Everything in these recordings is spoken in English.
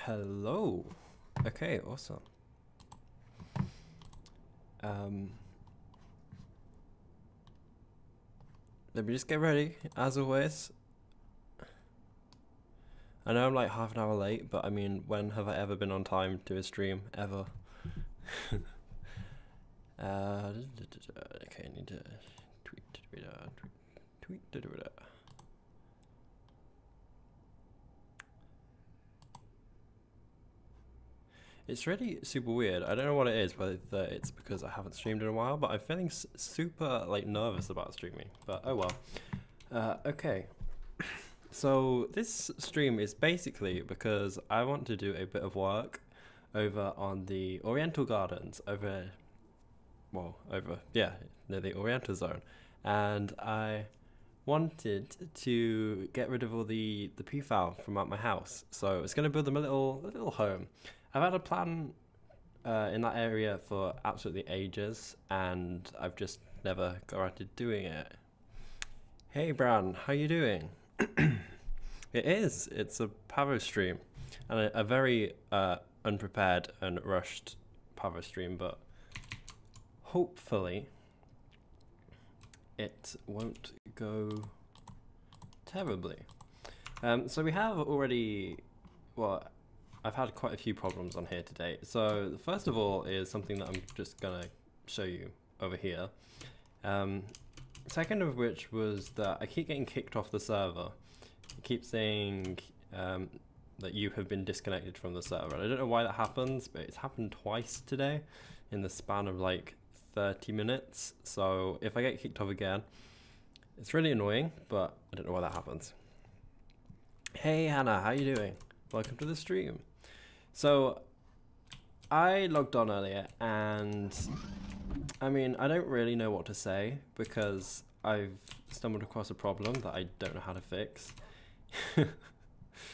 Hello. Okay, awesome. Let me just get ready, as always. I know I'm like half an hour late, but I mean, when have I ever been on time to a stream? Ever. Okay, I need to tweet. It's really super weird. I don't know what it is, whether it's because I haven't streamed in a while, but I'm feeling super like nervous about streaming. But oh well. Okay. So this stream is basically because I want to do a bit of work over on the Oriental Gardens near the Oriental zone, and I wanted to get rid of all the peafowl from out my house. So I was going to build them a little home. I've had a plan in that area for absolutely ages, and I've just never got around to doing it. Hey Bran, how you doing? It's a Pavo stream, and a very unprepared and rushed Pavo stream, but hopefully it won't go terribly. So we have already, well, I've had quite a few problems on here today. So the first of all is something that I'm just gonna show you over here. Second of which was that I keep getting kicked off the server. It keeps saying that you have been disconnected from the server. I don't know why that happens, but it's happened twice today in the span of like 30 minutes. So if I get kicked off again, it's really annoying, but I don't know why that happens. Hey Hannah, how you doing? Welcome to the stream. So I logged on earlier, and I mean, I don't really know what to say because I've stumbled across a problem that I don't know how to fix.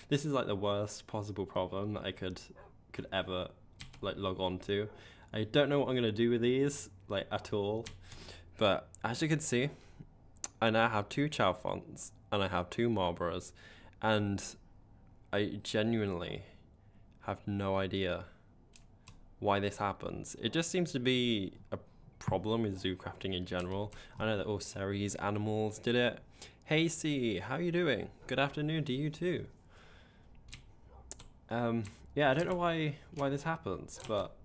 This is like the worst possible problem that I could ever like log on to. I don't know what I'm gonna do with these like at all, but as you can see, I now have 2 Chalfonts and I have 2 Marlboroughs, and I genuinely have no idea why this happens. It just seems to be a problem with ZooCrafting in general. I know that all Ceres animals did it. Hey C, how you doing? Good afternoon to you too. Yeah, I don't know why this happens, but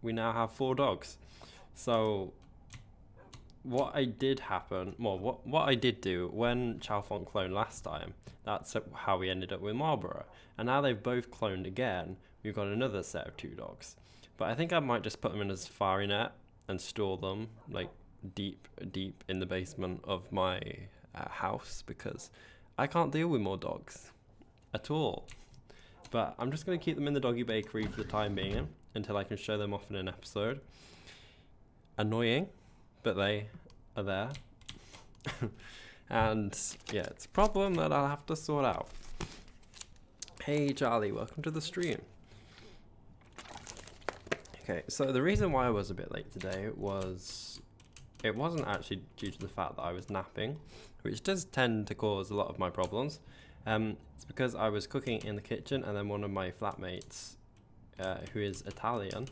we now have 4 dogs. So what I did do when Chalfont cloned last time, that's how we ended up with Marlborough. And now they've both cloned again, we've got another set of 2 dogs. But I think I might just put them in a safari net and store them like deep in the basement of my house, because I can't deal with more dogs at all. But I'm just going to keep them in the doggy bakery for the time being until I can show them off in an episode. Annoying, but they are there. And yeah, it's a problem that I'll have to sort out. Hey Charlie, welcome to the stream. Okay, so the reason why I was a bit late today was, it wasn't actually due to the fact that I was napping, which does tend to cause a lot of my problems. It's because I was cooking in the kitchen, and then one of my flatmates, who is Italian,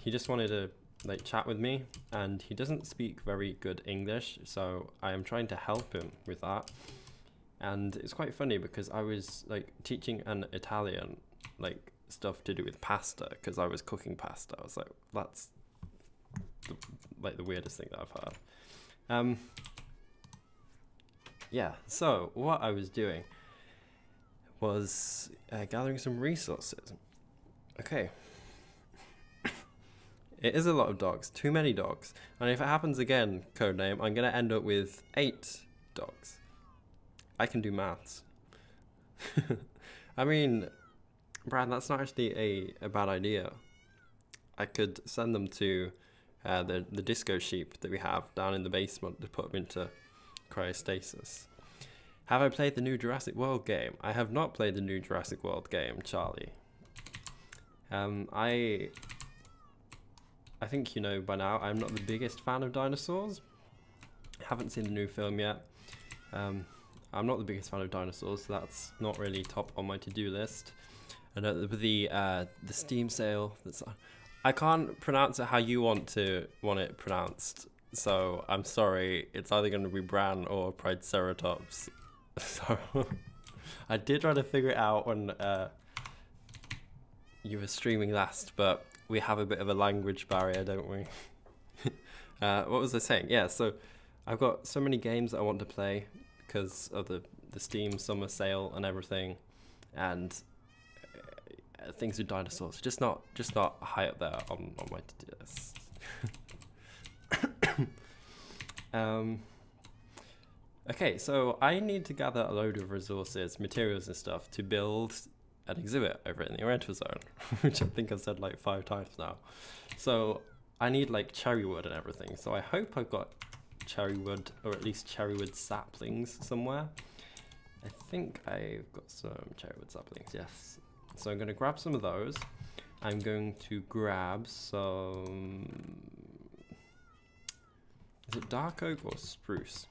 he just wanted to like chat with me, and he doesn't speak very good English, so I am trying to help him with that. And it's quite funny because I was like teaching an Italian like stuff to do with pasta, because I was cooking pasta. I was like, that's the weirdest thing that I've heard. Yeah, so what I was doing was gathering some resources. Okay. It is a lot of dogs, too many dogs. And if it happens again, codename, I'm going to end up with 8 dogs. I can do maths. I mean, Brad, that's not actually a bad idea. I could send them to the disco sheep that we have down in the basement to put them into cryostasis. Have I played the new Jurassic World game? I have not played the new Jurassic World game, Charlie. I think you know by now, I'm not the biggest fan of dinosaurs. Haven't seen the new film yet. I'm not the biggest fan of dinosaurs, so that's not really top on my to-do list. And the Steam sale that's on. I can't pronounce it how you want it pronounced, so I'm sorry. It's either going to be Bran or Triceratops. So I did try to figure it out when you were streaming last, but we have a bit of a language barrier, don't we? What was I saying? Yeah, so I've got so many games that I want to play because of the Steam summer sale and everything, and things with dinosaurs. Just not high up there on my to-do list. Okay, so I need to gather a load of resources, materials and stuff to build an exhibit over in the Oriental zone, which I think I've said like 5 times now. So I need like cherry wood and everything. So I hope I've got cherry wood, or at least cherry wood saplings somewhere. I think I've got some cherry wood saplings, yes. So I'm going to grab some of those. I'm going to grab some... Is it dark oak or spruce?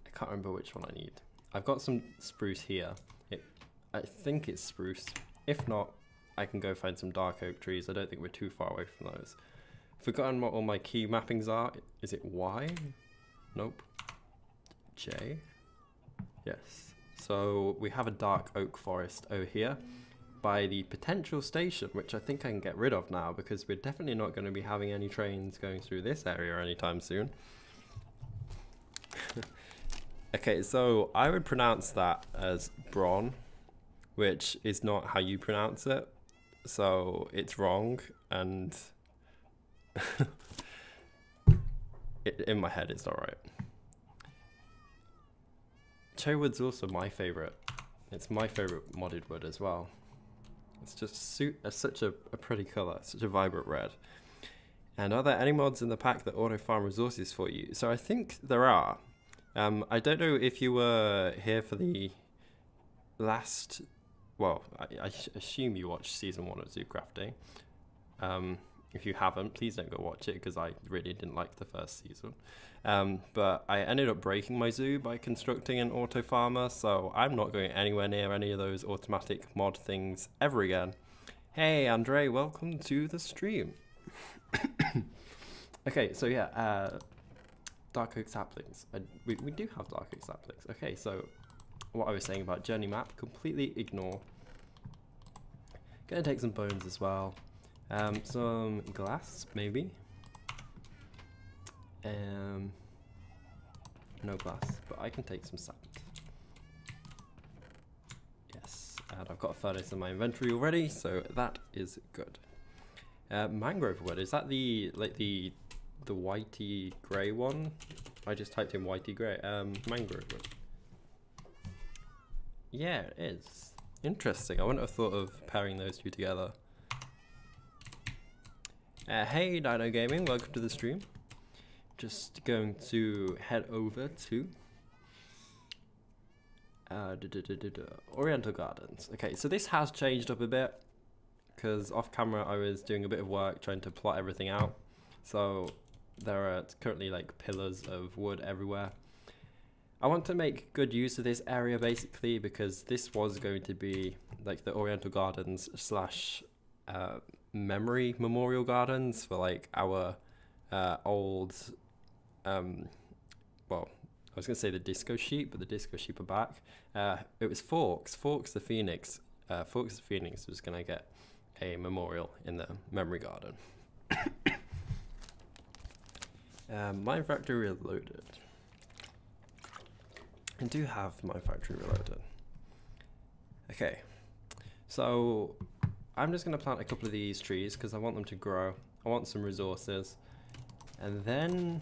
I can't remember which one I need. I've got some spruce here. I think it's spruce. If not, I can go find some dark oak trees. I don't think we're too far away from those. I've forgotten what all my key mappings are. Is it Y? Nope. J? Yes. So we have a dark oak forest over here by the potential station, which I think I can get rid of now because we're definitely not going to be having any trains going through this area anytime soon. Okay, so I would pronounce that as Bron, which is not how you pronounce it, so it's wrong, and in my head it's not right. Cherry wood's also my favorite. It's my favorite modded wood as well. It's just such a pretty color, such a vibrant red. And are there any mods in the pack that auto farm resources for you? So I think there are. I don't know if you were here for the last, well, I assume you watched season 1 of ZooCrafting. If you haven't, please don't go watch it because I really didn't like the first season. But I ended up breaking my zoo by constructing an auto farmer, so I'm not going anywhere near any of those automatic mod things ever again. Hey Andre, welcome to the stream. Okay, so yeah, dark oak saplings. We do have dark oak saplings. Okay, so what I was saying about journey map, completely ignore. Gonna take some bones as well. Some glass, maybe. No glass, but I can take some sand. Yes, and I've got a furnace in my inventory already, so that is good. Mangrove wood, is that the whitey grey one? I just typed in whitey grey. Mangrove wood. Yeah, it is. Interesting. I wouldn't have thought of pairing those two together. Hey Dino Gaming, welcome to the stream. Just going to head over to Oriental Gardens. Okay, so this has changed up a bit because off camera I was doing a bit of work trying to plot everything out. So there are currently like pillars of wood everywhere. I want to make good use of this area basically because this was going to be like the Oriental Gardens slash memory memorial gardens for like our old well, I was gonna say the disco sheep, but the disco sheep are back. It was Forks the Phoenix. Forks the Phoenix was gonna get a memorial in the memory garden. Mine Factory Reloaded. I do have Mine Factory Reloaded. Okay, so I'm just gonna plant a couple of these trees because I want them to grow. I want some resources, and then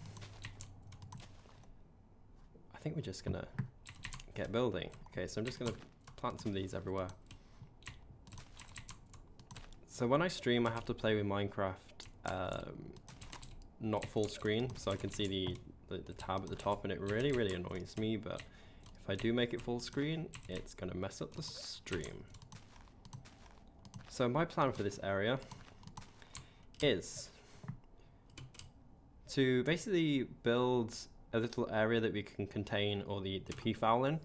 I think we're just gonna get building. Okay, so I'm just gonna plant some of these everywhere. So when I stream, I have to play with Minecraft not full screen, so I can see the tab at the top, and it really annoys me, but if I do make it full screen, it's gonna mess up the stream. So my plan for this area is to basically build a little area that we can contain all the peafowl in.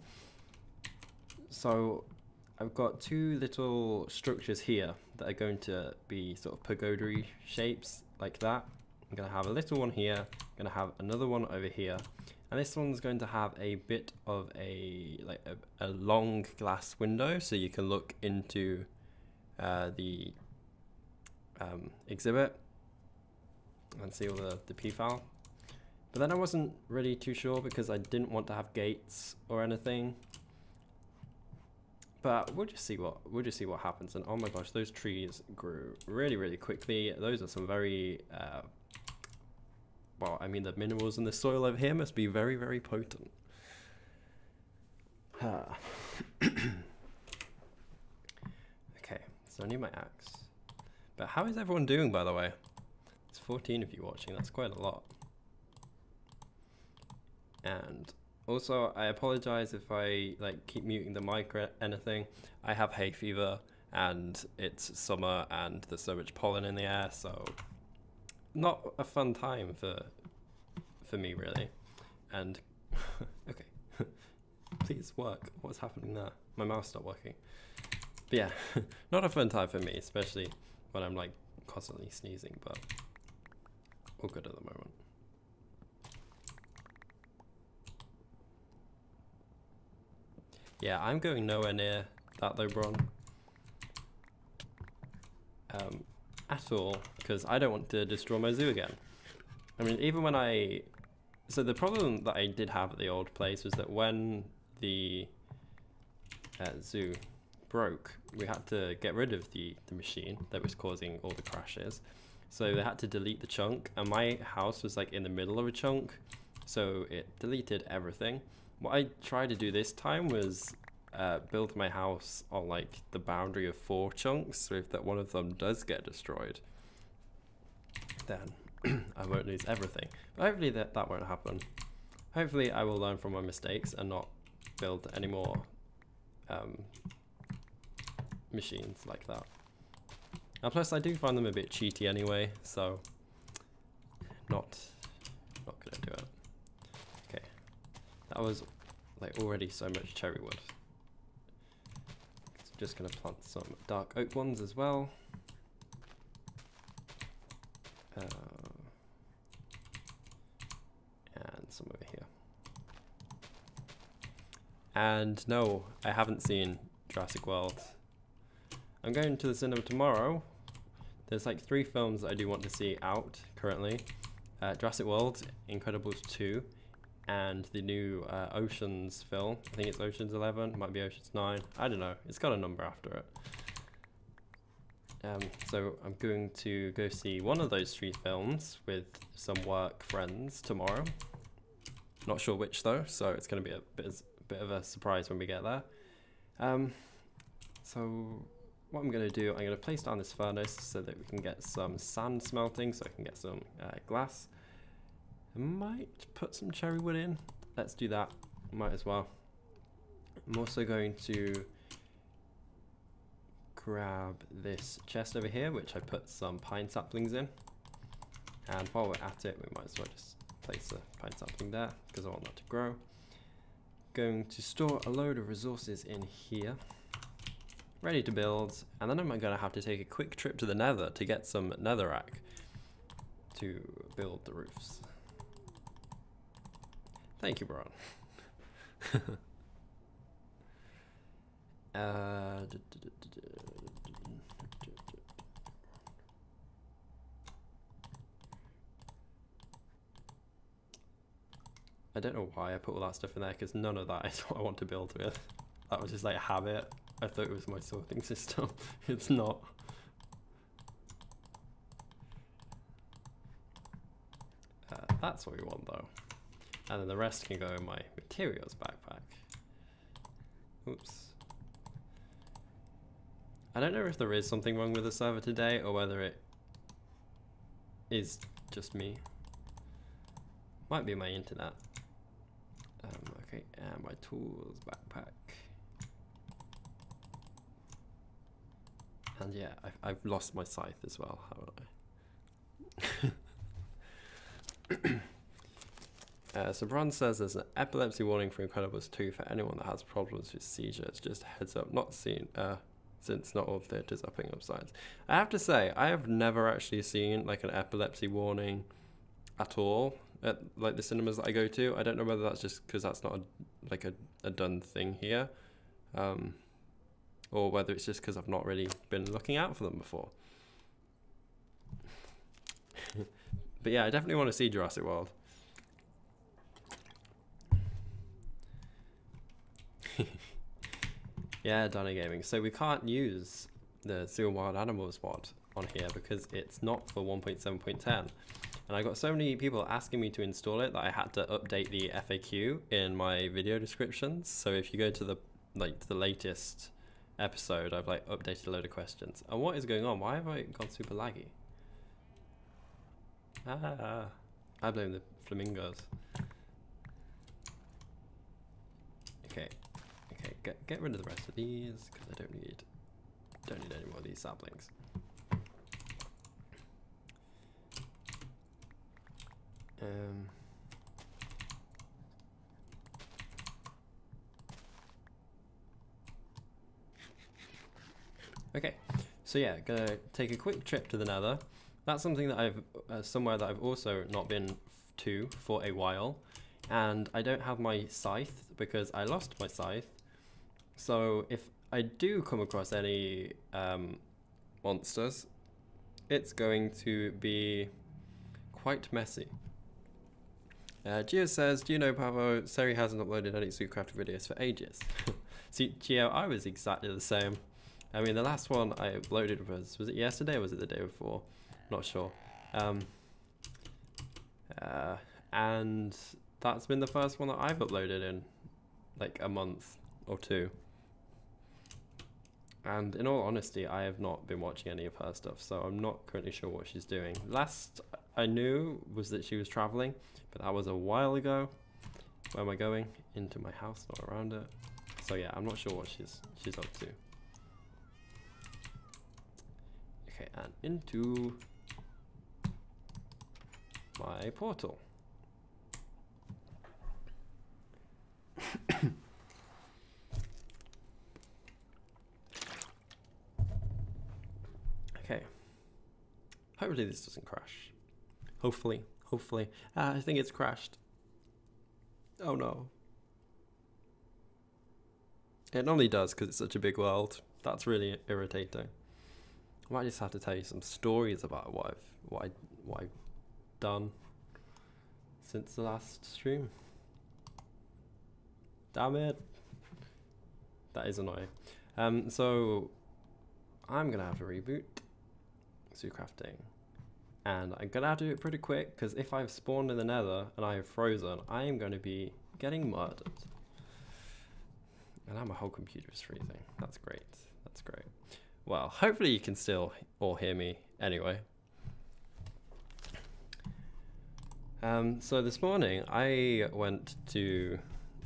So I've got two little structures here that are going to be sort of pagoda-y shapes like that. I'm going to have a little one here, I'm going to have another one over here, and this one's going to have a bit of a long glass window so you can look into the exhibit and see all the peafowl. But then I wasn't really too sure because I didn't want to have gates or anything. But we'll just see what happens. And oh my gosh, those trees grew really quickly. Those are some very well, I mean, the minerals in the soil over here must be very potent. Okay, so I need my axe. But how is everyone doing, by the way? There's 14 of you watching. That's quite a lot. And also, I apologize if I keep muting the mic or anything. I have hay fever and it's summer and there's so much pollen in the air, so not a fun time for me really. And okay, please work. What's happening there? My mouse stopped working. But yeah, not a fun time for me, especially when I'm constantly sneezing, but all good at the moment. Yeah, I'm going nowhere near that though, Bron. At all, because I don't want to destroy my zoo again. I mean, even when so the problem that I did have at the old place was that when the zoo broke, we had to get rid of the machine that was causing all the crashes. So they had to delete the chunk, and my house was in the middle of a chunk, so it deleted everything. What I tried to do this time was build my house on the boundary of 4 chunks, so if that one of them does get destroyed, then I won't lose everything. But hopefully that won't happen. Hopefully I will learn from my mistakes and not build any more machines like that. And plus I do find them a bit cheaty anyway, so not gonna do it. Okay, that was already so much cherry wood. So just gonna plant some dark oak ones as well. And some over here. And no, I haven't seen Jurassic World. I'm going to the cinema tomorrow. There's 3 films that I do want to see out currently. Jurassic World, Incredibles 2, and the new Oceans film. I think it's Oceans 11, might be Oceans 9. I don't know, it's got a number after it. So I'm going to go see one of those 3 films with some work friends tomorrow. Not sure which though, so it's going to be a bit of a surprise when we get there. So what I'm going to do, I'm going to place down this furnace so that we can get some sand smelting, so I can get some glass. I might put some cherry wood in. Let's do that, might as well. I'm also going to grab this chest over here, which I put some pine saplings in. And while we're at it, we might as well just place a pine sapling there, because I want that to grow. Going to store a load of resources in here, ready to build, and then I'm going to have to take a quick trip to the Nether to get some netherrack to build the roofs. Thank you, Bron. I don't know why I put all that stuff in there, because none of that is what I want to build with. That was just a habit. I thought it was my sorting system. It's not. That's what we want though. And then the rest can go in my materials backpack. Oops. I don't know if there is something wrong with the server today or whether it is just me. Might be my internet. Okay, and my tools backpack. And yeah, I've lost my scythe as well, haven't I? So Bron says there's an epilepsy warning for Incredibles 2 for anyone that has problems with seizures. Just a heads up, not seen, since not all theatres are putting up signs. I have to say, I have never actually seen like an epilepsy warning at all at like the cinemas that I go to. I don't know whether that's just because that's not a done thing here, or whether it's just because I've not really been looking out for them before. But yeah, I definitely want to see Jurassic World. Yeah, Donna Gaming. So we can't use the Zoo and Wild Animals mod on here because it's not for 1.7.10. And I got so many people asking me to install it that I had to update the FAQ in my video descriptions. So if you go to the latest episode, I've like updated a load of questions. And what is going on? Why have I gone super laggy? I blame the flamingos. Okay. Get rid of the rest of these because I don't need any more of these saplings. Okay, so yeah, gonna take a quick trip to the Nether. That's something that I've somewhere that I've also not been to for a while, and I don't have my scythe because I lost my scythe. So if I do come across any monsters, it's going to be quite messy. Gio says, do you know, Pavo, Seri hasn't uploaded any ZooCrafting videos for ages. See, Gio, I was exactly the same. I mean, the last one I uploaded was it yesterday or was it the day before? Not sure. And that's been the first one that I've uploaded in like a month or two. And in all honesty, I have not been watching any of her stuff, so I'm not currently sure what she's doing. Last I knew was that she was traveling, but that was a while ago. Where am I going? Into my house, not around it. So yeah, I'm not sure what she's up to. Okay, and into my portal. Okay. Hopefully this doesn't crash. Hopefully. I think it's crashed. Oh no. It normally does because it's such a big world. That's really irritating. I might just have to tell you some stories about what I've done since the last stream. Damn it. That is annoying. So I'm gonna have to reboot ZooCrafting, and I'm gonna have to do it pretty quick because if I've spawned in the Nether and I have frozen, I am going to be getting murdered. And now my whole computer is freezing. That's great. That's great. Well, hopefully you can still all hear me anyway. So this morning I went to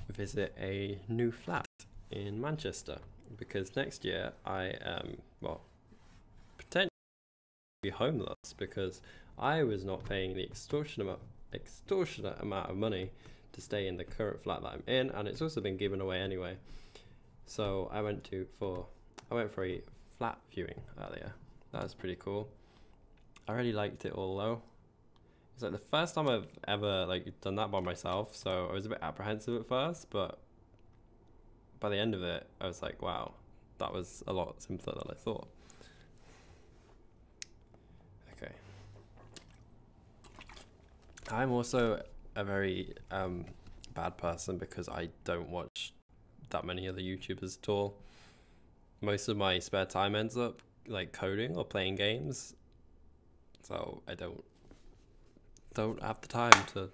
visit a new flat in Manchester because next year I am, well, potentially be homeless because I was not paying the extortionate amount of money to stay in the current flat that I'm in, and it's also been given away anyway. So I went for a flat viewing earlier. That was pretty cool. I really liked it all though. It's like the first time I've ever like done that by myself, so I was a bit apprehensive at first, but by the end of it I was like, wow, that was a lot simpler than I thought. Okay. I'm also a very bad person because I don't watch that many other YouTubers at all. Most of my spare time ends up like coding or playing games, so I don't have the time to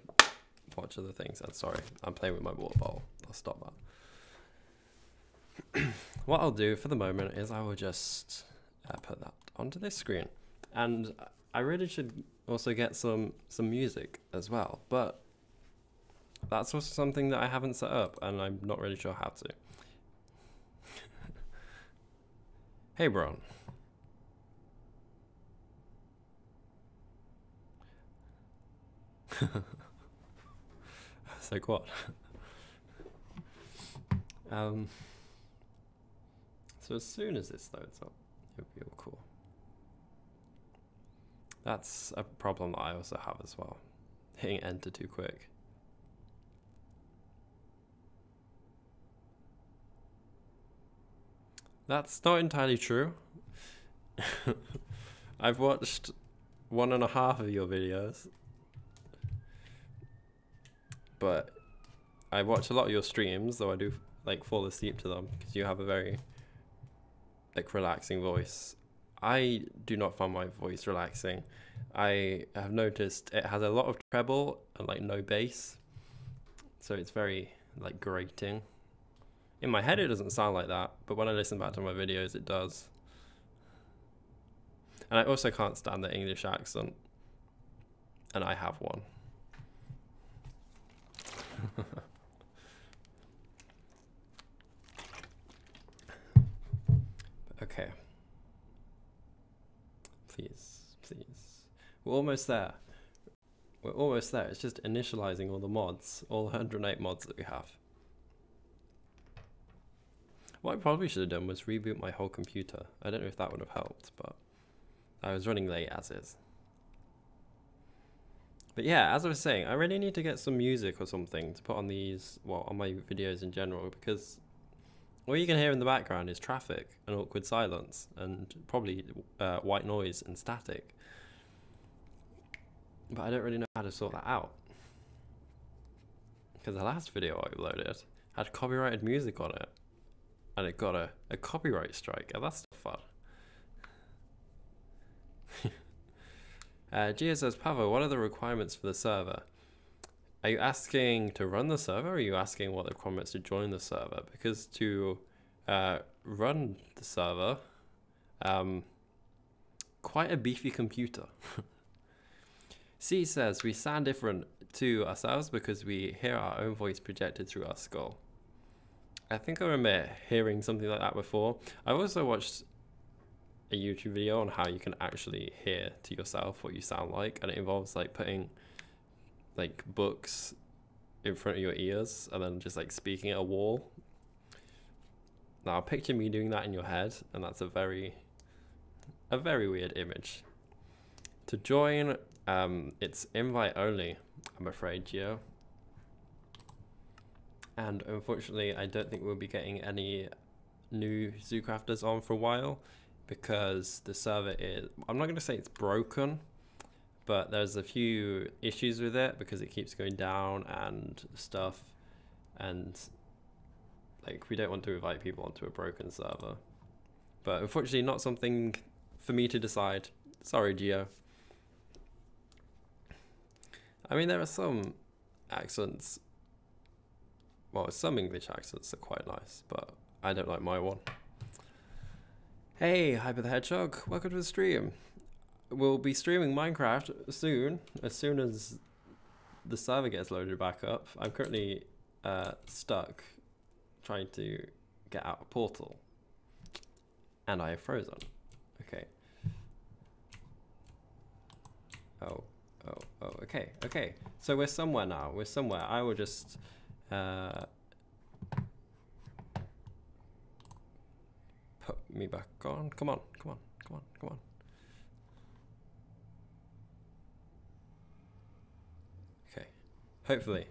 watch other things. I'm sorry, I'm playing with my water bottle. I'll stop that. What I'll do for the moment is I will just put that onto this screen, and I really should also get some music as well, but that's also something that I haven't set up and I'm not really sure how to. Hey Bron. It's like what? So as soon as this loads up, it'll be all cool. That's a problem that I also have as well. Hitting enter too quick. That's not entirely true. I've watched 1.5 of your videos, but I watch a lot of your streams, though I do like fall asleep to them because you have a very like relaxing voice. I do not find my voice relaxing. I have noticed it has a lot of treble and like no bass, so it's very like grating. In my head it doesn't sound like that, but when I listen back to my videos it does. And I also can't stand the English accent, and I have one. Okay. Please, please. We're almost there. We're almost there. It's just initializing all the mods, all 108 mods that we have. What I probably should have done was reboot my whole computer. I don't know if that would have helped, but I was running late as is. But yeah, as I was saying, I really need to get some music or something to put on these, well, on my videos in general, because all you can hear in the background is traffic and awkward silence and probably white noise and static. But I don't really know how to sort that out. Because the last video I uploaded had copyrighted music on it, and it got a copyright strike, and that's fun. Gia says, Pavo, what are the requirements for the server? Are you asking to run the server, or are you asking what the requirements to join the server? Because to run the server, quite a beefy computer. C says, we sound different to ourselves because we hear our own voice projected through our skull. I think I remember hearing something like that before. I've also watched a YouTube video on how you can actually hear to yourself what you sound like, and it involves like putting like books in front of your ears and then just like speaking at a wall. Now picture me doing that in your head, and that's a very weird image. To join, it's invite only, I'm afraid, Gio. And unfortunately I don't think we'll be getting any new ZooCrafters on for a while, because the server is, I'm not going to say it's broken, but there's a few issues with it because it keeps going down and stuff, and like we don't want to invite people onto a broken server. But unfortunately not something for me to decide. Sorry, Gio. I mean, there are some accents, well, some English accents are quite nice, but I don't like my one. Hey, Hyper the Hedgehog, welcome to the stream. We'll be streaming Minecraft soon as the server gets loaded back up. I'm currently stuck trying to get out a portal, and I have frozen. Okay. Oh, okay. So we're somewhere now. We're somewhere. I will just put me back on. Come on. Okay. Hopefully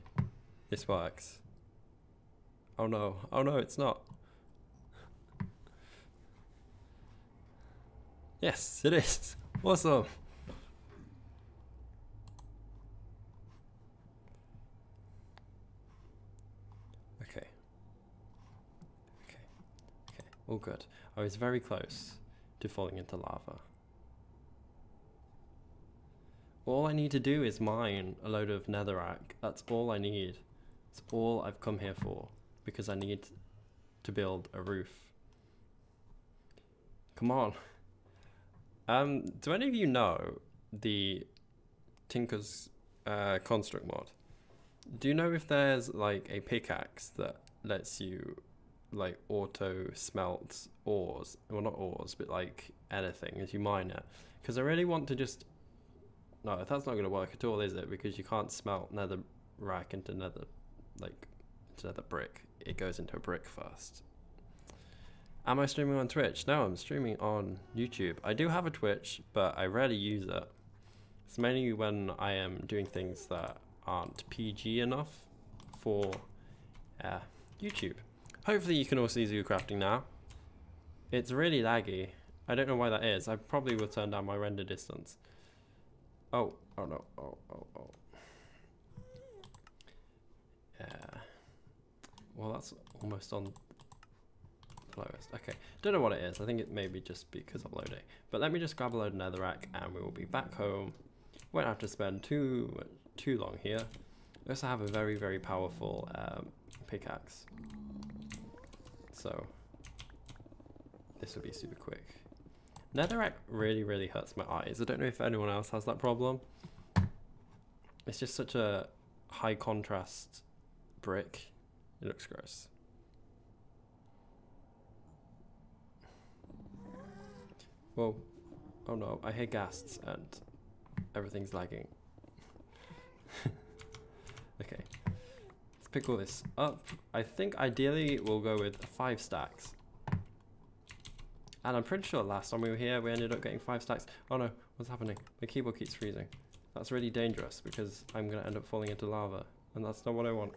this works. Oh no, it's not. Yes, it is. Awesome. Okay. All good. I was very close to falling into lava. All I need to do is mine a load of netherrack. That's all I need. It's all I've come here for, because I need to build a roof. Come on. Do any of you know the Tinker's construct mod? Do you know if there's like a pickaxe that lets you like auto smelt ores? Well, not ores, but like anything as you mine it. Because I really want to just... No, that's not going to work at all, is it? Because you can't smelt netherrack into nether like into the brick, it goes into a brick first. Am I streaming on Twitch? No, I'm streaming on YouTube. I do have a Twitch, but I rarely use it. It's mainly when I am doing things that aren't PG enough for YouTube. Hopefully you can all see ZooCrafting now. It's really laggy. I don't know why that is. I probably will turn down my render distance. Oh no, oh. Well, that's almost on lowest. Okay, don't know what it is. I think it may be just because I'm loading. But let me just grab a load of netherrack and we will be back home. Won't have to spend too long here. We also have a very, very powerful pickaxe. So this will be super quick. Netherrack really, really hurts my eyes. I don't know if anyone else has that problem. It's just such a high contrast brick. It looks gross. Whoa. Oh no, I hear ghasts and everything's lagging. Okay. Let's pick all this up. I think ideally we'll go with 5 stacks. And I'm pretty sure last time we were here, we ended up getting 5 stacks. Oh no, what's happening? My keyboard keeps freezing. That's really dangerous because I'm gonna end up falling into lava. And that's not what I want.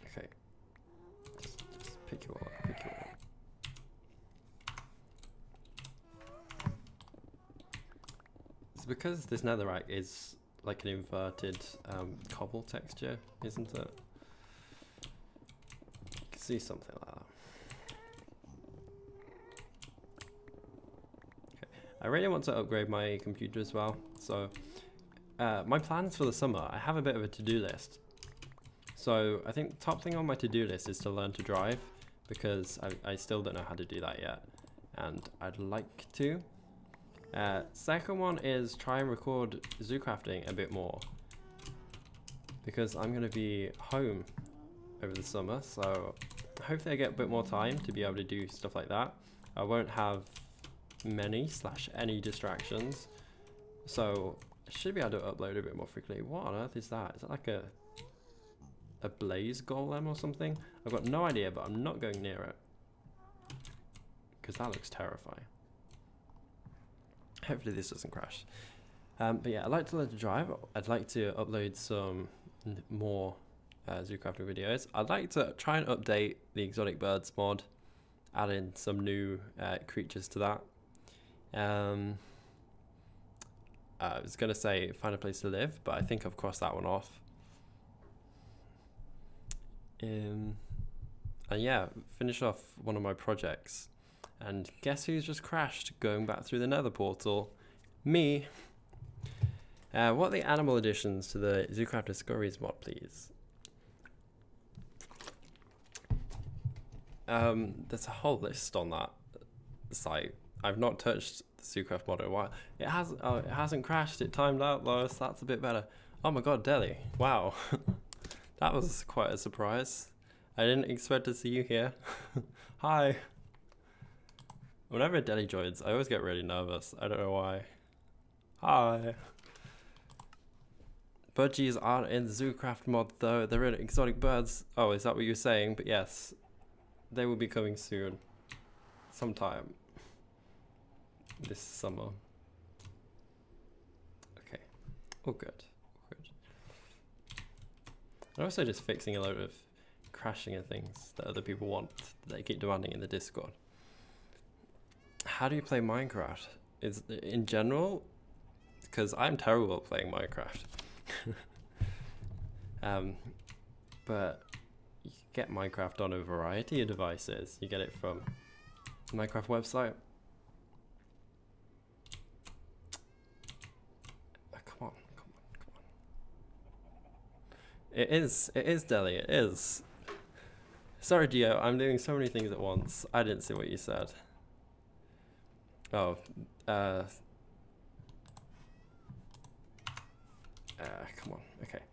Okay. Just pick you all up, pick you all up. It's because this netherrack is like an inverted cobble texture, isn't it? You can see something like that. Okay. I really want to upgrade my computer as well, so my plans for the summer, I have a bit of a to-do list. So I think the top thing on my to-do list is to learn to drive, because I still don't know how to do that yet, and I'd like to. Second one is try and record ZooCrafting a bit more, because I'm going to be home over the summer, so hopefully I get a bit more time to be able to do stuff like that. I won't have many/any distractions, so I should be able to upload a bit more frequently. What on earth is that? Is that like a blaze golem or something? I've got no idea, but I'm not going near it because that looks terrifying. Hopefully this doesn't crash. But yeah, I'd like to learn to drive. I'd like to upload some more ZooCrafting videos. I'd like to try and update the exotic birds mod, add in some new creatures to that. I was going to say find a place to live, but I think I've crossed that one off. And yeah, finish off one of my projects. And guess who's just crashed going back through the Nether portal? Me. What are the animal additions to the ZooCraft Discoveries mod, please? There's a whole list on that site. I've not touched the ZooCraft mod in a while. It hasn't crashed. It timed out though, so that's a bit better. Oh my god, Deli! Wow, that was quite a surprise. I didn't expect to see you here. Hi. Whenever Deli joins, I always get really nervous. I don't know why. Hi. Budgies aren't in the ZooCraft mod though. They're in exotic birds. Oh, is that what you're saying? But yes, they will be coming soon. Sometime. This summer. Okay. All good. All good. I'm also just fixing a load of crashing and things that other people want, that they keep demanding in the Discord. How do you play Minecraft? Is in general, because I'm terrible at playing Minecraft. But you can get Minecraft on a variety of devices. You get it from the Minecraft website. Oh, come on. It is Deli, it is. Sorry, Dio, I'm doing so many things at once. I didn't see what you said. Oh, come on, okay.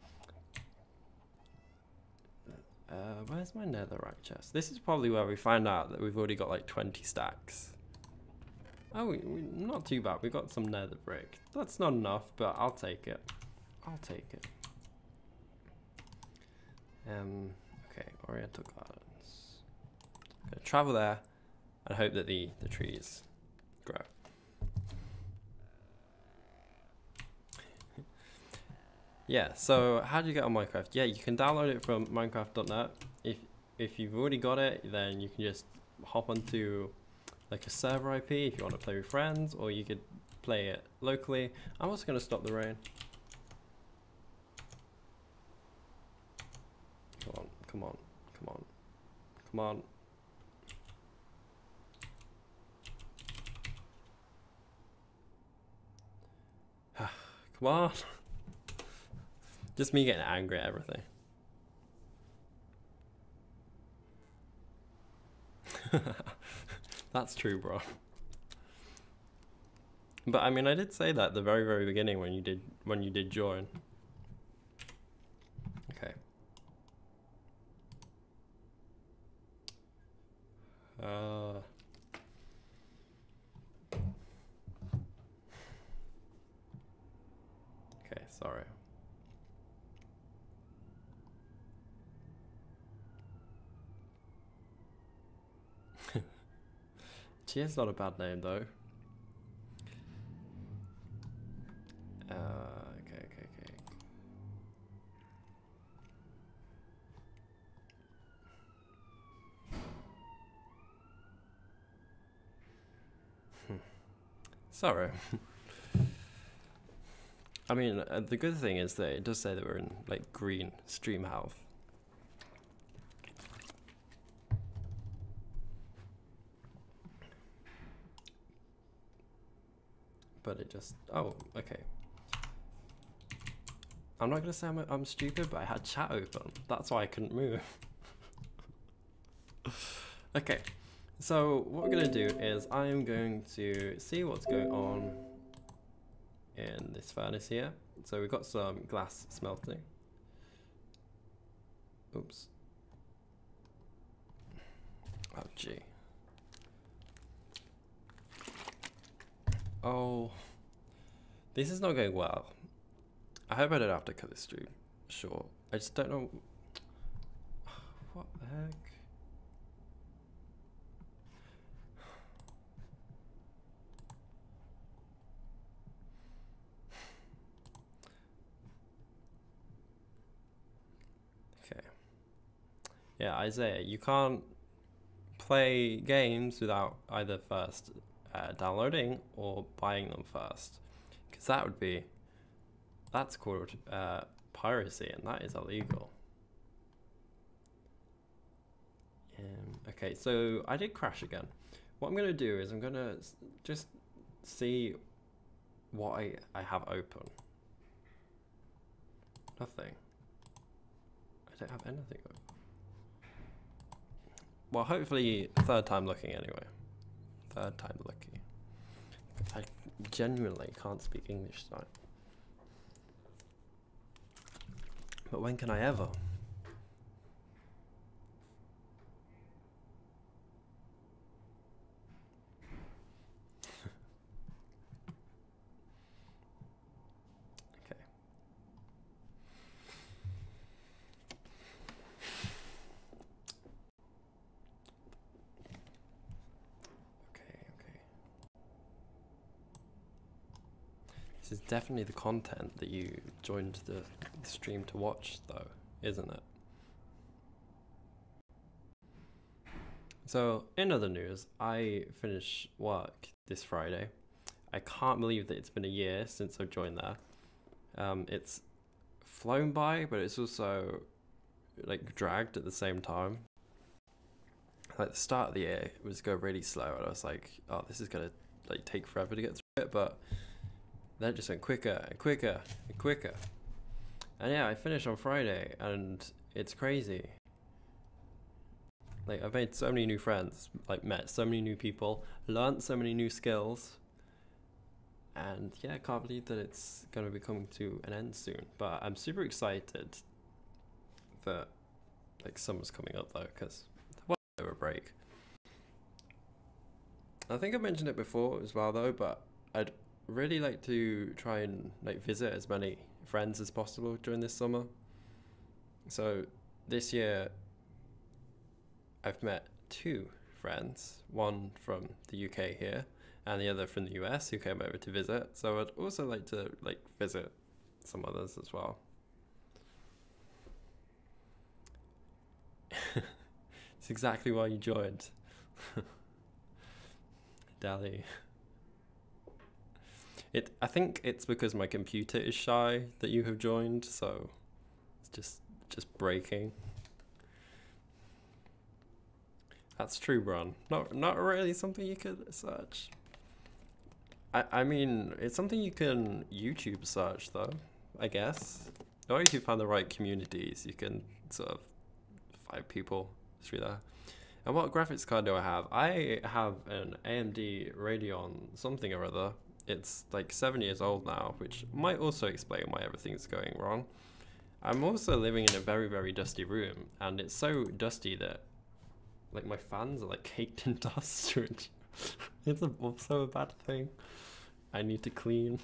Where's my netherrack chest? This is probably where we find out that we've already got like 20 stacks. Oh, not too bad. We got some nether brick. That's not enough, but I'll take it. I'll take it. Okay, Oriental Gardens. I'm gonna travel there and hope that the trees grow. Yeah, so how do you get on Minecraft? Yeah, you can download it from minecraft.net. If you've already got it, then you can just hop onto like a server IP if you want to play with friends, or you could play it locally. I'm also going to stop the rain. Come on, come on, come on, come on. Come on. Just me getting angry at everything. That's true, bro. But I mean, I did say that at the very beginning when you did join. Okay. Okay, sorry. Cheers, not a bad name though. Okay. Sorry. I mean, the good thing is that it does say that we're in like green stream health. But it just, oh, okay. I'm not gonna say I'm stupid, but I had chat open. That's why I couldn't move. Okay, so what we're gonna do is I'm going to see what's going on in this furnace here. So we've got some glass smelting. Oops. Oh gee. Oh, this is not going well. I hope I don't have to cut this stream short. I just don't know. What the heck? Okay. Yeah, Isaiah, you can't play games without either first downloading or buying them first, because that's called piracy, and that is illegal. Okay, so I did crash again. What I'm gonna do is I'm gonna just see what I have open. Nothing. I don't have anything open. Well, hopefully third time lucky anyway. Third time lucky. I genuinely can't speak English tonight. But when can I ever? This is definitely the content that you joined the stream to watch, though, isn't it? So, in other news, I finish work this Friday. I can't believe that it's been a year since I've joined there. It's flown by, but it's also like dragged at the same time. Like the start of the year, it was going really slow, and I was like, "Oh, this is gonna like take forever to get through it," but then it just went quicker and quicker and quicker. And yeah, I finished on Friday, and it's crazy. Like, I've made so many new friends, like met so many new people, learned so many new skills. And yeah, I can't believe that it's going to be coming to an end soon. But I'm super excited that like summer's coming up though, because what a break. I think I mentioned it before as well though, but I'd really like to try and like visit as many friends as possible during this summer. So this year I've met 2 friends, one from the UK here and the other from the US who came over to visit. So I'd also like to like visit some others as well. It's exactly why you joined. Dally. I think it's because my computer is shy that you have joined, so it's just breaking. That's true, Bron. Not really something you could search. I mean, it's something you can YouTube search though, I guess. Or if you find the right communities, you can sort of find people through there. And what graphics card do I have? I have an AMD Radeon something or other. It's like 7 years old now, which might also explain why everything's going wrong. I'm also living in a very, very dusty room, and it's so dusty that like my fans are like caked in dust, which it's also a bad thing. I need to clean.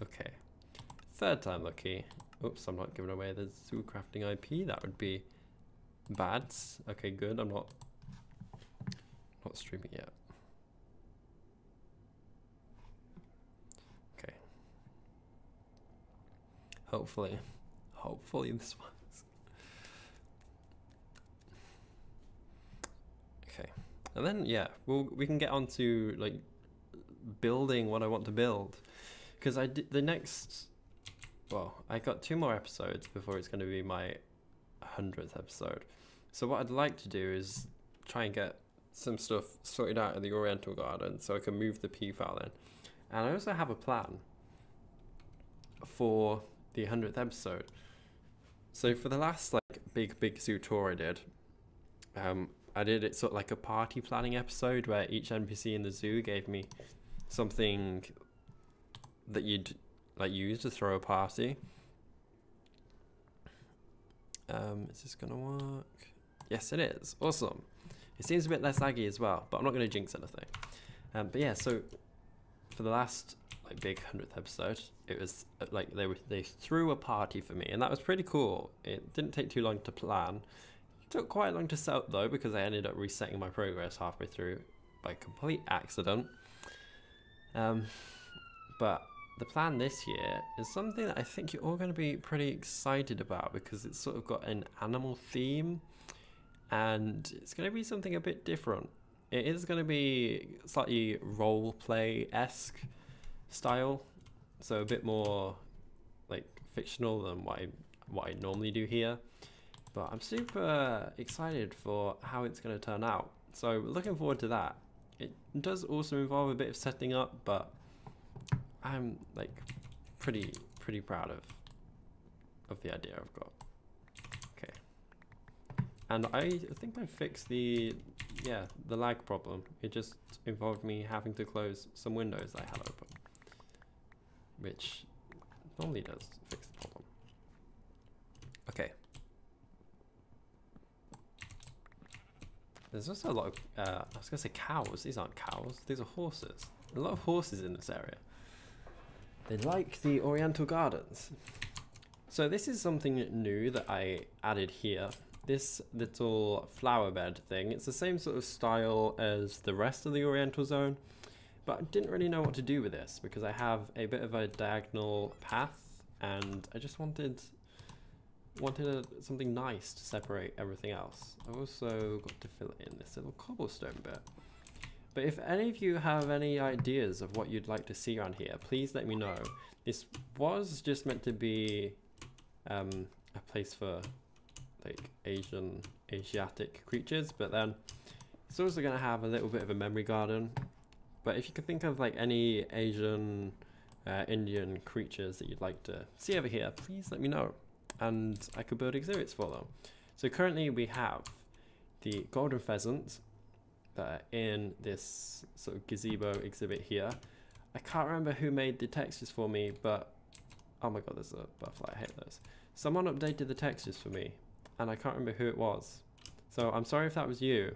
Okay. 3rd time lucky. Oops, I'm not giving away the ZooCrafting IP. That would be bad. Okay, good. I'm not streaming yet. Okay. Hopefully this works. Okay, and then yeah, we can get on to like building what I want to build, because I got 2 more episodes before it's going to be my 100th episode. So what I'd like to do is try and get some stuff sorted out in the Oriental garden so I can move the pea file in. And I also have a plan for the 100th episode. So for the last like big zoo tour I did it sort of like a party planning episode where each NPC in the zoo gave me something that you'd like use to throw a party. Is this gonna work? Yes, it is. Awesome. It seems a bit less laggy as well, but I'm not gonna jinx anything. But yeah, so for the last like big 100th episode, it was like they threw a party for me, and that was pretty cool. It didn't take too long to plan. It took quite long to set up though, because I ended up resetting my progress halfway through by complete accident. But the plan this year is something that I think you're all going to be pretty excited about, because it's sort of got an animal theme and it's going to be something a bit different. It is going to be slightly role-play-esque style, so a bit more like fictional than what I normally do here. But I'm super excited for how it's going to turn out, so looking forward to that. It does also involve a bit of setting up, but I'm like pretty proud of the idea I've got. Okay, and I think I fixed the lag problem. It just involved me having to close some windows I had open, which normally does fix the problem. Okay. There's also a lot of, I was going to say cows. These aren't cows. These are horses. A lot of horses in this area. They like the Oriental gardens. So this is something new that I added here. This little flower bed thing. It's the same sort of style as the rest of the Oriental zone, but I didn't really know what to do with this because I have a bit of a diagonal path, and I just wanted something nice to separate everything else. I also got to fill in this little cobblestone bit. But if any of you have any ideas of what you'd like to see around here, please let me know. This was just meant to be a place for like Asiatic creatures, but then it's also going to have a little bit of a memory garden. But if you could think of like any Asian, Indian creatures that you'd like to see over here, please let me know, and I could build exhibits for them. So currently we have the golden pheasant in this sort of gazebo exhibit here. I can't remember who made the textures for me, but oh my god, there's a butterfly. I hate those. Someone updated the textures for me, and I can't remember who it was. So I'm sorry if that was you.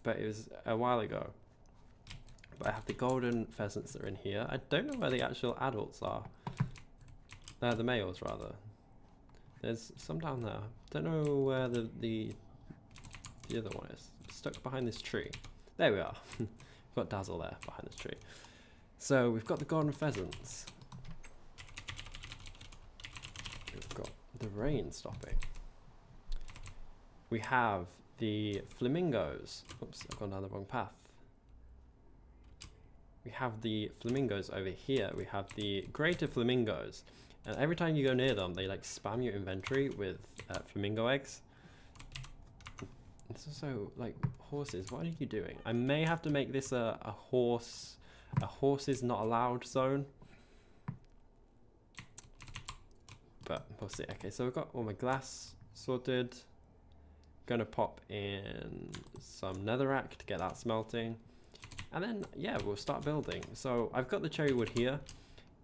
but it was a while ago. But I have the golden pheasants that are in here. I don't know where the actual adults are. The males, rather. There's some down there. Don't know where the other one is. Stuck behind this tree. There we are. We've got Dazzle there behind this tree. So we've got the golden pheasants. We've got the rain stopping. We have the flamingos. Oops, I've gone down the wrong path. We have the flamingos over here. We have the greater flamingos. And every time you go near them, they like spam your inventory with flamingo eggs. It's also like horses. What are you doing? I may have to make this a horses not allowed zone. But we'll see. Okay, so we've got all my glass sorted. Gonna pop in some netherrack to get that smelting. And then, yeah, we'll start building. So I've got the cherry wood here.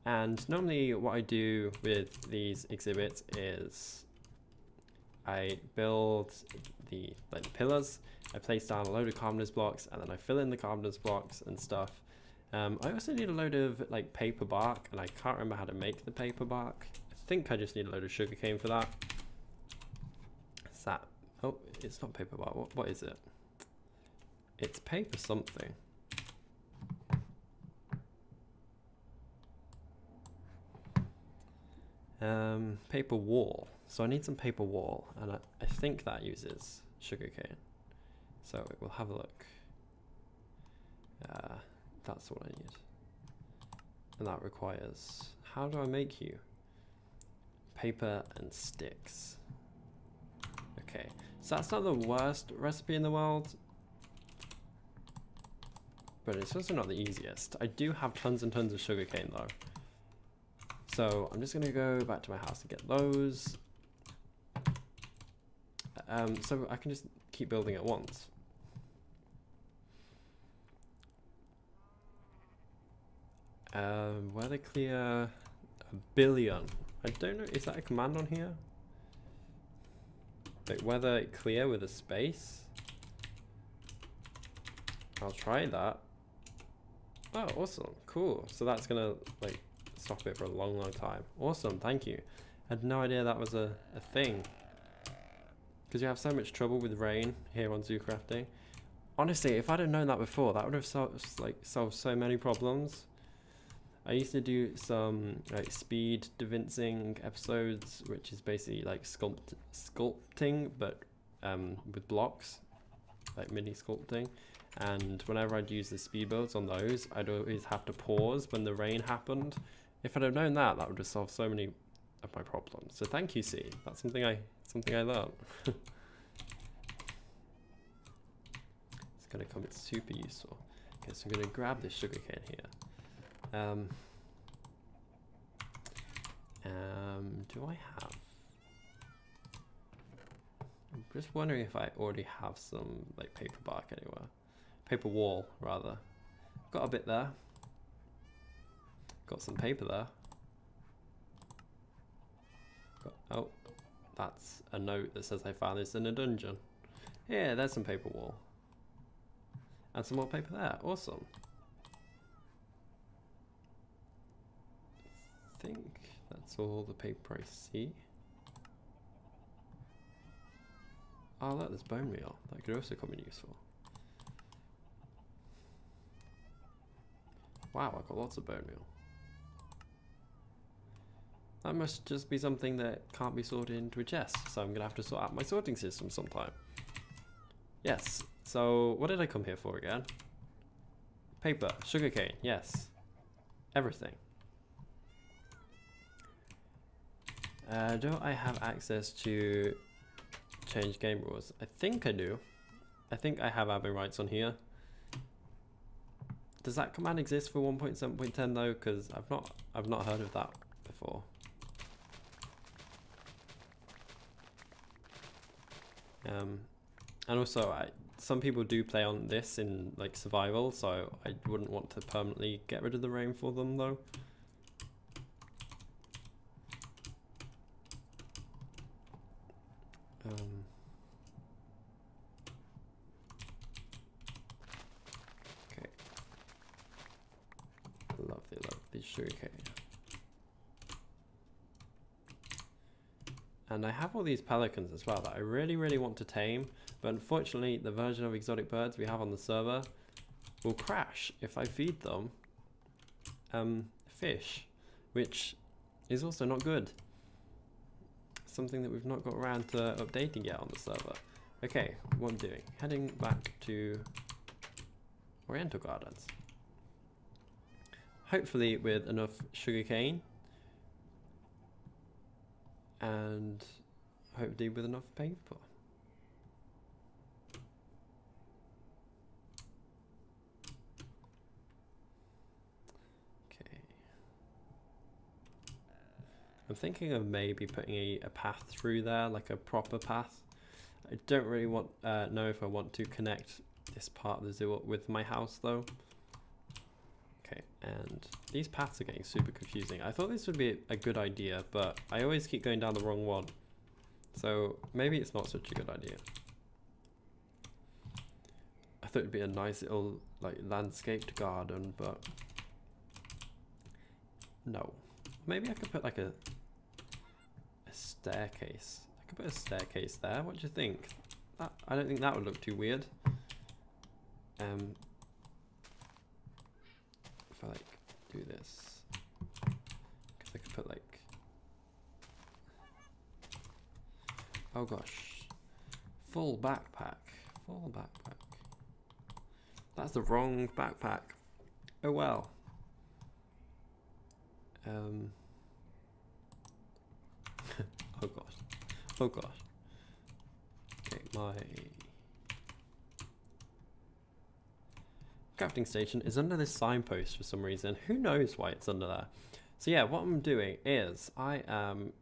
And normally what I do with these exhibits is I build the pillars, I place down a load of carpenter's blocks, and then I fill in the carpenter's blocks and stuff. I also need a load of like paper bark, and I can't remember how to make the paper bark. I think I just need a load of sugarcane for that. Is that? Oh, it's not paper bark. What is it? It's paper something. Paper wall. So I need some paper wall, and I think that uses sugarcane. So we'll have a look. That's what I need. And that requires, how do I make you? Paper and sticks. Okay, so that's not the worst recipe in the world, but it's also not the easiest. I do have tons and tons of sugarcane though. So I'm just gonna go back to my house to get those. So I can just keep building at once. Weather clear 1 billion. I don't know, is that a command on here? Like weather clear with a space? I'll try that. Oh, awesome, cool. So that's gonna like stop it for a long time. Awesome, thank you. I had no idea that was a thing. Because you have so much trouble with rain here on ZooCrafting. Honestly, if I'd have known that before, that would have solved so many problems. I used to do some like speed devincing episodes, which is basically like sculpting, but with blocks, like mini sculpting. And whenever I'd use the speed builds on those, I'd always have to pause when the rain happened. If I'd have known that, that would have solved so many of my problems. So thank you, C. That's something I learned. It's gonna come in super useful. Okay, so I'm gonna grab this sugarcane here. Do I have? I'm just wondering if I already have some like paper bark anywhere. Paper wall, rather. Got a bit there. Got some paper there. Oh, that's a note that says I found this in a dungeon. Yeah, there's some paper wall. And some more paper there. Awesome. I think that's all the paper I see. Oh look, there's bone meal. That could also come in useful. Wow, I've got lots of bone meal. That must just be something that can't be sorted into a chest, so I'm going to have to sort out my sorting system sometime. Yes, so what did I come here for again? Paper, sugarcane, yes. Everything. Do I have access to change game rules? I think I do. I think I have admin rights on here. Does that command exist for 1.7.10 though? Because I've not heard of that before. And also, some people do play on this in like survival, so I wouldn't want to permanently get rid of the rain for them though. sugarcane. And I have all these pelicans as well that I really, really want to tame, but unfortunately the version of exotic birds we have on the server will crash if I feed them fish, which is also not good. Something that we've not got around to updating yet on the server. Okay, what I'm doing, heading back to Oriental Gardens. Hopefully with enough sugarcane and hopefully with enough paper. Okay. I'm thinking of maybe putting a path through there, like a proper path. I don't really want know if I want to connect this part of the zoo up with my house though. Okay, and these paths are getting super confusing. I thought this would be a good idea, but I always keep going down the wrong one. So maybe it's not such a good idea. I thought it'd be a nice little like landscaped garden, but no. Maybe I could put like a staircase. I could put a staircase there. What do you think? I don't think that would look too weird. If I like do this, because I could put like, oh gosh, full backpack. That's the wrong backpack. Oh well. Oh gosh. Okay, my crafting station is under this signpost for some reason. Who knows why it's under there? So yeah, what I'm doing is I am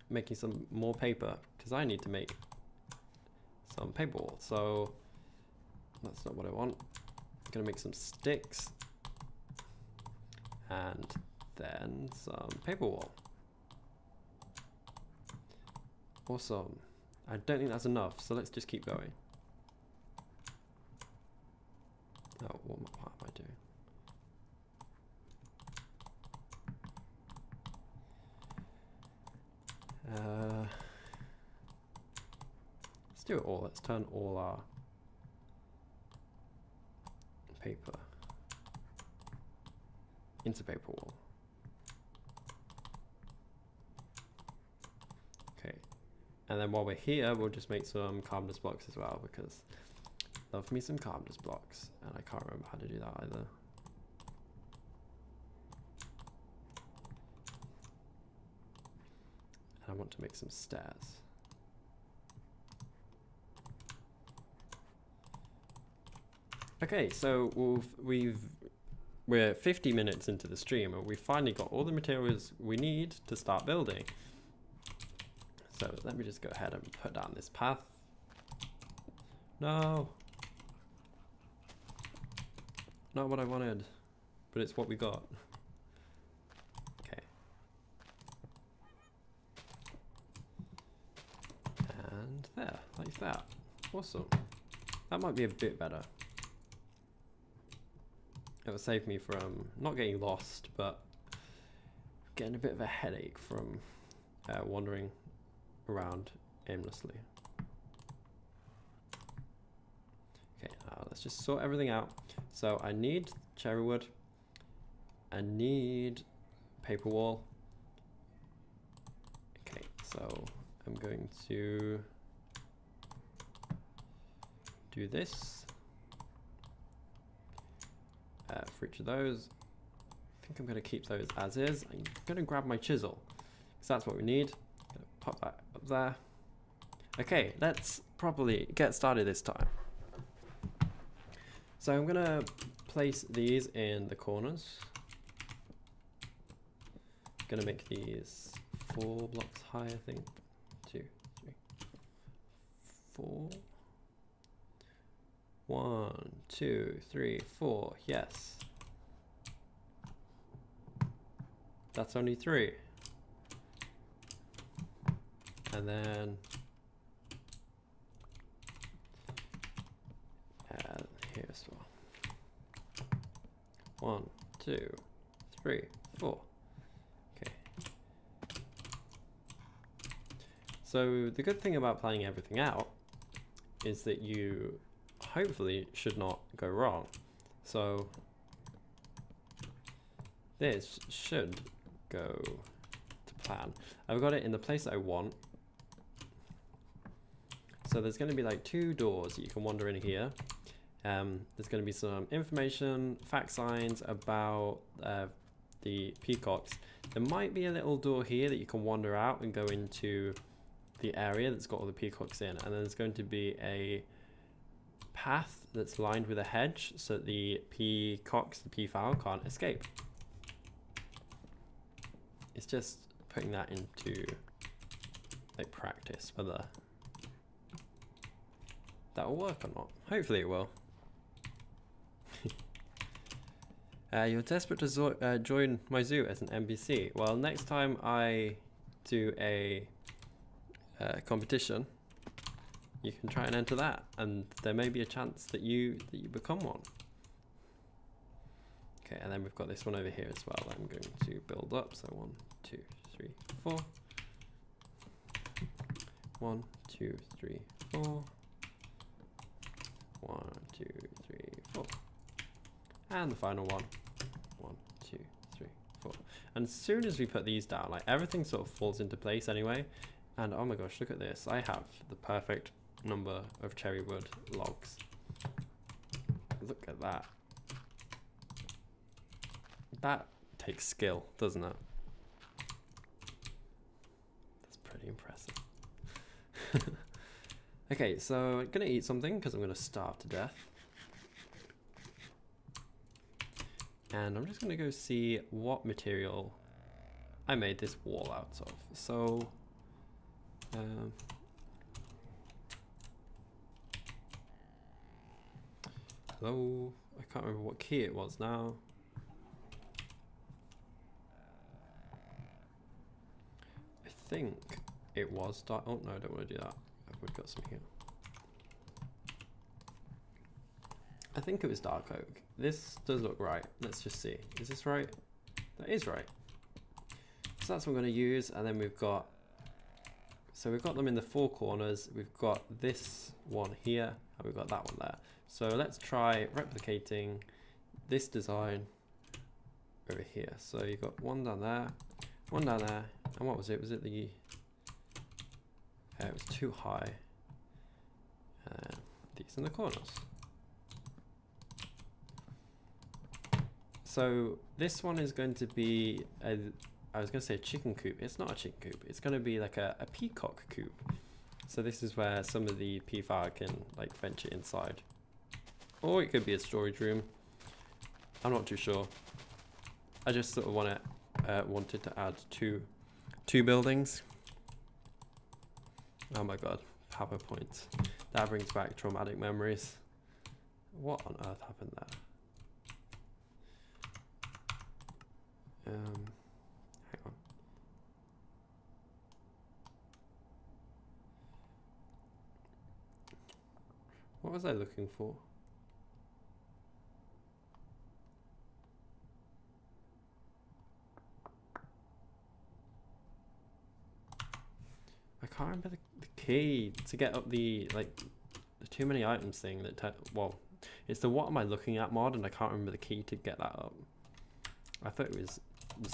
making some more paper because I need to make some paper wool. So that's not what I want. I'm gonna make some sticks and then some paper wool. Awesome. I don't think that's enough, so let's just keep going. Oh, what am I doing? Let's do it all. Let's turn all our paper into paper wool. Okay, and then while we're here, we'll just make some calmness blocks as well, because love me some calmness blocks, and I can't remember how to do that either. And I want to make some stairs. Okay, so we're 50 minutes into the stream, and we've finally got all the materials we need to start building. So let me just go ahead and put down this path. No. Not what I wanted, but it's what we got. Okay. And there, like that. Awesome. That might be a bit better. It will save me from not getting lost, but getting a bit of a headache from wandering around aimlessly. Okay, now let's just sort everything out. So I need cherry wood, I need paper wool. Okay, so I'm going to do this for each of those. I think I'm going to keep those as is. I'm going to grab my chisel because that's what we need. Pop that up there. Okay, let's properly get started this time. So I'm going to place these in the corners. I'm going to make these 4 blocks high, I think. 2, 3, 4. 1, 2, 3, 4. Yes. That's only 3. And then here as well. 1, 2, 3, 4. Okay. So the good thing about planning everything out is that you hopefully should not go wrong. So this should go to plan. I've got it in the place I want. So there's going to be like 2 doors that you can wander in here. There's going to be some information, fact signs about the peacocks. There might be a little door here that you can wander out and go into the area that's got all the peacocks in. And then there's going to be a path that's lined with a hedge so that the peacocks, the peafowl, can't escape. It's just putting that into like practice whether that will work or not. Hopefully it will. You're desperate to join my zoo as an NPC. Well, next time I do a competition, you can try and enter that, and there may be a chance that you become one. Okay, and then we've got this one over here as well. I'm going to build up. So 1, 2, 3, 4. 1, 2, 3, 4. 1, 2, 3, 4. And the final one. 1, 2, 3, 4. And as soon as we put these down, like everything sort of falls into place anyway. And oh my gosh, look at this. I have the perfect number of cherry wood logs. Look at that. That takes skill, doesn't it? That's pretty impressive. Okay, so I'm gonna eat something because I'm gonna starve to death. And I'm just gonna go see what material I made this wall out of. So, hello, I can't remember what key it was now. I think it was dark. Oh no, I don't want to do that. We've got some here. I think it was dark oak. This does look right. Let's just see. Is this right? That is right. So that's what I'm going to use. And then we've got, so we've got them in the 4 corners. We've got this one here and we've got that one there. So let's try replicating this design over here. So you've got one down there, one down there. And what was it? Was it the, it was too high. These in the corners. So this one is going to be a, I was going to say a chicken coop. It's not a chicken coop. It's going to be like a peacock coop. So this is where some of the peafowl can like venture inside. Or it could be a storage room. I'm not too sure. I just sort of wanted to add two buildings. Oh my god, PowerPoint. That brings back traumatic memories. What on earth happened there? Hang on. What was I looking for? I can't remember the key to get up the, like, the too many items thing that, well, it's the what am I looking at mod and I can't remember the key to get that up. I thought it was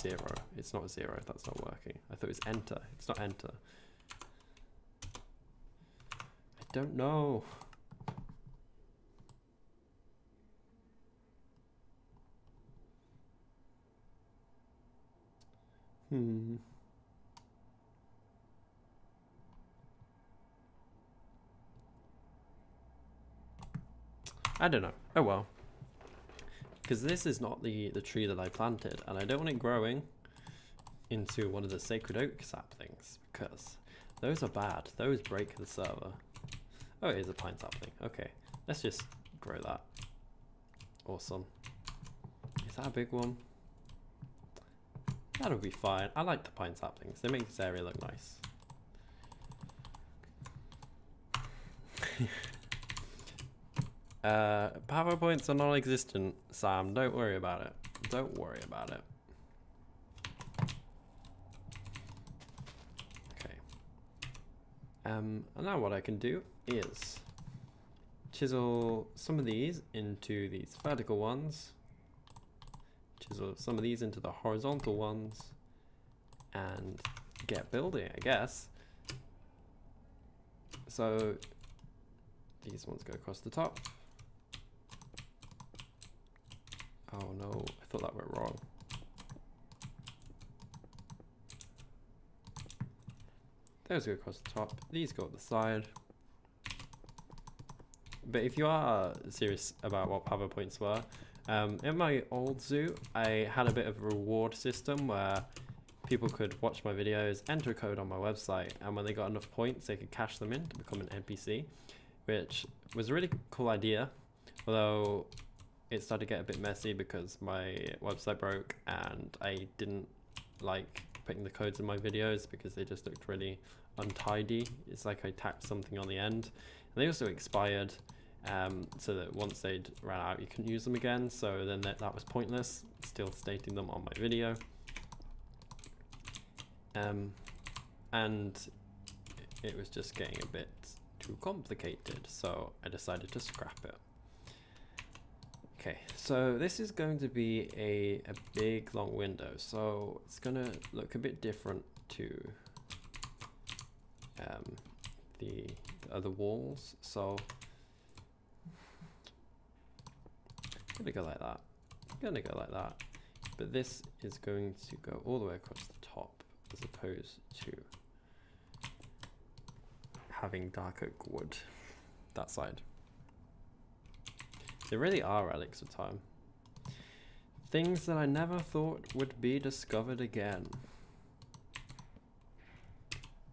0. It's not 0, that's not working. I thought it was enter. It's not enter. I don't know. I don't know. Oh well. Because this is not the tree that I planted, and I don't want it growing into one of the sacred oak saplings, because those are bad. Those break the server. Oh, it is a pine sapling. Okay, let's just grow that. Awesome. Is that a big one? That'll be fine. I like the pine saplings. They make this area look nice. PowerPoints are non-existent, Sam. Don't worry about it. Don't worry about it. And now what I can do is chisel some of these into these vertical ones, chisel some of these into the horizontal ones, and get building, I guess. So these ones go across the top. Oh no, I thought that went wrong. Those go across the top, these go up the side. But if you are serious about what PowerPoints were, in my old zoo, I had a bit of a reward system where people could watch my videos, enter a code on my website, and when they got enough points, they could cash them in to become an NPC, which was a really cool idea, although it started to get a bit messy because my website broke and I didn't like putting the codes in my videos because they just looked really untidy. It's like I tacked something on the end, and they also expired, so that once they'd ran out you couldn't use them again, so then that was pointless, still stating them on my video. And it was just getting a bit too complicated, so I decided to scrap it. Okay, so this is going to be a big long window, so it's gonna look a bit different to the other walls, so I'm gonna go like that, but this is going to go all the way across the top as opposed to having dark oak wood that side. They really are relics of time. Things that I never thought would be discovered again.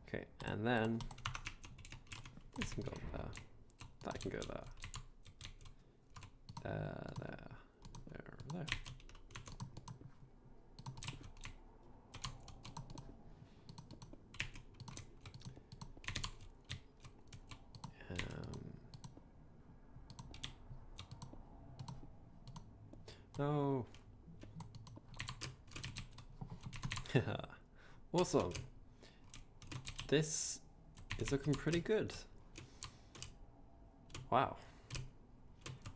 Okay, and then this can go there. That can go there. There. No. Awesome. This is looking pretty good. Wow.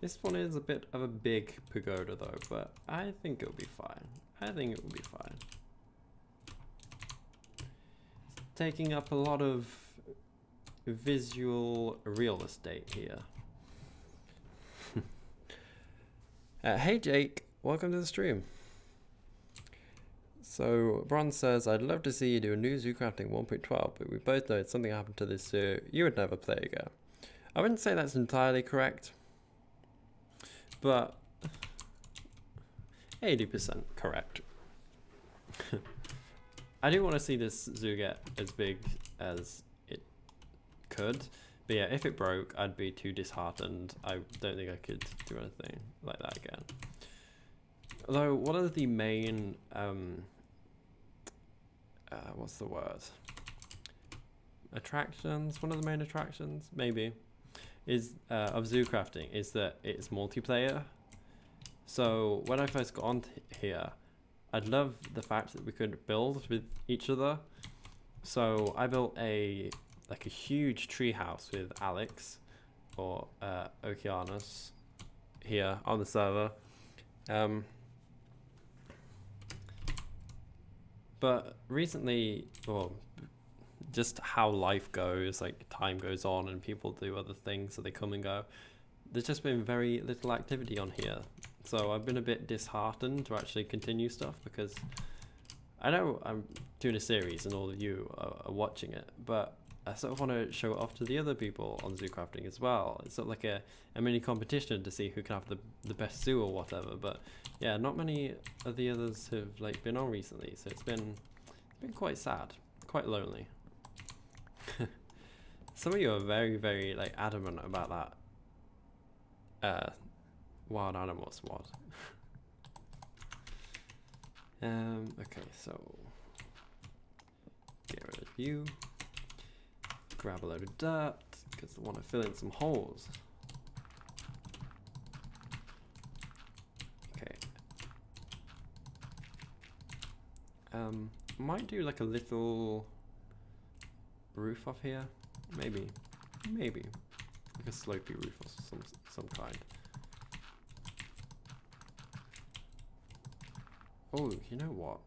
This one is a bit of a big pagoda though, but I think it'll be fine. It's taking up a lot of visual real estate here. Hey Jake, welcome to the stream. So Bronze says, I'd love to see you do a new ZooCrafting 1.12, but we both know if something happened to this zoo, you would never play again. I wouldn't say that's entirely correct, but 80% correct. I do want to see this zoo get as big as it could. But yeah, if it broke, I'd be too disheartened. I don't think I could do anything like that again. Although, one of the main, what's the word? Attractions? One of the main attractions, maybe, is of ZooCrafting is that it's multiplayer. So when I first got on here, I'd love the fact that we could build with each other. So I built a huge tree house with Alex or Okeanos here on the server, but recently, well, just how life goes, like time goes on and people do other things, so they come and go. There's just been very little activity on here, so I've been a bit disheartened to actually continue stuff, because I know I'm doing a series and all of you are watching it, but I sort of want to show it off to the other people on ZooCrafting as well. It's sort of like a mini competition to see who can have the best zoo or whatever. But yeah, not many of the others have like been on recently, so it's been quite sad, quite lonely. Some of you are very, very like adamant about that wild animals mod. Okay, so get rid of you. Grab a load of dirt, because I want to fill in some holes. Okay. Might do like a little roof off here. Maybe. Maybe. Like a slopey roof or some kind. Oh, you know what?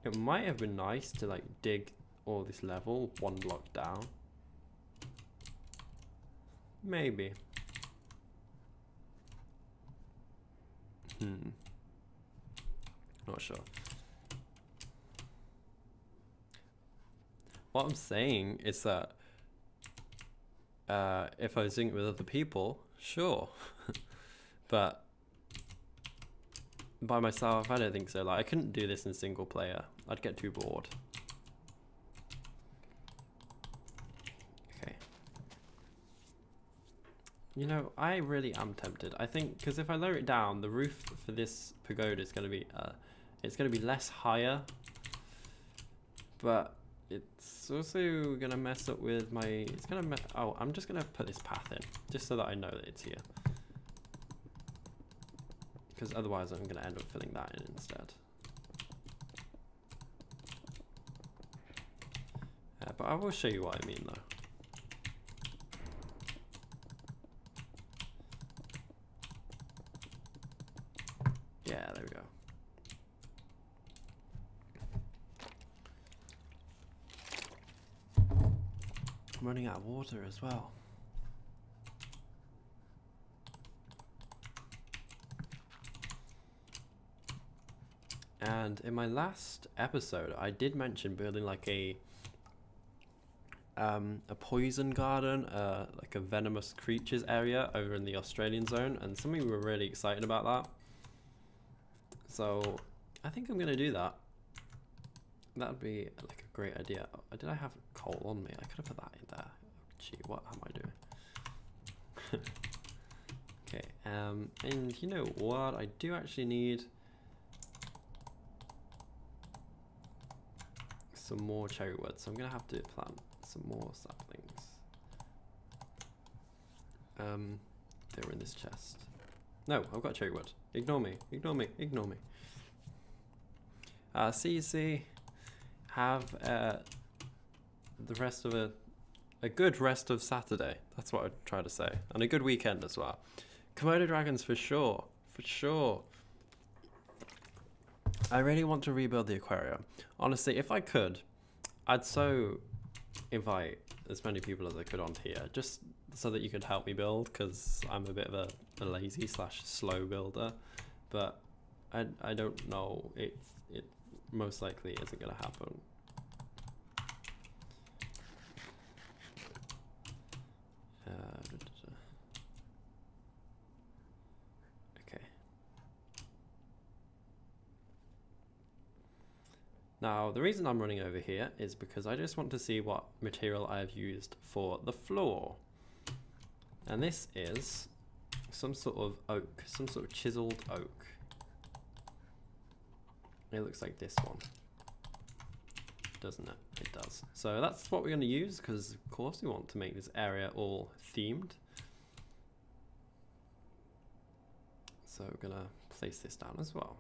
It might have been nice to like dig all this level one block down. Maybe. Not sure. What I'm saying is that if I was doing it with other people, sure. But by myself, I don't think so. Like, I couldn't do this in single player. I'd get too bored. Okay. You know, I really am tempted. I think, because if I lower it down, the roof for this pagoda is going to be, it's going to be less higher. But it's also going to mess up with my, it's going to, oh, I'm just going to put this path in, just so that I know that it's here. Because otherwise I'm going to end up filling that in instead. But I will show you what I mean though. Yeah, there we go. I'm running out of water as well. And in my last episode, I did mention building like a poison garden, like a venomous creatures area over in the Australian zone, and something we were really excited about that. So I think I'm gonna do that. That would be like a great idea. Did I have coal on me? I could have put that in there. Gee, what am I doing? Okay, and you know what? I do actually need some more cherry wood, so I'm gonna have to plant some more saplings. They were in this chest. No, I've got cherry wood. Ignore me, ignore me, ignore me. CC, have the rest of a good rest of Saturday. That's what I'd try to say, and a good weekend as well. Komodo dragons for sure, for sure. I really want to rebuild the aquarium. Honestly, if I could, I'd so invite as many people as I could onto here, just so that you could help me build, because I'm a bit of a lazy / slow builder. But I don't know, it most likely isn't going to happen. Okay. Now, the reason I'm running over here is because I just want to see what material I have used for the floor. And this is some sort of oak, some sort of chiseled oak. It looks like this one, doesn't it? It does. So that's what we're going to use, because of course we want to make this area all themed. So we're going to place this down as well.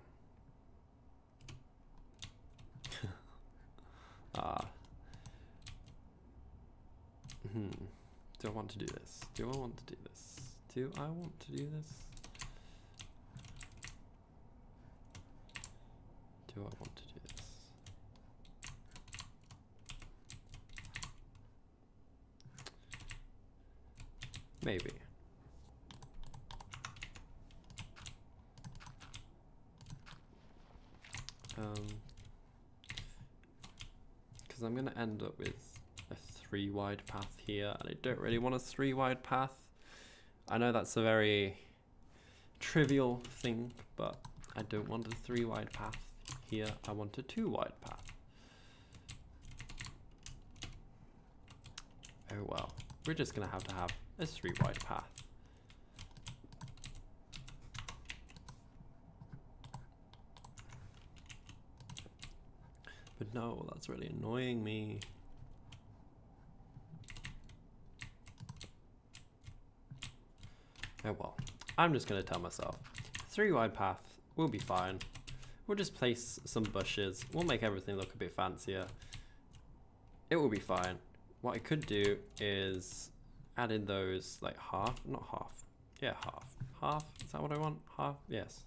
Do I want to do this? Do I want to do this? Do I want to do this? Do I want to do this? Maybe. Because I'm going to end up with a 3 wide path here, and I don't really want a 3 wide path. I know that's a very trivial thing, but I don't want a 3 wide path here. I want a 2 wide path. Oh well, we're just going to have a 3 wide path. But no, that's really annoying me. Oh well, I'm just going to tell myself 3 wide path will be fine. We'll just place some bushes. We'll make everything look a bit fancier. it will be fine. What I could do is add in those like half, not half. Yeah, half. Is that what I want? Half. Yes.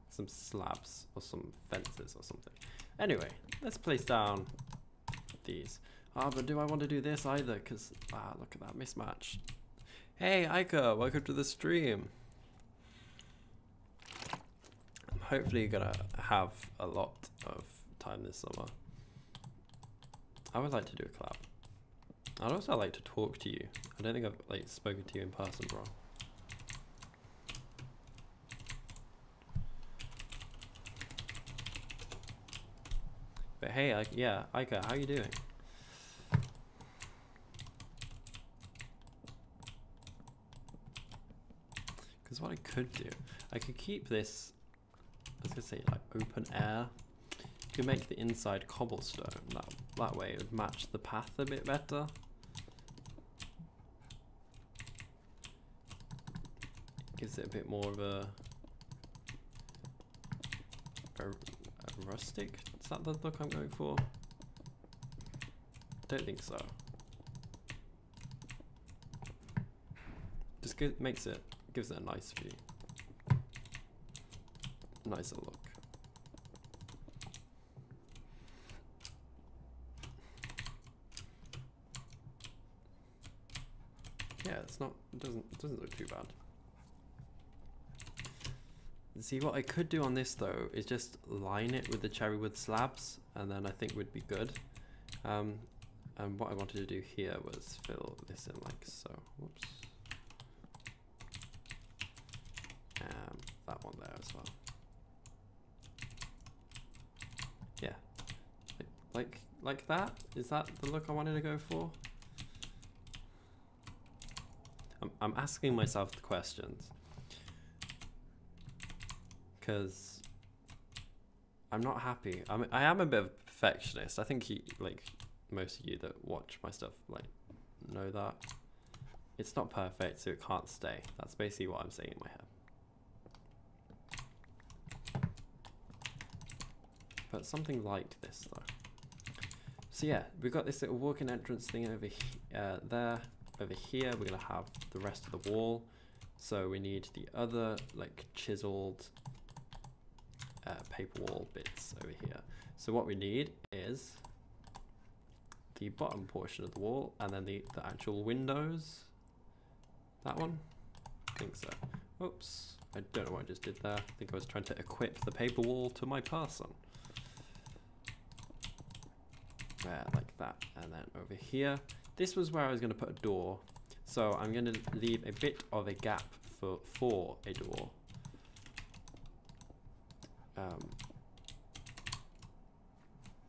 Some slabs or some fences or something. Anyway, let's place down these. Ah, but do I want to do this either? Because, look at that mismatch. Hey, Ica, welcome to the stream. I'm hopefully gonna have a lot of time this summer. I would like to do a collab. I'd also like to talk to you. I don't think I've like spoken to you in person, bro. But hey, yeah, Ica, how you doing? Because what I could do, I could keep this, I was gonna say like open air. You could make the inside cobblestone. That way it would match the path a bit better. Gives it a bit more of a rustic. Is that the look I'm going for? Don't think so. Just gives it a nice view, nicer look. Yeah, it doesn't look too bad. See, what I could do on this though is just line it with the cherry wood slabs, and then I think would be good. And what I wanted to do here was fill this in like so. Whoops. That one there as well. Yeah, like that. Is that the look I wanted to go for? I'm asking myself the questions because I'm not happy. I am a bit of a perfectionist. I think like most of you that watch my stuff like know that it's not perfect, so it can't stay. That's basically what I'm saying in my head. But something like this though. So yeah, we've got this little walk-in entrance thing over there. Over here we're gonna have the rest of the wall, so we need the other like chiseled paper wall bits over here. So what we need is the bottom portion of the wall, and then the actual windows. That one? I think so. Oops, I don't know what I just did there. I think I was trying to equip the paper wall to my person. Like that. And then over here, this was where I was going to put a door, so I'm going to leave a bit of a gap for a door.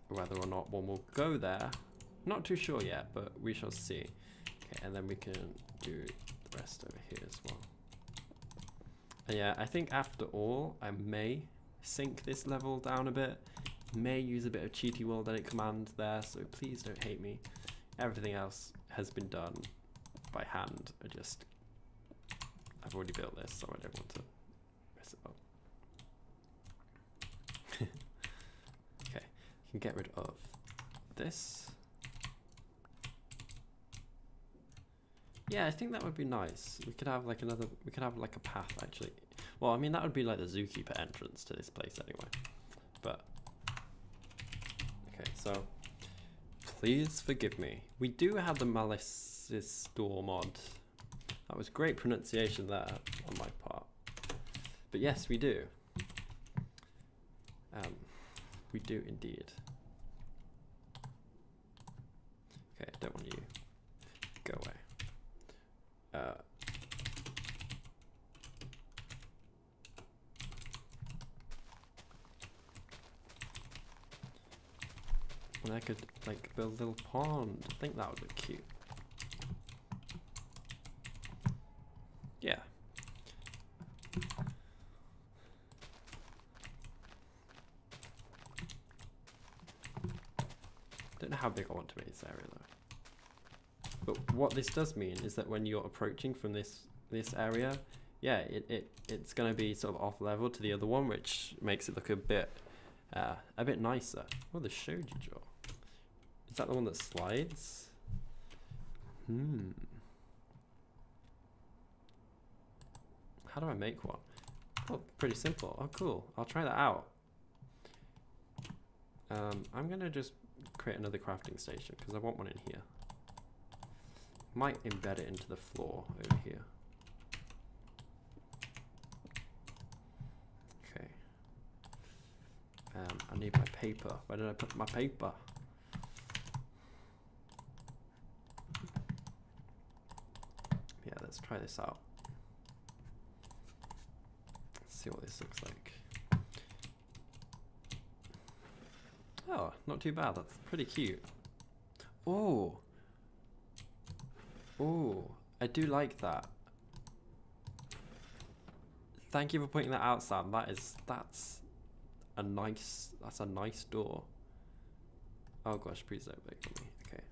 Whether or not one will go there, not too sure yet, but we shall see. Okay, and then we can do the rest over here as well. And yeah, I think after all, I may sink this level down a bit. May use a bit of cheaty world edit command there, so please don't hate me. Everything else has been done by hand. I've already built this, so I don't want to mess it up. Okay, you can get rid of this. Yeah, I think that would be nice. We could have like a path actually. Well, I mean that would be like the zookeeper entrance to this place anyway. But okay, so please forgive me. We do have the Malice's store mod. That was great pronunciation there on my part. But yes, we do. We do indeed. Okay, I don't want you. Go away. And I could like build a little pond. I think that would look cute. Yeah. Don't know how big I want to make this area though. But what this does mean is that when you're approaching from this area, yeah, it's gonna be sort of off level to the other one, which makes it look a bit nicer. Oh, the shoji jaw. Is that the one that slides? How do I make one? Oh, pretty simple. Oh, cool. I'll try that out. I'm gonna just create another crafting station because I want one in here. Might embed it into the floor over here. Okay. I need my paper. Where did I put my paper? Yeah, let's try this out. Let's see what this looks like. Oh, not too bad. That's pretty cute. Oh. Oh, I do like that. Thank you for pointing that out, Sam. That's a nice door. Oh gosh, please don't make me. Okay.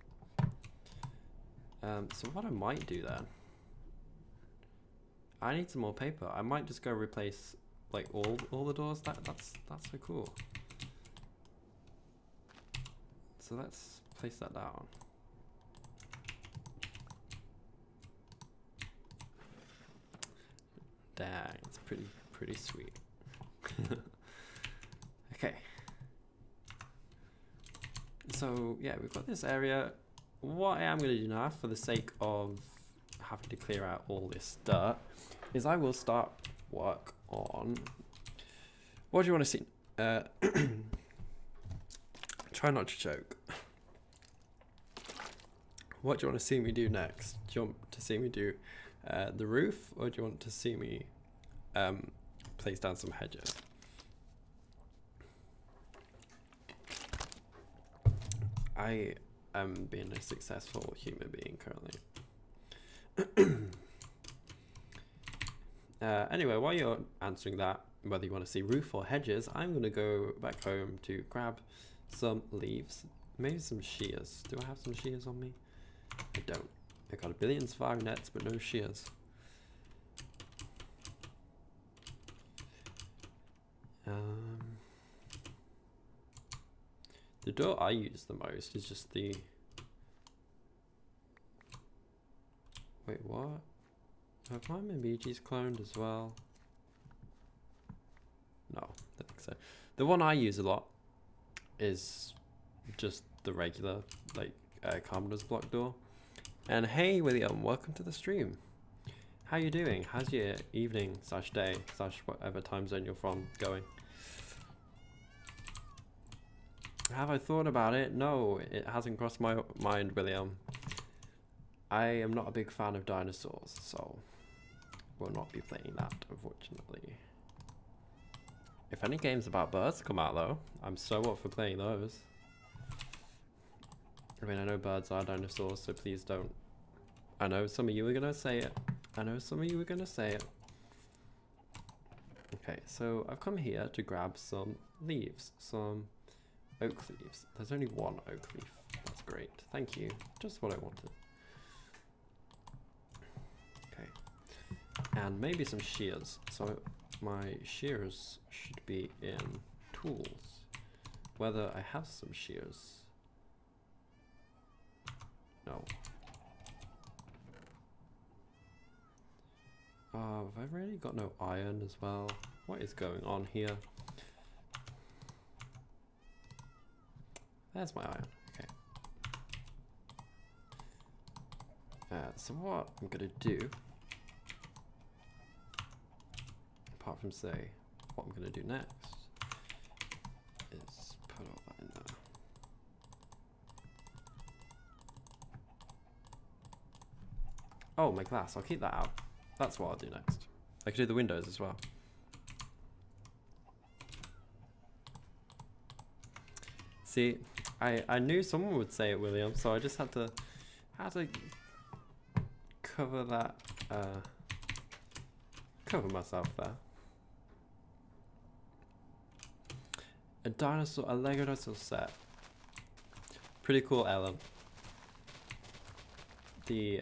So what I might do then, I need some more paper. I might just go replace like all the doors. That's so cool. So let's place that down. Dang, it's pretty sweet. Okay. So yeah, we've got this area. What I am going to do now, for the sake of having to clear out all this dirt, is I will start work on. What do you want to see? Try not to choke. What do you want to see me do next? Do you want to see me do the roof, or do you want to see me place down some hedges? I am being a successful human being currently. Anyway, while you're answering that, whether you want to see roof or hedges, I'm going to go back home to grab some leaves, maybe some shears. Do I have some shears on me? I don't. I got a billion surviving nets, but no shears. The door I use the most is just the... Wait, what? Have my Mimijis cloned as well? No, I don't think so. The one I use a lot is just the regular, like, Commoner's block door. And hey, William, welcome to the stream. How you doing? How's your evening / day / whatever time zone you're from going? Have I thought about it? No, it hasn't crossed my mind, William. I am not a big fan of dinosaurs, so we'll not be playing that, unfortunately. If any games about birds come out, though, I'm so up for playing those. I mean, I know birds are dinosaurs, so please don't. I know some of you are gonna say it. I know some of you are gonna say it. Okay, so I've come here to grab some leaves, some oak leaves. There's only one oak leaf. That's great. Thank you. Just what I wanted. Okay. And maybe some shears. So my shears should be in tools. Whether I have some shears. No. Have I really got no iron as well? What is going on here? There's my iron. Okay. So what I'm gonna do, apart from say what I'm gonna do next, is put all that in there. Oh, my glass. I'll keep that out. That's what I'll do next. I could do the windows as well. See, I knew someone would say it, William, so I just had to cover that, cover myself there. A Lego dinosaur set. Pretty cool, Ellen. The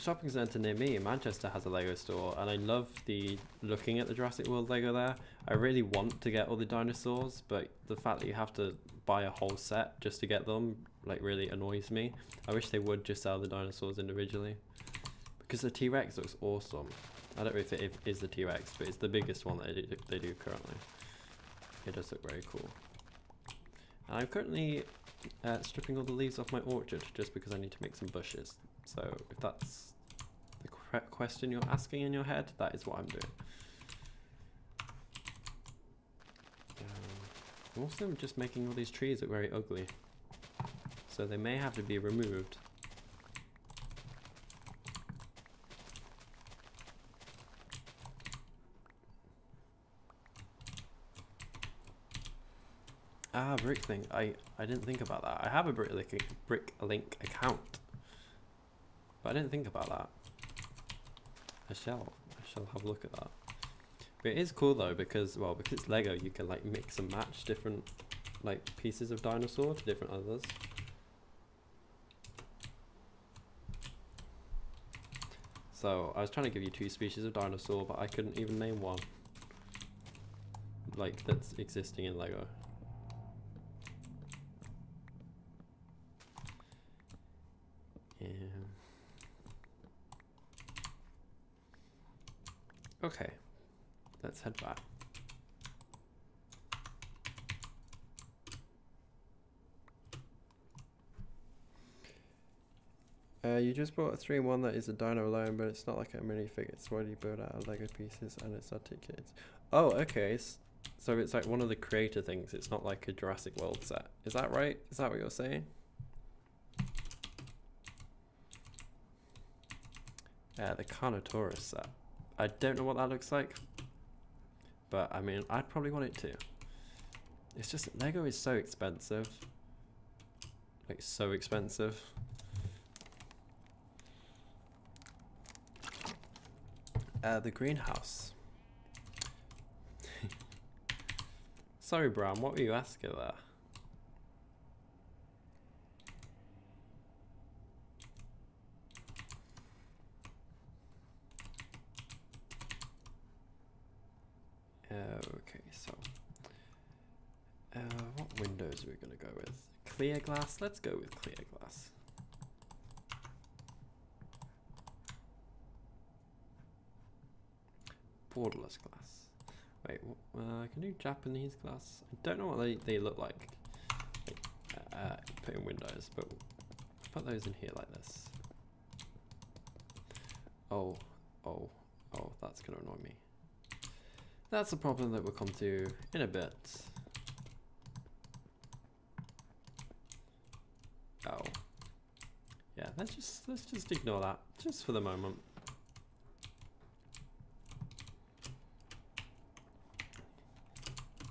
shopping centre near me in Manchester has a Lego store, and I love looking at the Jurassic World Lego there. I really want to get all the dinosaurs, but the fact that you have to buy a whole set just to get them like really annoys me. I wish they would just sell the dinosaurs individually, because the T-Rex looks awesome. I don't know if it is the T-Rex, but it's the biggest one that they do currently. It does look very cool. And I'm currently stripping all the leaves off my orchard just because I need to make some bushes. So if that's the correct question you're asking in your head, that is what I'm doing. I'm also just making all these trees look very ugly, so they may have to be removed. Ah, Bricklink. I didn't think about that. I have a Bricklink account, but I didn't think about that. I shall have a look at that. But it is cool though, because it's Lego, you can like mix and match different like pieces of dinosaur to different others. So I was trying to give you 2 species of dinosaur, but I couldn't even name one like that's existing in Lego. Okay, let's head back. You just bought a 3-in-1 that is a dino alone, but it's not like a minifig. It's already built out of Lego pieces and it's articulated. Oh, okay. So it's like one of the creator things. It's not like a Jurassic World set. Is that right? Is that what you're saying? The Carnotaurus set. I don't know what that looks like, but I mean, I'd probably want it too. It's just Lego is so expensive, like so expensive. The greenhouse. Sorry, Bram, what were you asking there? Okay, so what windows are we gonna go with? Clear glass? Let's go with clear glass. Borderless glass. Wait, I can do Japanese glass. I don't know what they look like put in windows, but put those in here like this. Oh, that's gonna annoy me. That's a problem that we'll come to in a bit. Oh. Yeah, let's just ignore that, just for the moment.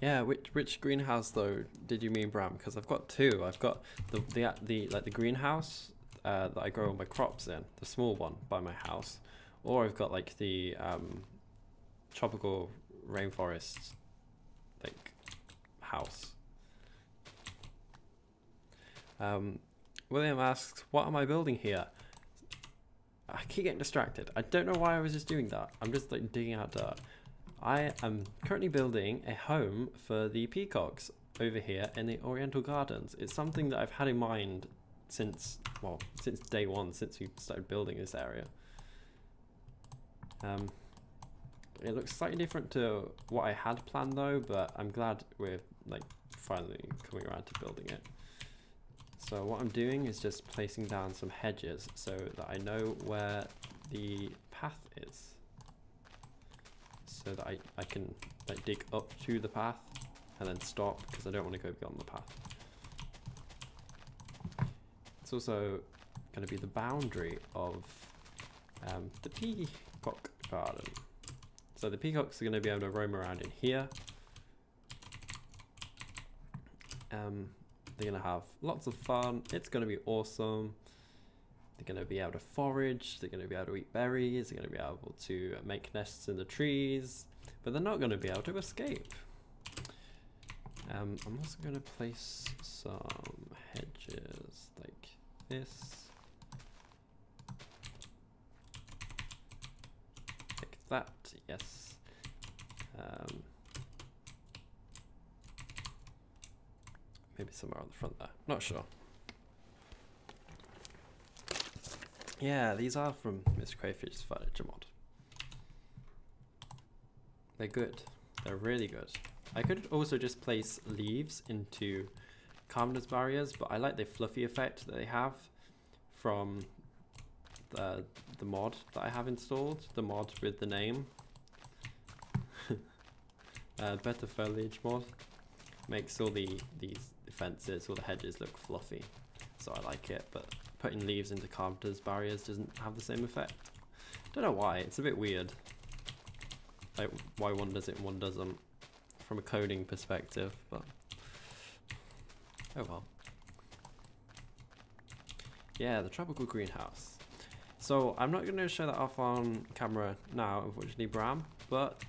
Yeah, which greenhouse though did you mean, Bram? Because I've got 2. I've got the greenhouse that I grow all my crops in, the small one by my house, or I've got like the tropical rainforest like house. William asks, what am I building here? I keep getting distracted. I don't know why I was just doing that. I'm just like digging out dirt. I am currently building a home for the peacocks over here in the Oriental Gardens. It's something that I've had in mind since day one, since we started building this area. It looks slightly different to what I had planned though, but I'm glad we're like finally coming around to building it. So what I'm doing is just placing down some hedges so that I know where the path is, so that I can like dig up to the path and then stop, because I don't want to go beyond the path. It's also going to be the boundary of the peacock garden. So the peacocks are going to be able to roam around in here. They're going to have lots of fun. It's going to be awesome. They're going to be able to forage. They're going to be able to eat berries. They're going to be able to make nests in the trees. But they're not going to be able to escape. I'm also going to place some hedges like this. that, yes. Maybe somewhere on the front there, not sure. Yeah, these are from Mr. Crayfish's furniture mod. They're good, they're really good. I could also just place leaves into calmness barriers, but I like the fluffy effect that they have from the mod that I have installed, the mod with the name. Better foliage mod makes all these fences, all the hedges look fluffy, so I like it, but putting leaves into calmness barriers doesn't have the same effect. Don't know why, it's a bit weird, like why one does it and one doesn't from a coding perspective, but oh well. Yeah, the tropical greenhouse. So I'm not going to show that off on camera now, unfortunately, Bram, but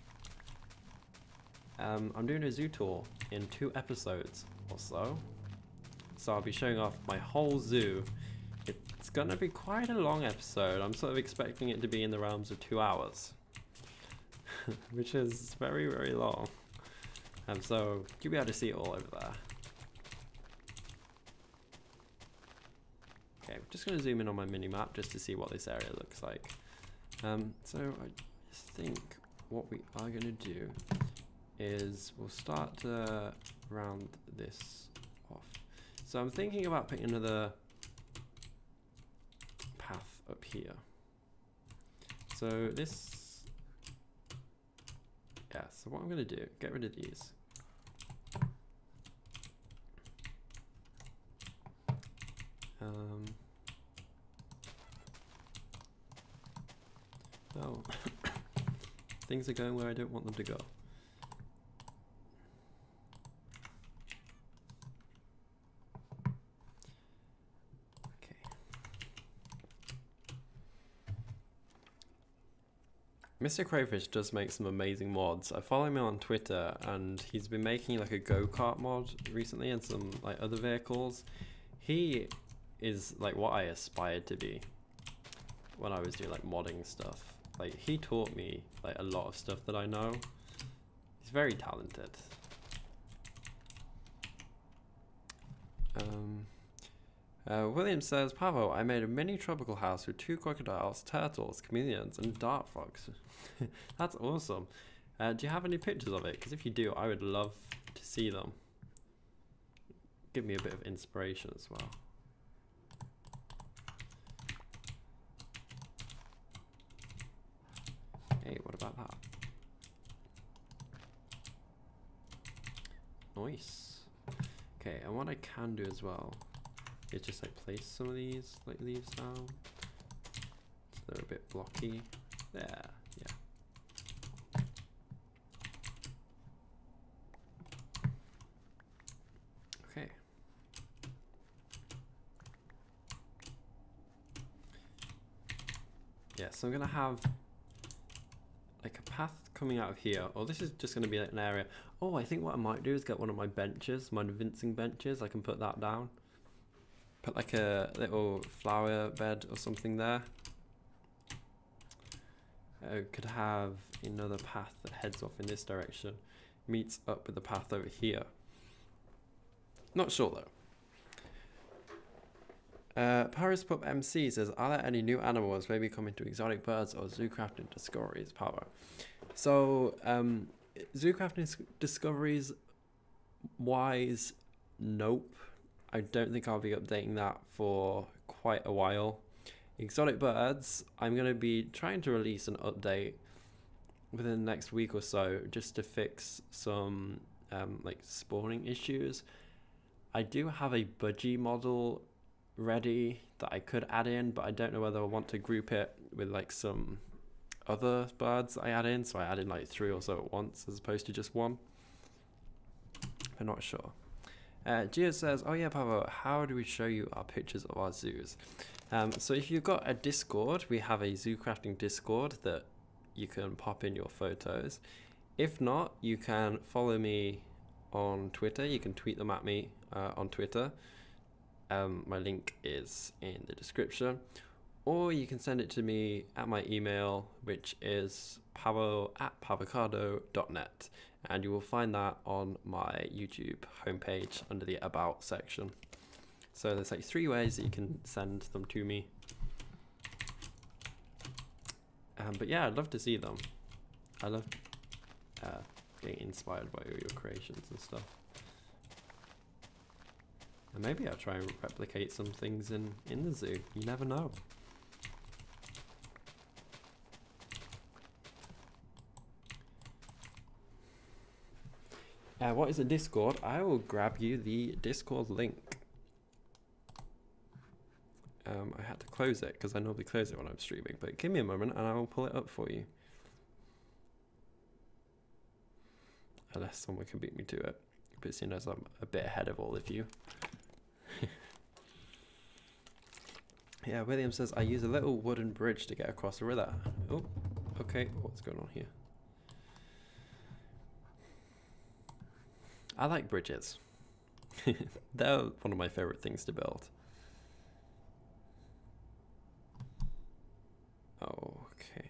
I'm doing a zoo tour in 2 episodes or so. So I'll be showing off my whole zoo. It's going to be quite a long episode. I'm sort of expecting it to be in the realms of 2 hours, which is very, very long. So you'll be able to see it all over there. Okay, I'm just going to zoom in on my mini map just to see what this area looks like. So I think what we are going to do is we'll start to round this off. So I'm thinking about putting another path up here. So this, yeah, so what I'm going to do, get rid of these. Oh, things are going where I don't want them to go. Okay. Mr. Crayfish does make some amazing mods. I follow him on Twitter and he's been making like a go-kart mod recently and some like other vehicles. He is like what I aspired to be when I was doing like modding stuff. Like he taught me like a lot of stuff that I know. He's very talented. William says, Pavo, I made a mini tropical house with 2 crocodiles, turtles, chameleons, and dart frogs. That's awesome. Do you have any pictures of it? Because if you do, I would love to see them. Give me a bit of inspiration as well. Hey, what about that? Nice. Okay, and what I can do as well is just like place some of these like leaves down so they're a bit blocky. There, yeah. Okay. Yeah, so I'm gonna have like a path coming out of here, or this is just going to be like an area. Oh, I think what I might do is get one of my benches, my Vincing benches. I can put that down, put like a little flower bed or something there. I could have another path that heads off in this direction, meets up with the path over here. Not sure though. Paris Pup MC says, are there any new animals maybe coming to exotic birds or ZooCrafting discoveries? Power. So ZooCrafting discoveries wise, nope. I don't think I'll be updating that for quite a while. Exotic birds, I'm going to be trying to release an update within the next week or so just to fix some like spawning issues. I do have a budgie model ready that I could add in, but I don't know whether I want to group it with like some other birds I add in, so I add in like 3 or so at once as opposed to just 1. I'm not sure. Gia says, oh yeah, Pavo, how do we show you our pictures of our zoos? So if you've got a Discord, we have a ZooCrafting Discord that you can pop in your photos. If not, you can follow me on Twitter. You can tweet them at me on Twitter. My link is in the description. or you can send it to me at my email, which is pavo@pavocado.net, and you will find that on my YouTube homepage under the About section. So there's like 3 ways that you can send them to me. But yeah, I'd love to see them. I love getting inspired by all your creations and stuff. And maybe I'll try and replicate some things in the zoo. You never know. What is a Discord? I will grab you the Discord link. I had to close it because I normally close it when I'm streaming, but give me a moment and I will pull it up for you. Unless someone can beat me to it. But seeing as I'm a bit ahead of all of you. Yeah, William says, I use a little wooden bridge to get across the river. Oh, okay, what's going on here? I like bridges. They're one of my favorite things to build. Okay.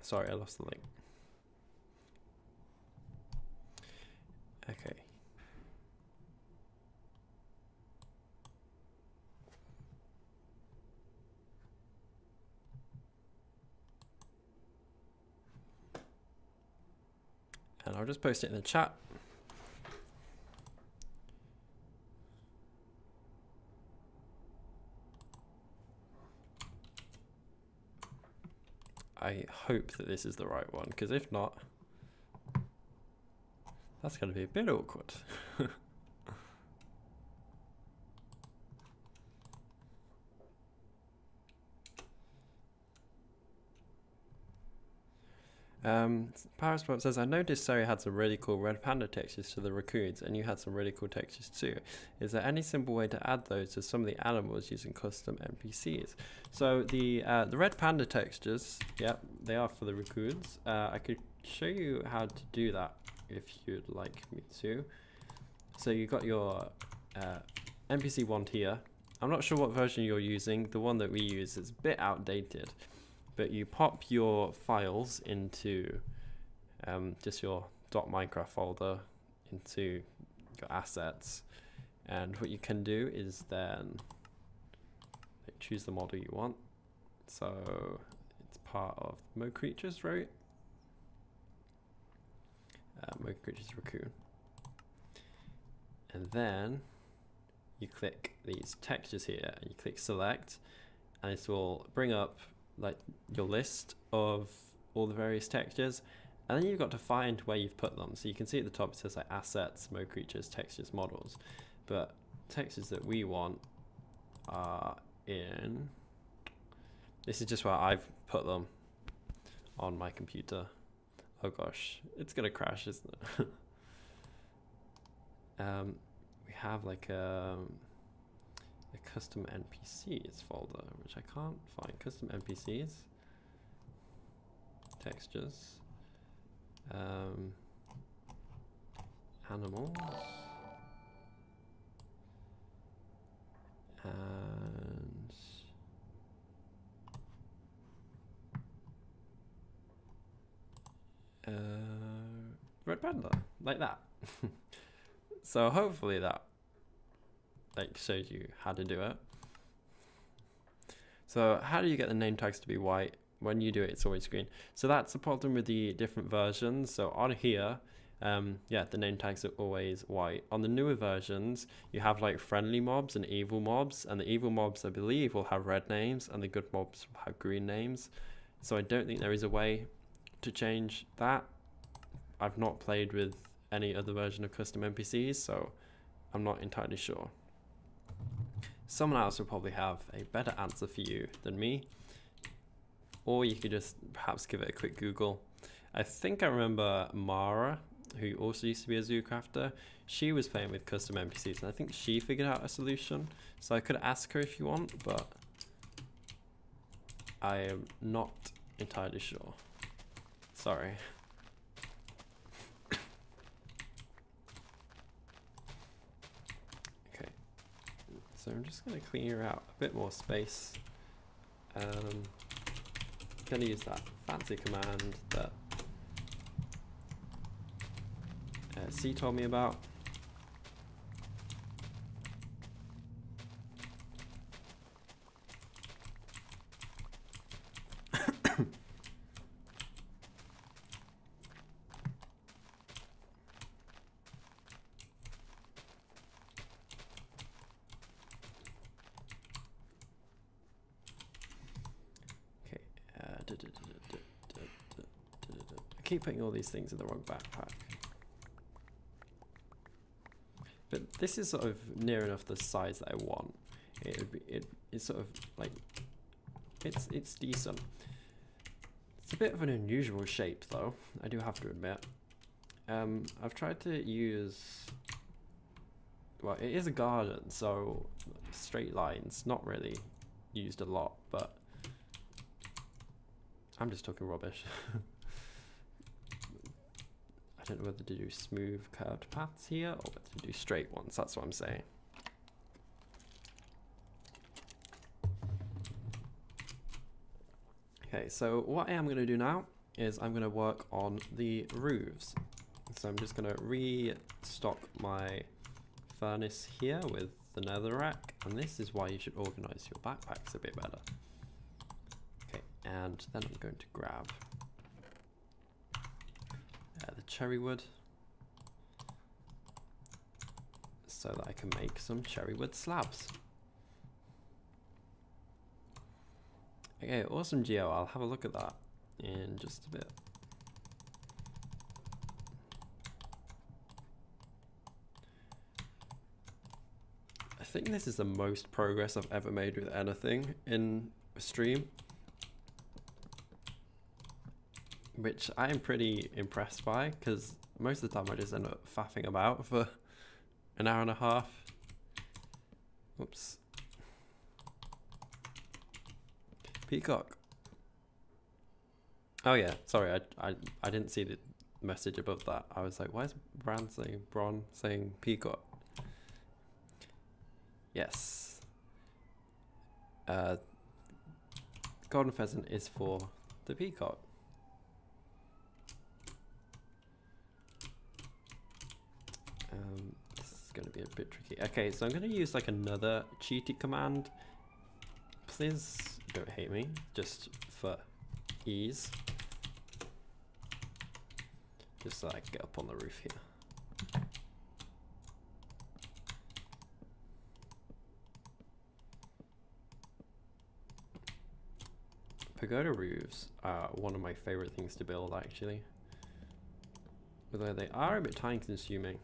Sorry, I lost the link. Okay. And I'll just post it in the chat. I hope that this is the right one, because if not, that's going to be a bit awkward. Parasport says, I noticed Zoe had some really cool red panda textures to the raccoons, and you had some really cool textures too. Is there any simple way to add those to some of the animals using custom NPCs? So the red panda textures, yep, they are for the raccoons. I could show you how to do that if you'd like me to. So you got your NPC wand here. I'm not sure what version you're using. The one that we use is a bit outdated. But you pop your files into just your .minecraft folder into your assets, and what you can do is then choose the model you want. So it's part of Mo Creatures, right? Mo Creatures Raccoon, and then you click these textures here, and you click select, and it will bring up like your list of all the various textures, and then you've got to find where you've put them. So you can see at the top it says like assets, Mo Creatures, textures, models, but textures that we want are in, this is just where I've put them on my computer. Oh gosh, it's gonna crash, isn't it? We have like a custom NPCs folder, which I can't find. Custom NPCs, textures, animals, and red panda, like that. So hopefully that like shows you how to do it. So how do you get the name tags to be white? When you do it, it's always green. So that's the problem with the different versions. So on here, yeah, the name tags are always white. On the newer versions, you have like friendly mobs and evil mobs, and the evil mobs, I believe, will have red names, and the good mobs will have green names. So I don't think there is a way to change that. I've not played with any other version of custom NPCs, so I'm not entirely sure. Someone else will probably have a better answer for you than me, or you could just perhaps give it a quick Google. I think I remember Mara, who also used to be a ZooCrafter. She was playing with custom NPCs, and I think she figured out a solution. So I could ask her if you want, but I am not entirely sure. Sorry. Okay, so I'm just going to clear out a bit more space. Going to use that fancy command that C told me about. I keep putting all these things in the wrong backpack. But this is sort of near enough the size that I want. It would be, it's sort of like, it's decent. It's a bit of an unusual shape though, I do have to admit. I've tried to use, well, it is a garden, so straight lines, not really used a lot, but I'm just talking rubbish. I don't know whether to do smooth curved paths here or whether to do straight ones, that's what I'm saying. Okay, so what I am going to do now is I'm going to work on the roofs. So I'm just going to restock my furnace here with the nether rack, and this is why you should organize your backpacks a bit better. Okay, and then I'm going to grab the cherry wood so that I can make some cherry wood slabs. Okay, awesome, Geo. I'll have a look at that in just a bit. I think this is the most progress I've ever made with anything in a stream, which I am pretty impressed by, because most of the time I just end up faffing about for an hour and a half. Oops. Peacock. Oh yeah, sorry, I didn't see the message above that. I was like, why is Bron saying peacock? Yes. Golden pheasant is for the peacock. This is going to be a bit tricky. Okay, so I'm going to use like another cheaty command. Please don't hate me, just for ease. Just so I can get up on the roof here. Pagoda roofs are one of my favorite things to build, actually. Although they are a bit time consuming.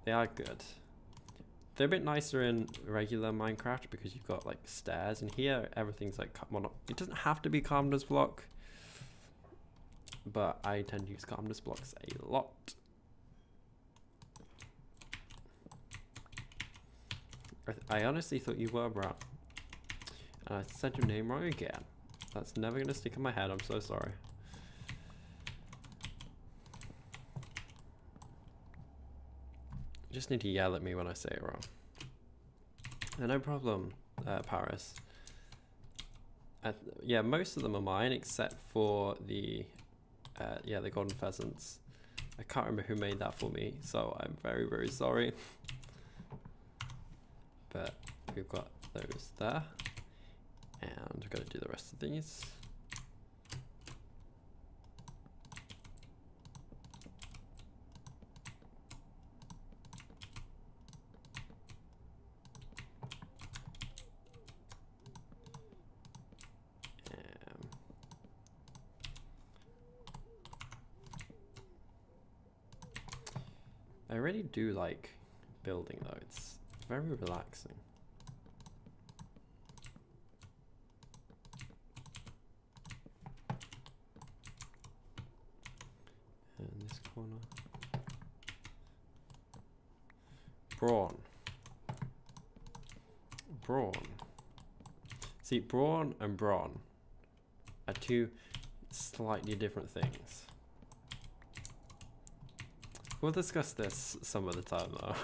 They are good. They're a bit nicer in regular Minecraft because you've got like stairs, and here everything's like, well, it doesn't have to be calmness block, but I tend to use calmness blocks a lot. I honestly thought you were brown, and I said your name wrong again. That's never gonna stick in my head, I'm so sorry. You just need to yell at me when I say it wrong. No problem, Paris. Yeah, most of them are mine except for the the golden pheasants. I can't remember who made that for me, so I'm very, very sorry. But we've got those there, and we've got to do the rest of these. I really do like building though, it's very relaxing. In this corner. Brawn. Brawn. See, brawn and brawn are two slightly different things. We'll discuss this some other time though.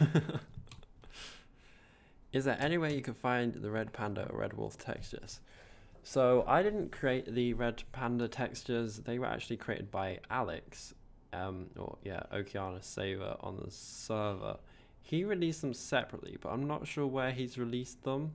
Is there any way you can find the red panda or red wolf textures? So I didn't create the red panda textures. They were actually created by Alex, or yeah, Okeana Saver on the server. He released them separately, but I'm not sure where he's released them.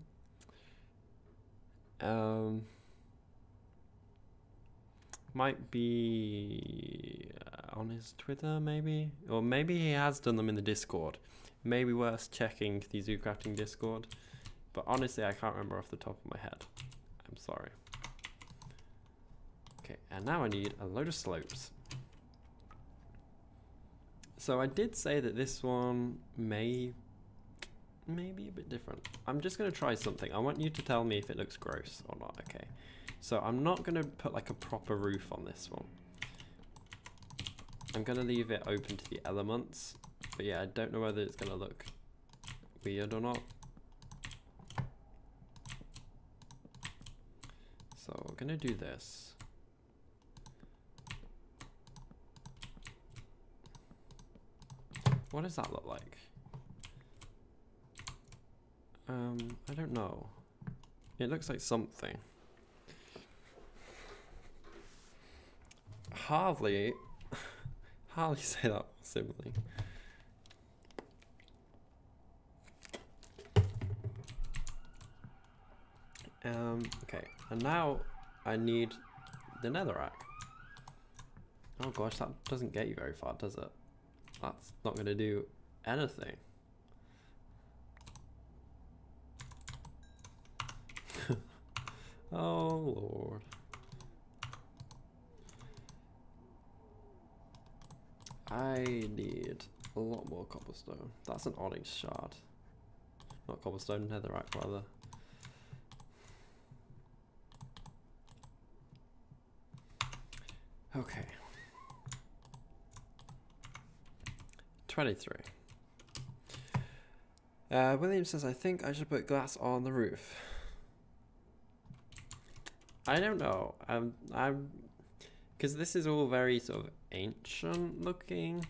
Might be on his Twitter maybe, or maybe he has done them in the Discord. Maybe worth checking the ZooCrafting Discord, but honestly I can't remember off the top of my head. I'm sorry. Okay, and now I need a load of slopes. So I did say that this one may be a bit different. I'm just going to try something. I want you to tell me if it looks gross or not, okay? So I'm not going to put like a proper roof on this one. I'm going to leave it open to the elements. But yeah, I don't know whether it's going to look weird or not. So we're going to do this. What does that look like? I don't know. It looks like something. Hardly say that simply. Okay, and now I need the netherrack. Oh gosh, that doesn't get you very far, does it? That's not going to do anything. Oh Lord. I need a lot more cobblestone. That's an onyx shard. Not cobblestone, netherrack rather. Okay. 23. William says, I think I should put glass on the roof. I don't know. I'm because this is all very sort of ancient looking.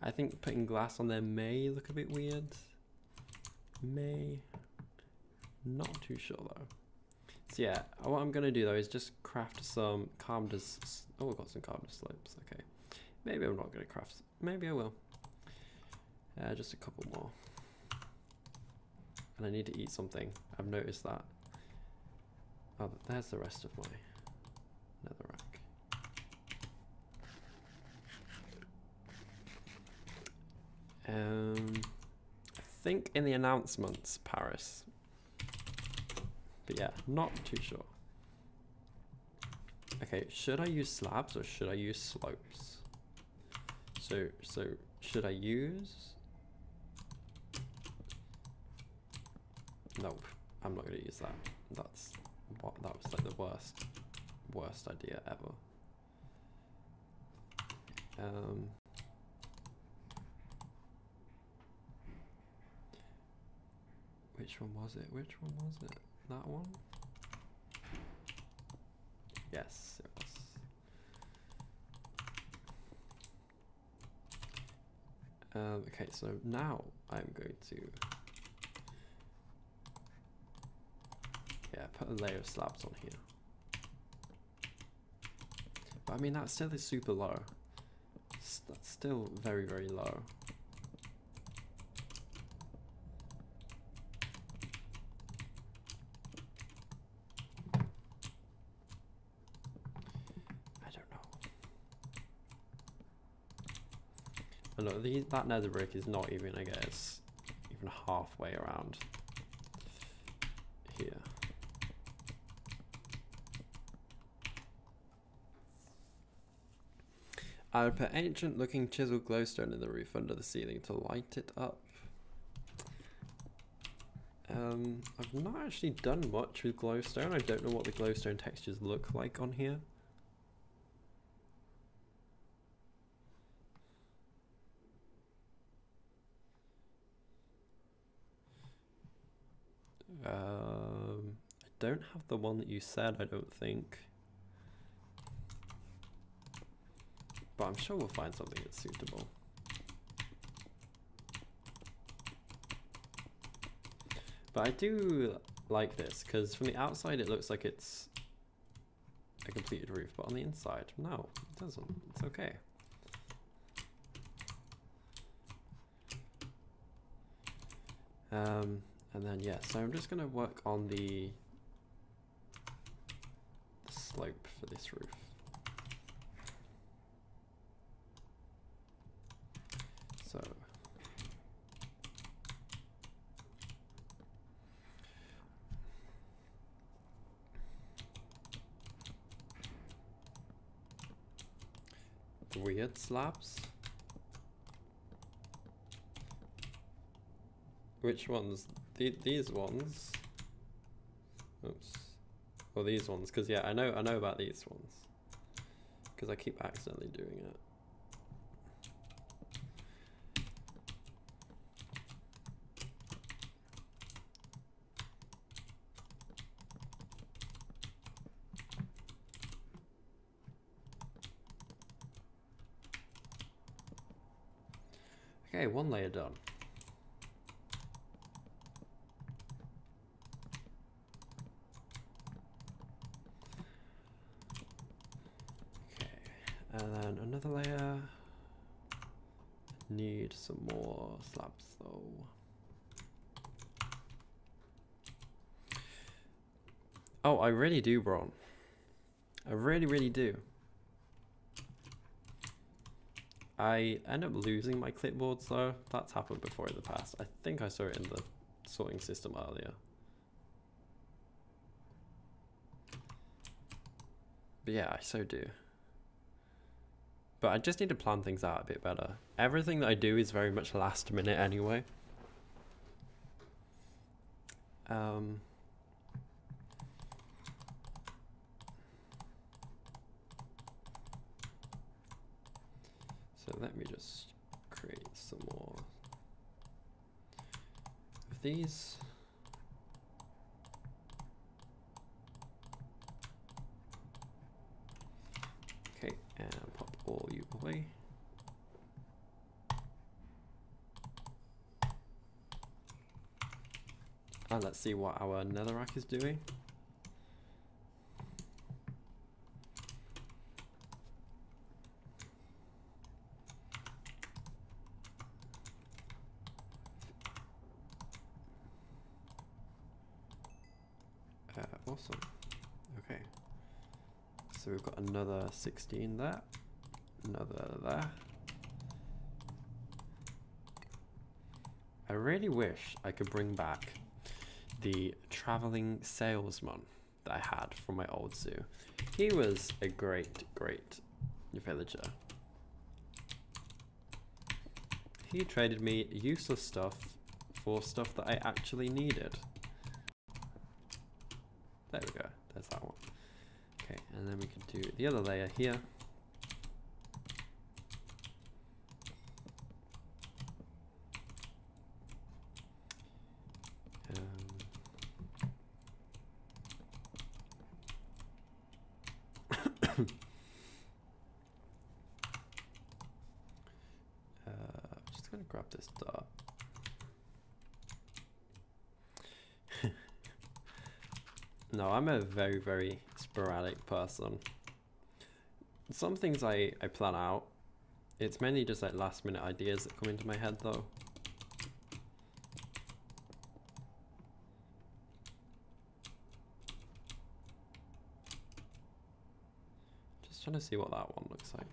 I think putting glass on there may look a bit weird. May. Not too sure though. So yeah, what I'm gonna do though is just craft some calmness. Oh, we've got some calmness slopes. Okay. Maybe I'm not gonna craft. Maybe I will. Just a couple more. And I need to eat something. I've noticed that. Oh, there's the rest of my netherrack. I think in the announcements, Paris. But yeah, not too sure. Okay, should I use slabs or should I use slopes? So should I use? Nope, I'm not gonna use that. That was like the worst idea ever. Which one was it? Which one was it? That one? Yes, it was. Okay, so now I'm going to put a layer of slabs on here. But I mean, that still is super low. That's still very, very low. I don't know. And look, that nether brick is not even, I guess, even halfway around here. I would put ancient looking chiseled glowstone in the roof under the ceiling to light it up. I've not actually done much with glowstone. I don't know what the glowstone textures look like on here. I don't have the one that you said, I don't think. But I'm sure we'll find something that's suitable. But I do like this, because from the outside it looks like it's a completed roof, but on the inside, no, it doesn't. It's okay. And then, yeah, so I'm just going to work on the slope for this roof. So weird slabs. Which ones? These ones. Oops. Well, these ones, because yeah, I know about these ones, because I keep accidentally doing it. Okay, one layer done. And then another layer. Need some more slabs though. Oh, I really do, bro. I really do. I end up losing my clipboards though. That's happened before in the past. I think I saw it in the sorting system earlier. But yeah, I so do. But I just need to plan things out a bit better. Everything that I do is very much last minute anyway. So let me just create some more of these. Okay, and pop all you away. And let's see what our netherrack is doing. Awesome. Okay. So we've got another 16 there. Another there. I really wish I could bring back the traveling salesman that I had from my old zoo. He was a great villager. He traded me useless stuff for stuff that I actually needed. There we go, there's that one. Okay, and then we can do the other layer here. Just gonna grab this dirt. No, I'm a very sporadic person. Some things I plan out. It's mainly just like last minute ideas that come into my head though. Just trying to see what that one looks like.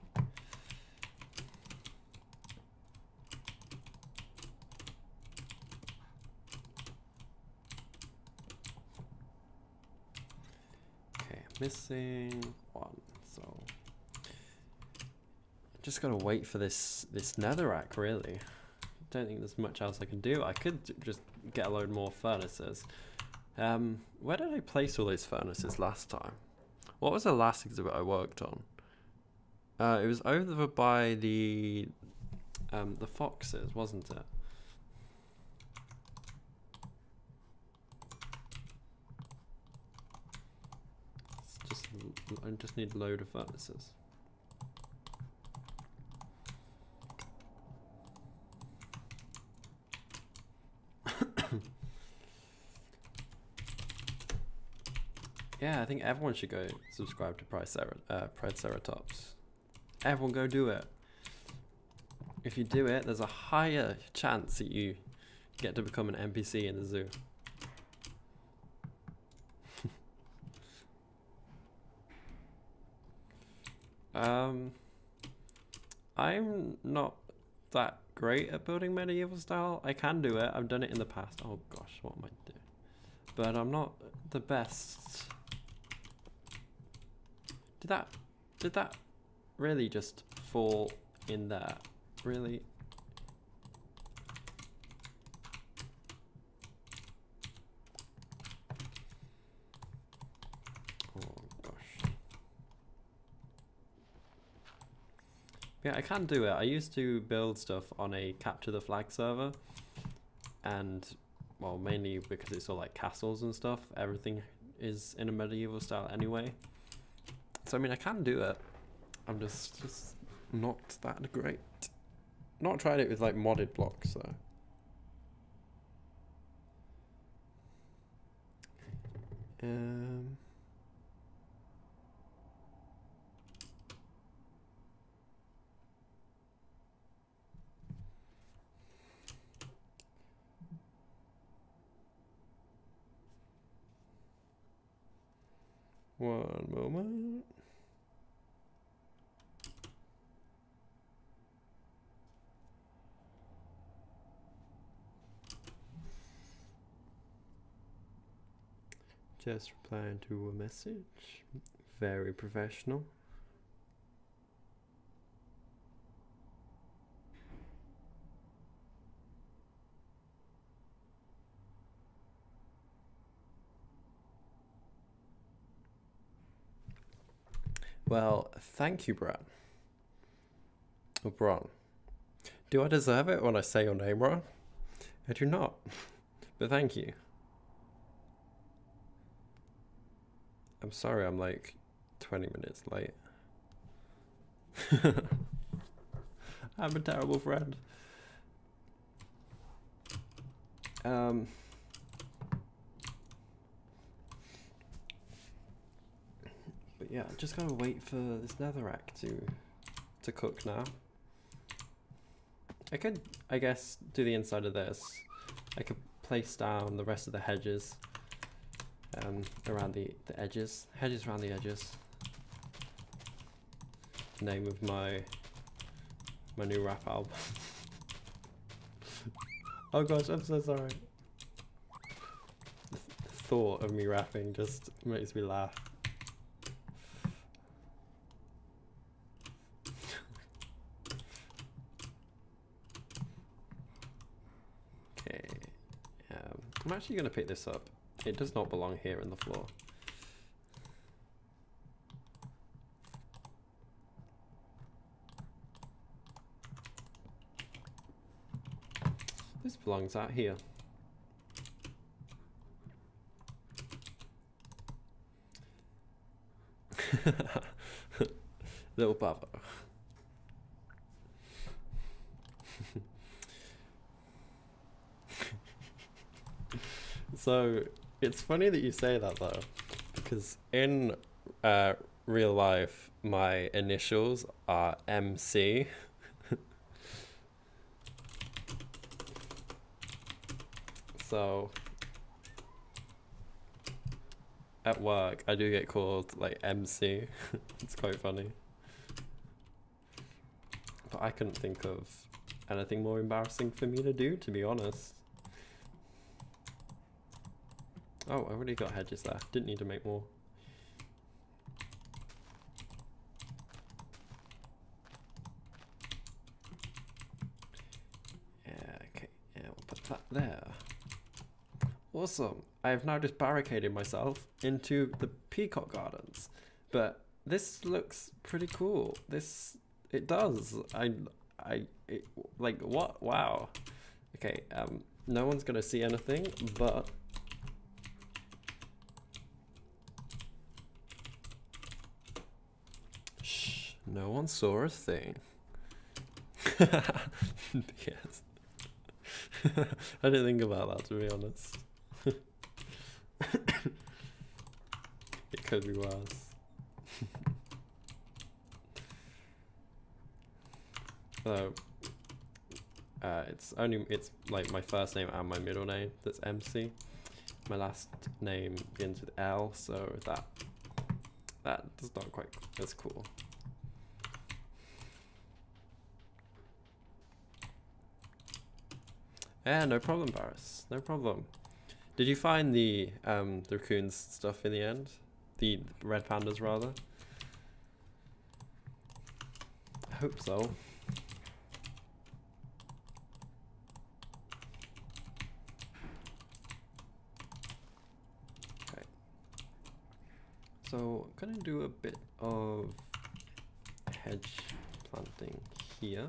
Missing one, so just gotta wait for this netherrack, really. Don't think there's much else I can do. I could just get a load more furnaces. Where did I place all those furnaces last time? What was the last exhibit I worked on? It was over by the foxes, wasn't it? I just need a load of furnaces. Yeah, I think everyone should go subscribe to Triceratops. Everyone go do it. If you do it, there's a higher chance that you get to become an NPC in the zoo. I'm not that great at building medieval style. I can do it. I've done it in the past. Oh gosh, what am I doing? But I'm not the best. Did that really just fall in there? Really? Oh gosh. Yeah, I can do it. I used to build stuff on a capture the flag server, and well, mainly because it's all like castles and stuff. Everything is in a medieval style anyway. So I mean, I can do it. I'm just not that great. Not tried it with like modded blocks though. One moment. Just replying to a message. Very professional. Well, thank you, Bran. Or Bron. Do I deserve it when I say your name wrong? I do not. But thank you. I'm sorry I'm like 20 minutes late. I'm a terrible friend. But yeah, I just gotta wait for this netherrack to cook now. I could, I guess, do the inside of this. I could place down the rest of the hedges around the edges. Hedges around the edges. Name of my new rap album. Oh gosh, I'm so sorry. The thought of me rapping just makes me laugh. Okay, I'm actually gonna pick this up. It does not belong here in the floor. This belongs out here. Little Bubba. So it's funny that you say that though, because in real life my initials are MC. So at work I do get called like MC. It's quite funny. But I couldn't think of anything more embarrassing for me to do, to be honest. Oh, I already got hedges there. Didn't need to make more. awesome. I have now just barricaded myself into the peacock gardens. But this looks pretty cool. It does. Like, what? Wow. Okay, no one's gonna see anything, but shh, no one saw a thing. Yes. I didn't think about that, to be honest. It could be worse. So it's like my first name and my middle name that's MC. My last name begins with L, so that does not quite, that's cool. Yeah, no problem, Barris. No problem. Did you find the raccoons stuff in the end? The red pandas, rather? I hope so. Okay. So I'm gonna do a bit of hedge planting here.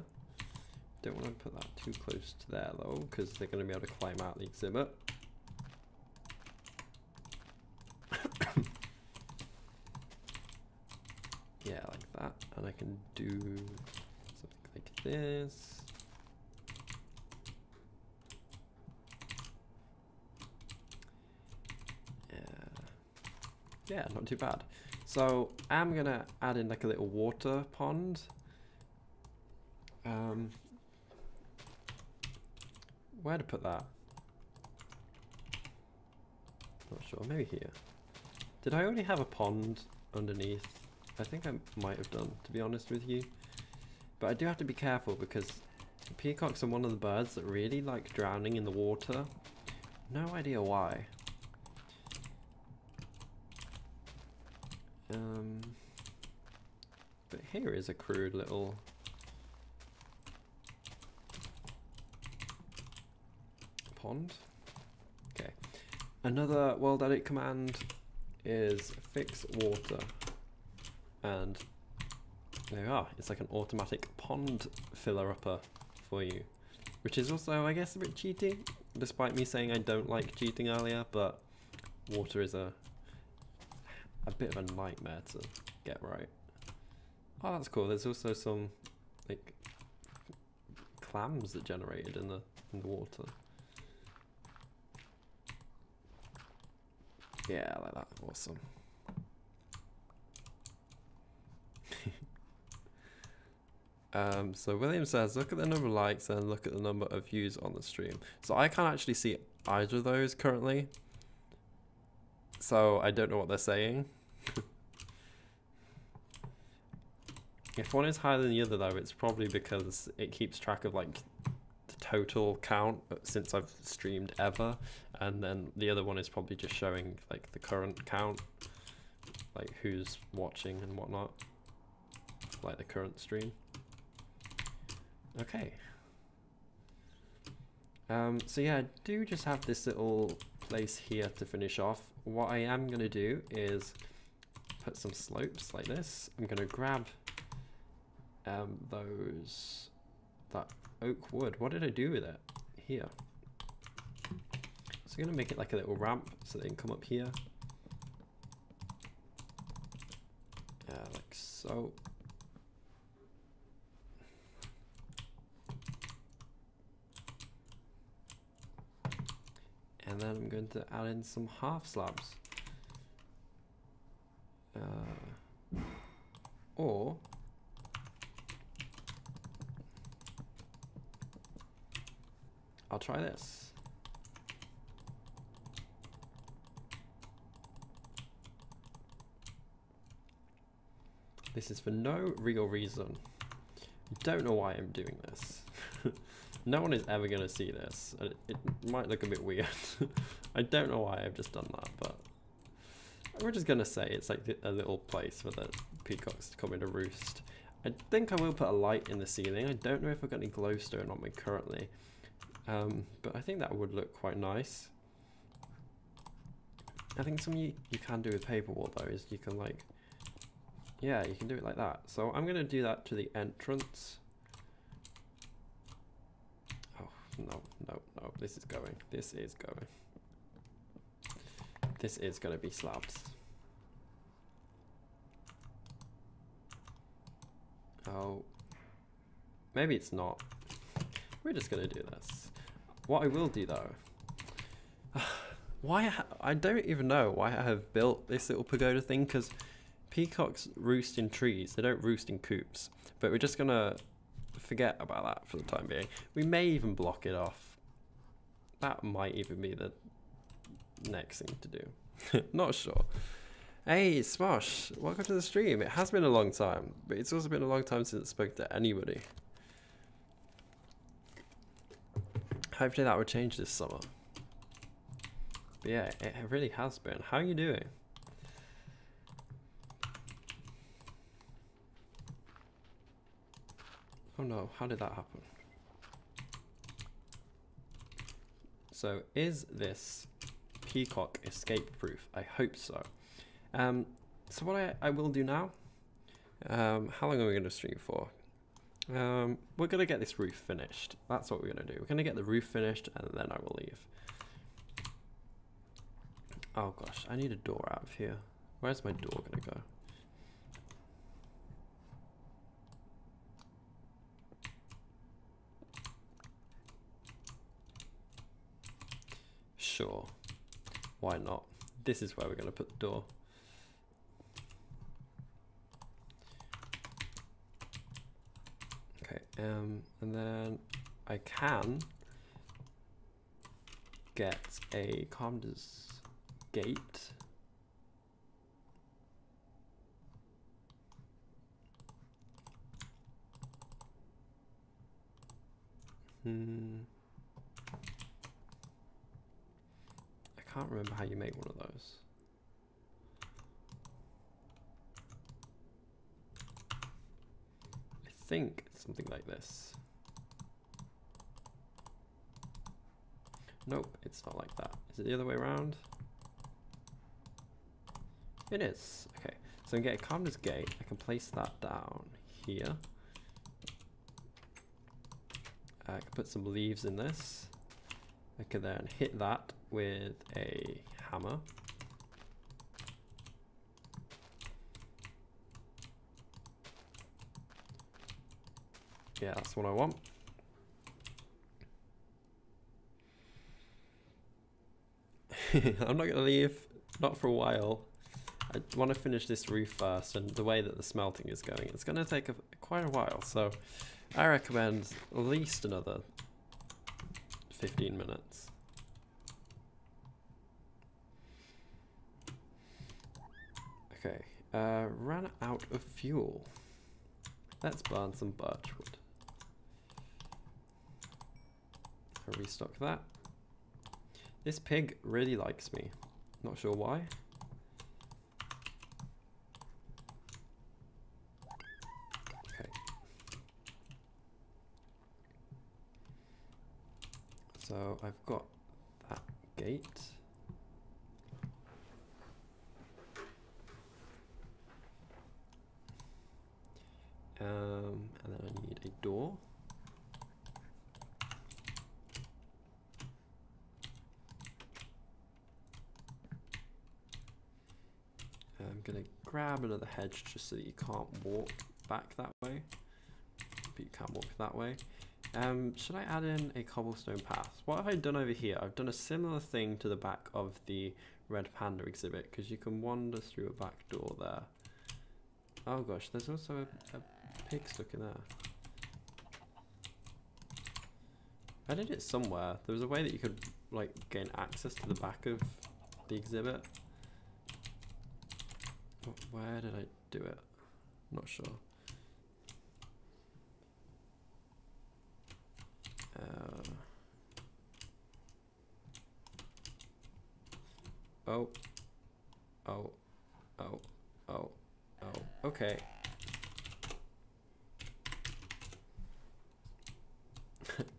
Don't want to put that too close to there though, because they're going to be able to climb out the exhibit. Yeah, like that. And I can do something like this. Yeah, not too bad. So I'm going to add in like a little water pond. Where to put that? Not sure, maybe here. Did I already have a pond underneath? I think I might have done, to be honest with you. But I do have to be careful because peacocks are one of the birds that really like drowning in the water. No idea why. But here is a crude little pond. Okay. Another world edit command is fix water. And there you are. It's like an automatic pond filler upper for you. Which is also, I guess, a bit cheaty. Despite me saying I don't like cheating earlier, but water is a bit of a nightmare to get right. Oh, that's cool. There's also some like clams that generated in the water. Yeah, I like that. Awesome. So William says, look at the number of likes and look at the number of views on the stream. So I can't actually see either of those currently. So I don't know what they're saying. If one is higher than the other though, it's probably because it keeps track of like the total count since I've streamed ever. And then the other one is probably just showing like the current count, like who's watching and whatnot, like the current stream. Okay. So yeah, I do just have this little place here to finish off. What I am going to do is put some slopes like this. I'm going to grab that oak wood. What did I do with it? Here. So I'm going to make it like a little ramp so they can come up here. Like so. And then I'm going to add in some half slabs. Or I'll try this. This is for no real reason. Don't know why I'm doing this. No one is ever going to see this. It might look a bit weird. I don't know why I've just done that, but we're just going to say it's like a little place for the peacocks to come in to roost. I think I will put a light in the ceiling. I don't know if I've got any glowstone on me currently, but I think that would look quite nice. I think something you can do with paper wall though is you can like, yeah, you can do it like that. So I'm gonna do that to the entrance. Oh, no, no, no, this is going. This is going. This is gonna be slabs. Oh, maybe it's not. We're just gonna do this. What I will do though, I don't even know why I have built this little pagoda thing, because peacocks roost in trees, they don't roost in coops. But we're just gonna forget about that for the time being. We may even block it off. That might even be the next thing to do. Not sure. Hey Smosh, welcome to the stream. It has been a long time, but it's also been a long time since I spoke to anybody. Hopefully that would change this summer. But yeah, it really has been. How are you doing? Oh no, how did that happen? So is this peacock escape proof? I hope so. So what I will do now, how long are we going to stream for? We're going to get this roof finished. That's what we're going to do. We're going to get the roof finished and then I will leave. Oh gosh, I need a door out of here. Where's my door going to go? Sure, why not? This is where we're going to put the door. Okay, and then I can get a commander's gate. I can't remember how you make one of those. I think it's something like this. Nope, it's not like that. Is it the other way around? It is. Okay, so I can get a commander's gate. I can place that down here. I can put some leaves in this. I can then hit that with a hammer. Yeah, that's what I want. I'm not going to leave, not for a while. I want to finish this roof first, and the way that the smelting is going, it's going to take quite a while. So I recommend at least another 15 minutes. Okay, ran out of fuel. Let's burn some birch wood. I'll restock that. This pig really likes me. Not sure why. Okay. So I've got that gate. And then I need a door. I'm gonna grab another hedge just so that you can't walk back that way, but you can walk that way. Should I add in a cobblestone path? What have I done over here? I've done a similar thing to the back of the red panda exhibit, because you can wander through a back door there. Oh gosh, there's also a pig stuck in there. I did it somewhere. There was a way that you could like gain access to the back of the exhibit. Where did I do it? Not sure. Oh, okay.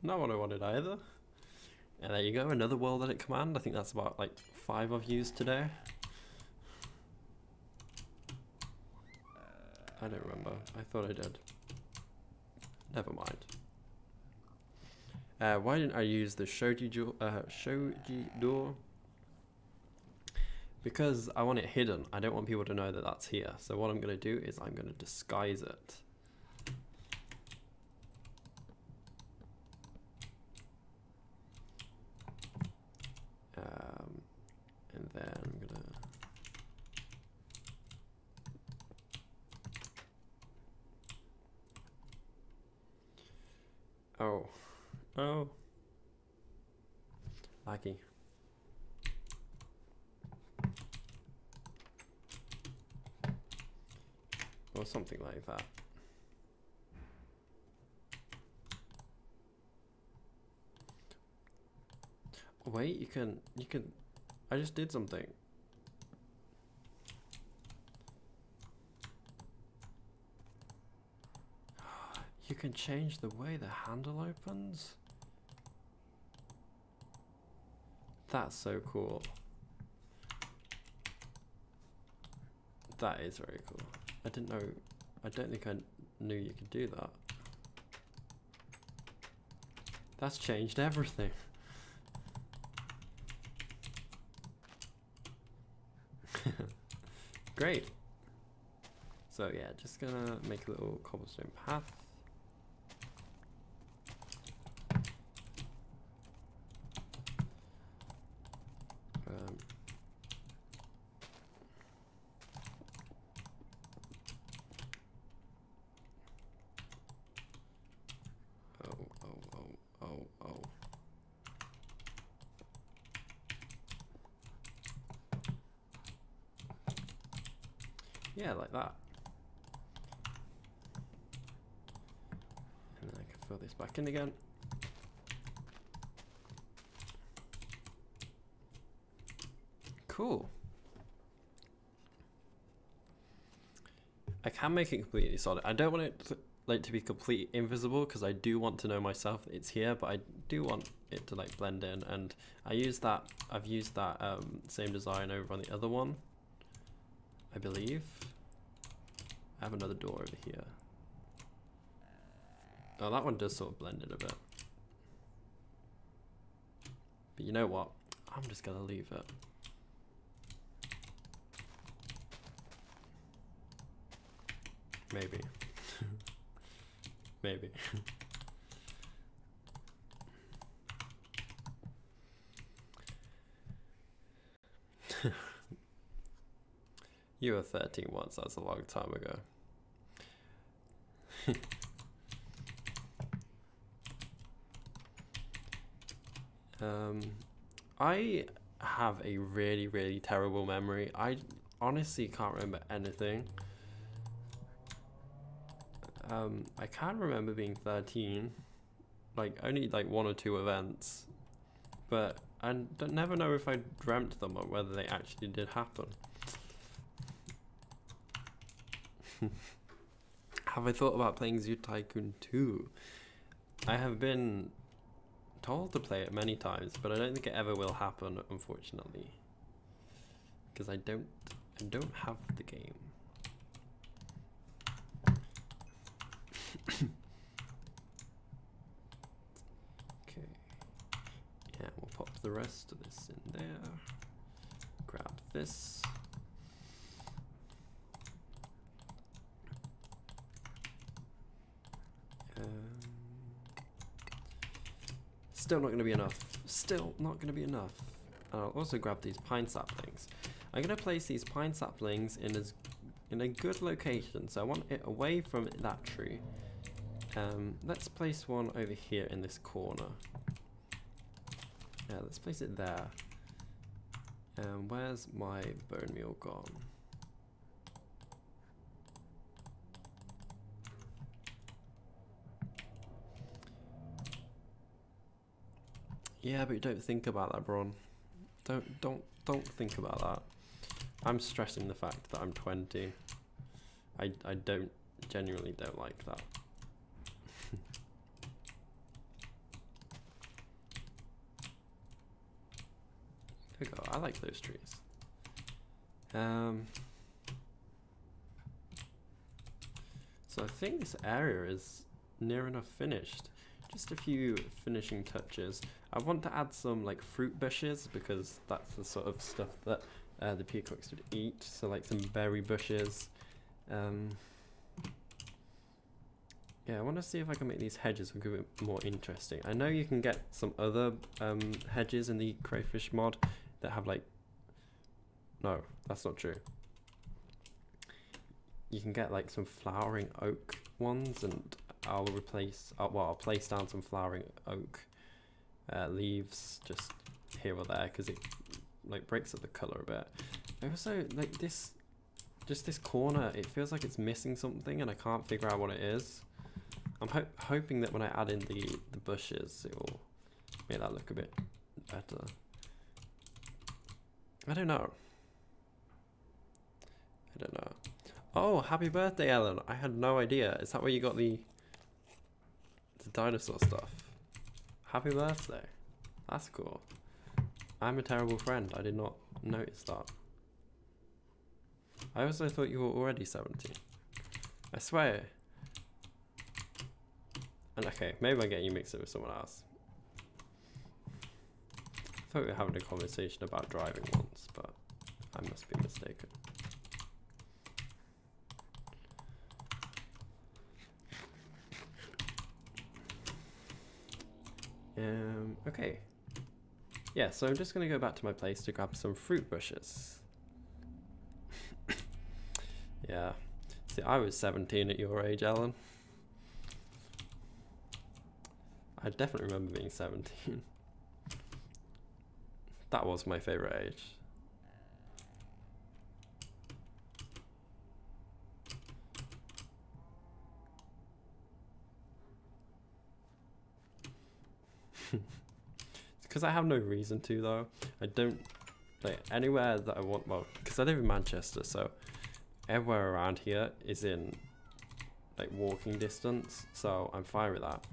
Not what I wanted either. And there you go, another world edit command. I think that's about like 5 I've used today. I don't remember. I thought I did. Never mind. Why didn't I use the shoji door? Because I want it hidden. I don't want people to know that that's here. So what I'm going to do is I'm going to disguise it. And then I'm going to... Oh. Laggy. Or something like that. Wait, you can, I just did something. You can change the way the handle opens? That's so cool. That is very cool. I didn't know, I don't think I knew you could do that. That's changed everything. Great. So yeah, just gonna make a little cobblestone path. Yeah, like that. And then I can fill this back in again. Cool. I can make it completely solid. I don't want it to be completely invisible because I do want to know myself that it's here, but I do want it to like blend in. And I've used that same design over on the other one, I believe. I have another door over here. Oh, that one does sort of blend in a bit. But you know what? I'm just gonna leave it. Maybe. Maybe. You were 13 once, that's a long time ago. I have a really, really terrible memory. I honestly can't remember anything. I can remember being 13, like only like 1 or 2 events, but I never know if I dreamt them or whether they actually did happen. Have I thought about playing Zoo Tycoon 2? I have been told to play it many times, but I don't think it ever will happen, unfortunately, because I don't have the game. Okay, yeah, we'll pop the rest of this in there. Grab this. Still not going to be enough. Still not going to be enough. I'll also grab these pine saplings. I'm going to place these pine saplings in a good location. So I want it away from that tree. Let's place one over here in this corner. Yeah, let's place it there. Where's my bone meal gone? Yeah, but don't think about that, Bron. Don't think about that. I'm stressing the fact that I'm 20. I genuinely don't like that. There we go. I like those trees. So I think this area is near enough finished. Just a few finishing touches. I want to add some like fruit bushes because that's the sort of stuff that the peacocks would eat. So like some berry bushes. Yeah, I want to see if I can make these hedges a bit more interesting. I know you can get some other hedges in the crayfish mod that have like... No, that's not true. You can get like some flowering oak ones, and I'll replace... well, I'll place down some flowering oak leaves just here or there because it like breaks up the color a bit. I also like this... Just this corner, it feels like it's missing something and I can't figure out what it is. I'm hoping that when I add in the bushes, it will make that look a bit better. I don't know. Oh, happy birthday, Ellen. I had no idea. Is that where you got the dinosaur stuff? Happy birthday. That's cool. I'm a terrible friend. I did not notice that. I also thought you were already 17. I swear. And okay, maybe I'm getting you mixed up with someone else. I thought we were having a conversation about driving once, but I must be mistaken. Okay. Yeah, so I'm just gonna go back to my place to grab some fruit bushes. Yeah. See, I was 17 at your age, Ellen. I definitely remember being 17. That was my favorite age. Because I have no reason to though. I don't like anywhere that I want. Well, because I live in Manchester, so everywhere around here is in like walking distance, so I'm fine with that.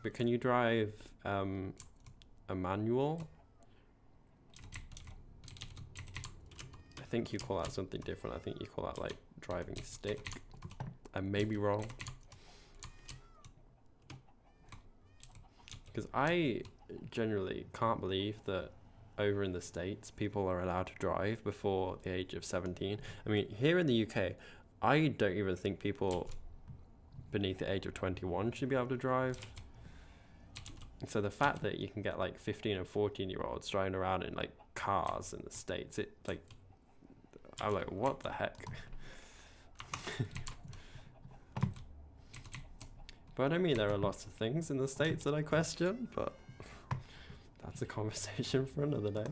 But can you drive a manual? I think you call that something different. I think you call that like driving stick. I may be wrong. Because I generally can't believe that over in the States people are allowed to drive before the age of 17. I mean, here in the UK, I don't even think people beneath the age of 21 should be able to drive. So the fact that you can get like 15 and 14-year-olds driving around in like cars in the States, it like, I'm like, what the heck? But I mean, there are lots of things in the States that I question, but that's a conversation for another day.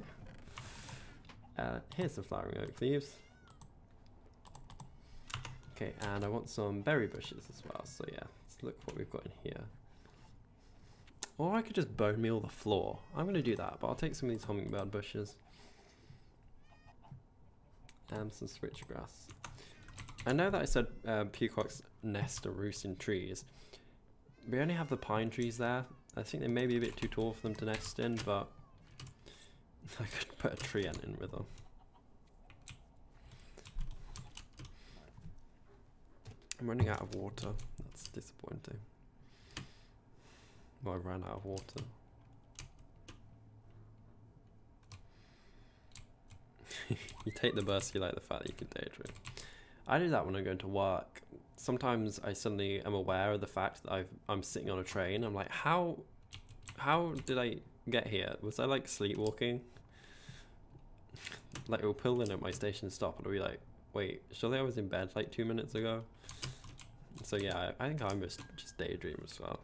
Here's the flowering oak leaves. Okay, and I want some berry bushes as well, so yeah, let's look what we've got in here. Or I could just bone meal the floor. I'm going to do that, but I'll take some of these hummingbird bushes. And some switchgrass. I know that I said peacocks nest or roost in trees. We only have the pine trees there. I think they may be a bit too tall for them to nest in, but I could put a tree ant in with them. I'm running out of water. That's disappointing. Well, I ran out of water. You take the bus, you like the fact that you can daydream. I do that when I'm going to work. Sometimes I suddenly am aware of the fact that I'm sitting on a train. I'm like, how did I get here? Was I like sleepwalking? Like it'll pull in at my station stop and I'll be like, wait, surely I was in bed like 2 minutes ago? So yeah, I think I'm just daydream as well.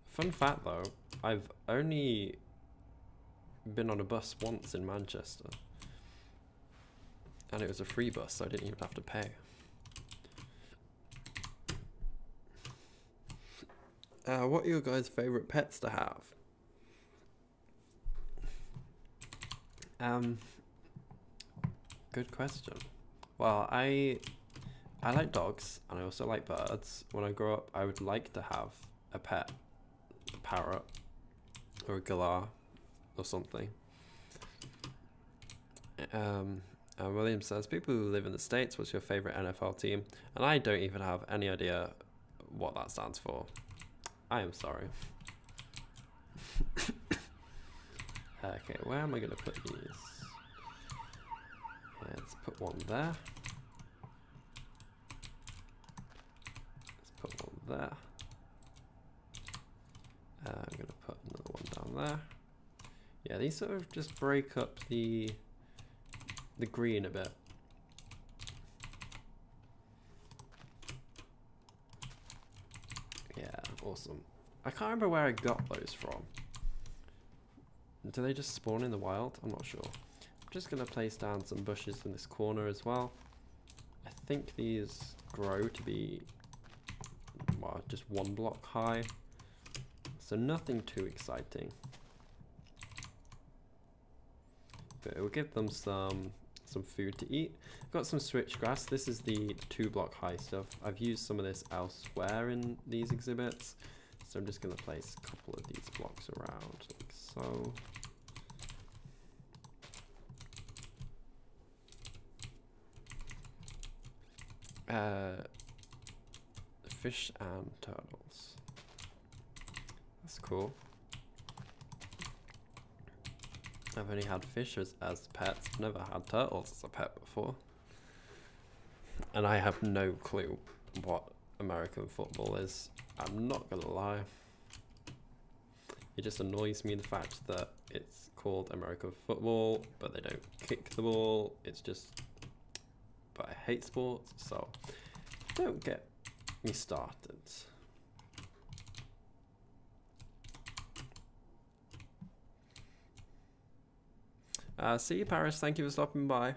Fun fact though, I've only been on a bus once in Manchester. And it was a free bus, so I didn't even have to pay. What are your guys' favourite pets to have? Good question. Well, I like dogs, and I also like birds. When I grow up, I would like to have a pet parrot or a galah or something. William says, people who live in the States, what's your favorite NFL team? And I don't even have any idea what that stands for. I am sorry. Okay, where am I going to put these? Yeah, let's put one there. Let's put one there. I'm going to put another one down there. Yeah, these sort of just break up the green a bit. Yeah, awesome. I can't remember where I got those from. Do they just spawn in the wild? I'm not sure. I'm just going to place down some bushes in this corner as well. I think these grow to be, well, just 1 block high. So nothing too exciting. But it will give them some food to eat. I've got some switchgrass. This is the 2 block high stuff. I've used some of this elsewhere in these exhibits. So I'm just going to place a couple of these blocks around, like so. Fish and turtles. That's cool. I've only had fish as pets. I've never had turtles as a pet before. And I have no clue what American football is. I'm not gonna lie. It just annoys me the fact that it's called American football, but they don't kick the ball. It's just, but I hate sports, so don't get me started. See you, Paris. Thank you for stopping by.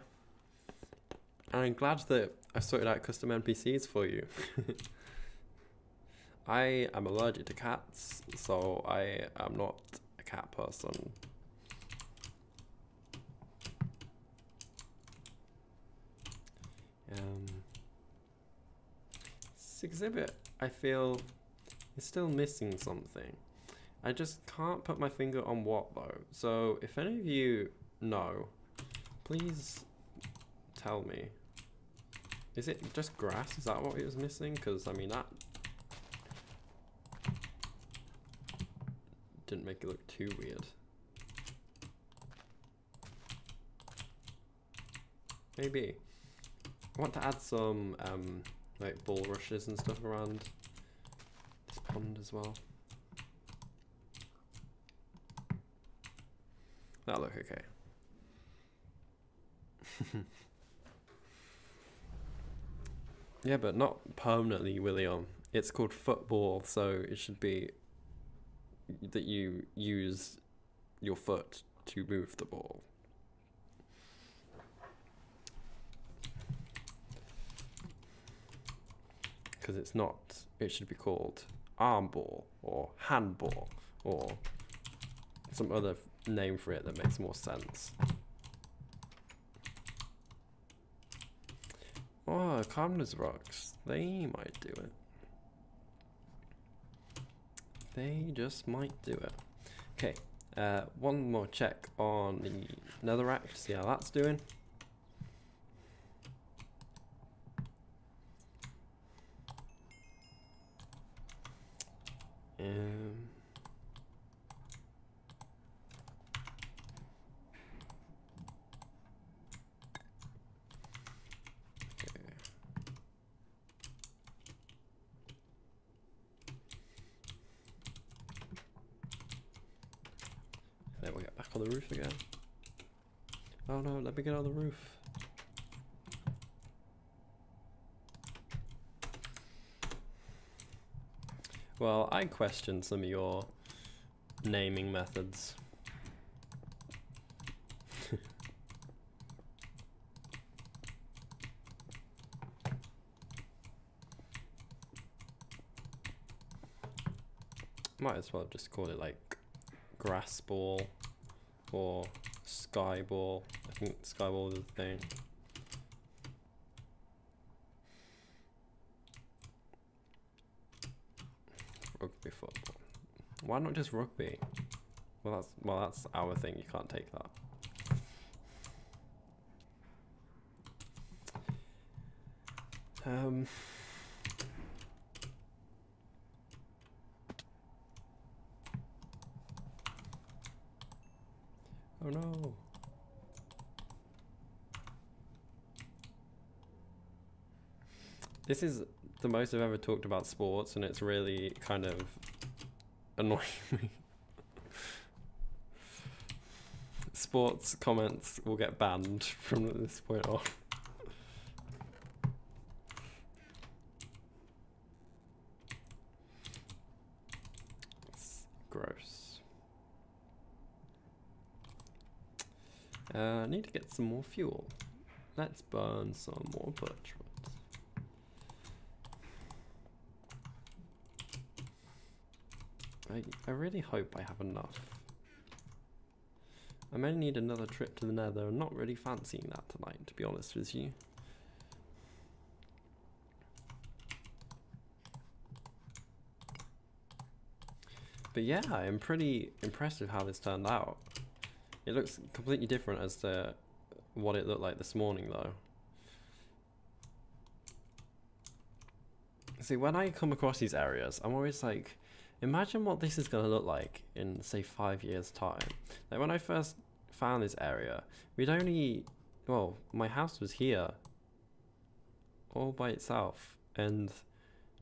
And I'm glad that I sorted out custom NPCs for you. I am allergic to cats, so I am not a cat person. This exhibit, I feel, is still missing something. I just can't put my finger on what though. So if any of you know, please tell me. Is it just grass? Is that what it was missing? Because I mean that didn't make it look too weird. Maybe. I want to add some like bulrushes and stuff around this pond as well. That'll look okay. Yeah, but not permanently, William. It's called football, so it should be that you use your foot to move the ball. Because it's not, it should be called arm ball or handball or some other name for it that makes more sense. Oh, calmness rocks. They might do it. They just might do it. Okay, one more check on the netherrack to see how that's doing. Then we'll get back on the roof again. Oh no, let me get on the roof. Well, I question some of your naming methods. Might as well just call it like grass ball or sky ball. I think sky ball is a thing. Rugby football. Why not just rugby? Well, that's our thing. You can't take that. Oh no. This is the most I've ever talked about sports, and it's really kind of annoying me. Sports comments will get banned from this point on. It's gross. I need to get some more fuel. Let's burn some more birch wood. I really hope I have enough. I may need another trip to the Nether. I'm not really fancying that tonight, to be honest with you. But yeah, I'm pretty impressed with how this turned out. It looks completely different as to what it looked like this morning though. See, when I come across these areas, I'm always like, imagine what this is going to look like in, say, 5 years' time. Like, when I first found this area, we'd only... Well, my house was here. All by itself. And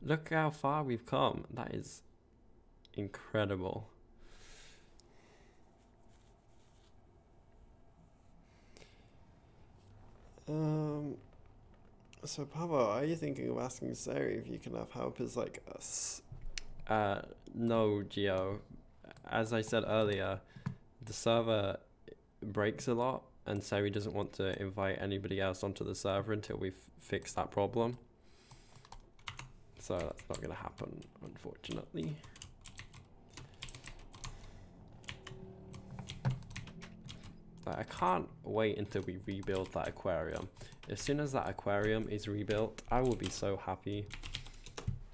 look how far we've come. That is incredible. So, Pavo, are you thinking of asking Sari if you can have helpers like us? No, Geo. As I said earlier, the server breaks a lot, and Sari doesn't want to invite anybody else onto the server until we've fixed that problem. So that's not going to happen, unfortunately. I can't wait until we rebuild that aquarium. As soon as that aquarium is rebuilt, I will be so happy.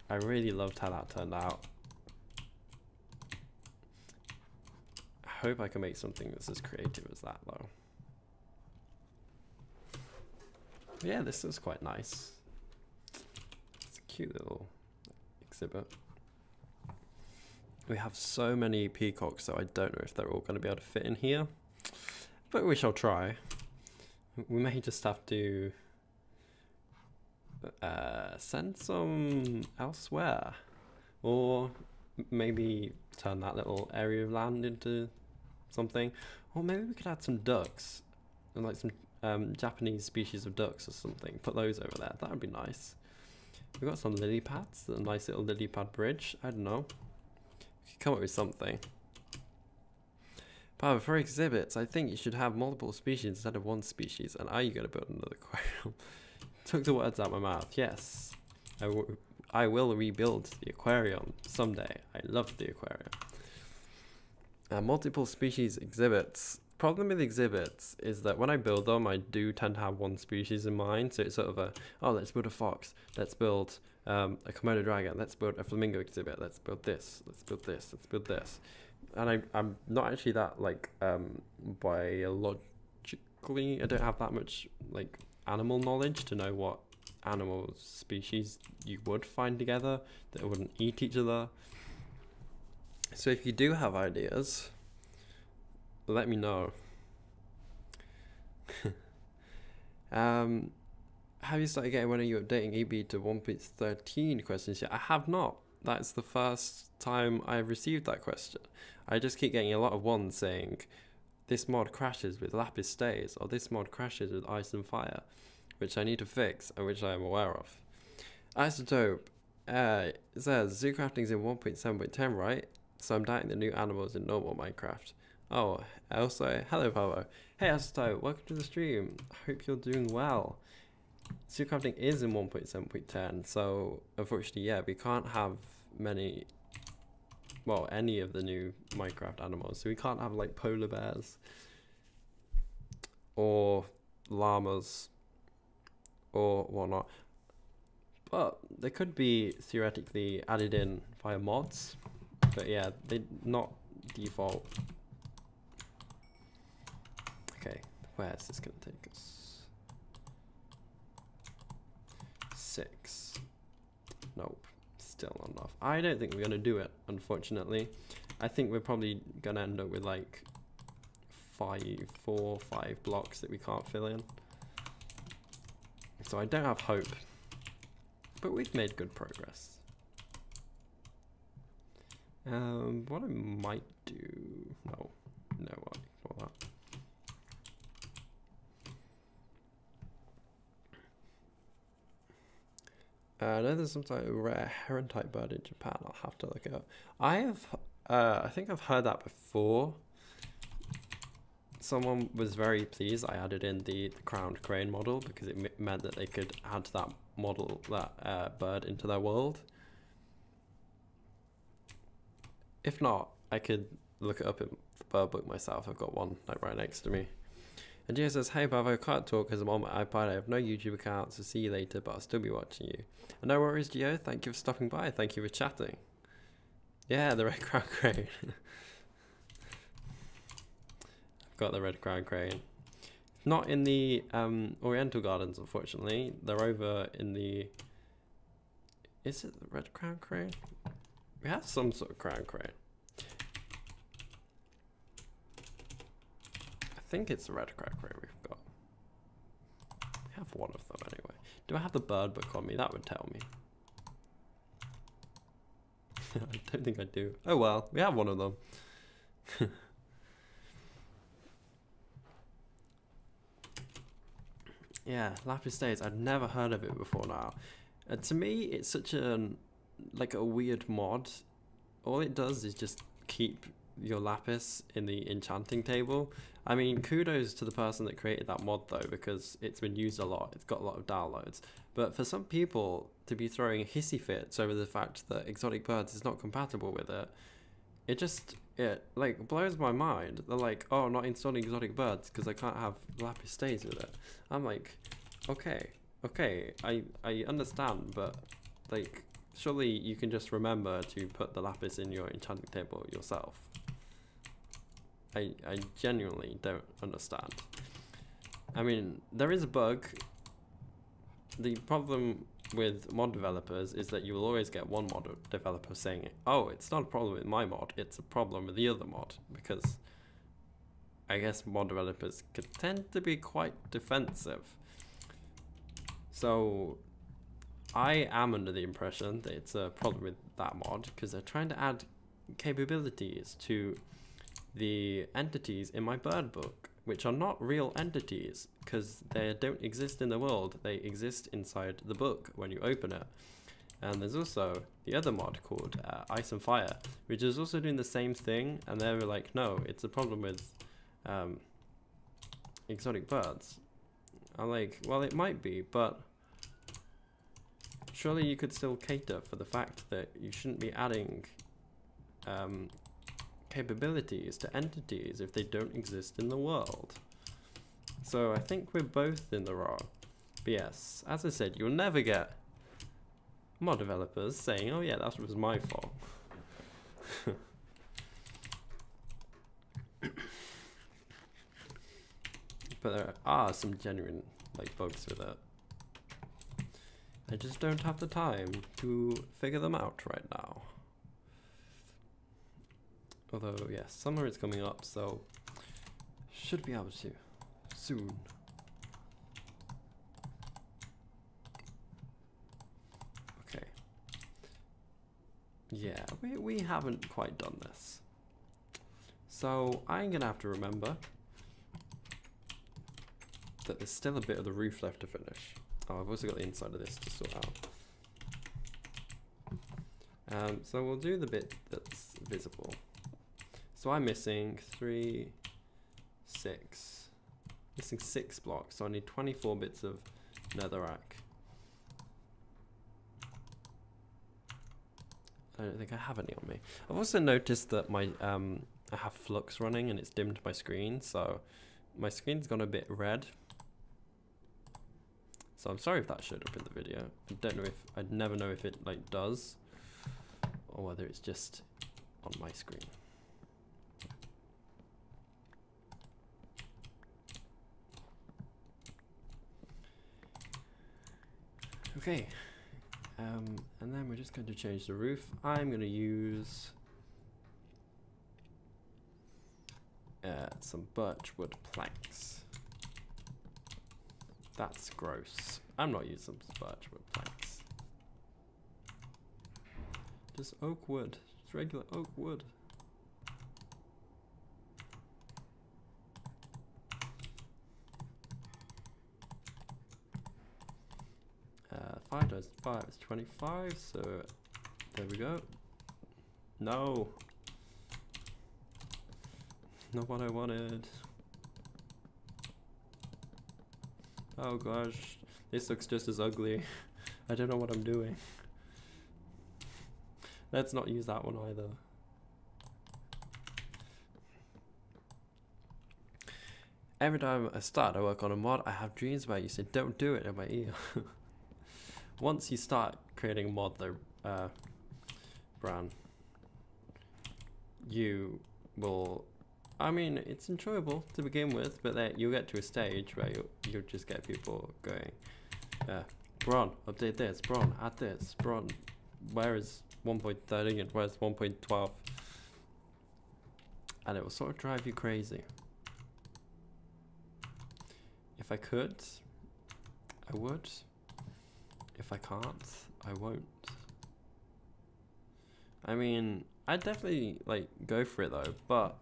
I really loved how that turned out. I hope I can make something that's as creative as that though. Yeah, this is quite nice. It's a cute little exhibit. We have so many peacocks, so I don't know if they're all going to be able to fit in here. But we shall try. We may just have to send some elsewhere, or maybe turn that little area of land into something, or maybe we could add some ducks, and like some Japanese species of ducks or something. Put those over there. That would be nice. We've got some lily pads, a nice little lily pad bridge. I don't know. We could come up with something. But for exhibits, I think you should have multiple species instead of one species. And are you going to build another aquarium? Took the words out of my mouth. Yes, I will rebuild the aquarium someday. I love the aquarium. Multiple species exhibits. Problem with exhibits is that when I build them, I do tend to have one species in mind. So it's sort of a, oh, let's build a fox. Let's build a Komodo dragon. Let's build a flamingo exhibit. Let's build this. Let's build this. Let's build this. And I'm not actually that like biologically, I don't have that much like animal knowledge to know what animal species you would find together that wouldn't eat each other. So if you do have ideas, let me know. Have you started getting, when are you updating EB to 1.13 questions yet? I have not. That's the first time I've received that question. I just keep getting a lot of ones saying, this mod crashes with lapis stays, or this mod crashes with ice and fire, which I need to fix, and which I am aware of. Isotope it says, ZooCrafting's in 1.7.10, right? So I'm doubting the new animals in normal Minecraft. Oh, also, hello Pavo. Hey Isotope, welcome to the stream. I hope you're doing well. ZooCrafting is in 1.7.10, so unfortunately, yeah, we can't have many, well, any of the new Minecraft animals. So we can't have like polar bears or llamas or whatnot. But they could be theoretically added in via mods. But yeah, they not default Where's this gonna take us? 6. Nope, still not enough. I don't think we're gonna do it, unfortunately. I think we're probably gonna end up with like 4 or 5 blocks that we can't fill in. So I don't have hope, but we've made good progress. What I might do, no, I'll ignore that. I know there's some type of rare heron type bird in Japan. I'll have to look it up. I think I've heard that before. Someone was very pleased I added in the crowned crane model because it meant that they could add that model, that bird, into their world. If not, I could look it up in the bird book myself. I've got one like right next to me. And Gio says, hey Bravo, I can't talk because I'm on my iPad. I have no YouTube account, so see you later, but I'll still be watching you. And no worries, Gio. Thank you for stopping by. Thank you for chatting. Yeah, the red crown crane. I've got the red crown crane. Not in the Oriental Gardens, unfortunately. They're over in the... Is it the red crown crane? We have some sort of crown crane. I think it's the red crown crane we've got. We have one of them anyway. Do I have the bird book on me? That would tell me. I don't think I do. Oh well, we have one of them. Yeah, Lapis Days. I'd never heard of it before now. To me, it's such a weird mod. All it does is just keep your lapis in the enchanting table. I mean, kudos to the person that created that mod though, because it's been used a lot. It's got a lot of downloads. But for some people to be throwing hissy fits over the fact that exotic birds is not compatible with it, it like blows my mind. They're like, oh, not installing exotic birds because I can't have lapis days with it. I'm like, okay, I understand, but like, surely you can just remember to put the lapis in your enchanting table yourself. I genuinely don't understand. I mean, there is a bug. The problem with mod developers is that you will always get one mod developer saying, oh, it's not a problem with my mod, it's a problem with the other mod, because I guess mod developers could tend to be quite defensive. So I am under the impression that it's a problem with that mod because they're trying to add capabilities to the entities in my bird book, which are not real entities because they don't exist in the world. They exist inside the book when you open it. And there's also the other mod called Ice and Fire, which is also doing the same thing. And they were like, no, it's a problem with exotic birds. I'm like, well, it might be, but surely you could still cater for the fact that you shouldn't be adding capabilities to entities if they don't exist in the world. So I think we're both in the wrong. But yes, as I said, you'll never get mod developers saying, oh yeah, that was my fault. But there are some genuine bugs with it. I just don't have the time to figure them out right now. Although, yes, summer is coming up, so should be able to soon. Okay. Yeah, we haven't quite done this. So I'm gonna have to remember that there's still a bit of the roof left to finish. Oh, I've also got the inside of this to sort out. So we'll do the bit that's visible. So I'm missing 3, 6, missing 6 blocks. So I need 24 bits of netherrack. I don't think I have any on me. I've also noticed that my I have flux running and it's dimmed my screen, so my screen's gone a bit red. So I'm sorry if that showed up in the video. I don't know if I'd never know if it does, or whether it's just on my screen. Okay, and then we're just going to change the roof. I'm going to use some birch wood planks. That's gross. I'm not using birch wood planks. Just oak wood. Just regular oak wood. Five times 5 is 25, so there we go. No. Not what I wanted. Oh gosh, this looks just as ugly. I don't know what I'm doing. Let's not use that one either. Every time I start to work on a mod, I have dreams about you. Say, don't do it in my ear. Once you start creating a mod though, Bran, you will, I mean, it's enjoyable to begin with, but then you'll get to a stage where you'll just get people going, Bron, update this, Bron, add this, Bron, where is 1.13 and where's 1.12? And it will sort of drive you crazy. If I could, I would. If I can't, I won't. I mean, I'd definitely like go for it though, but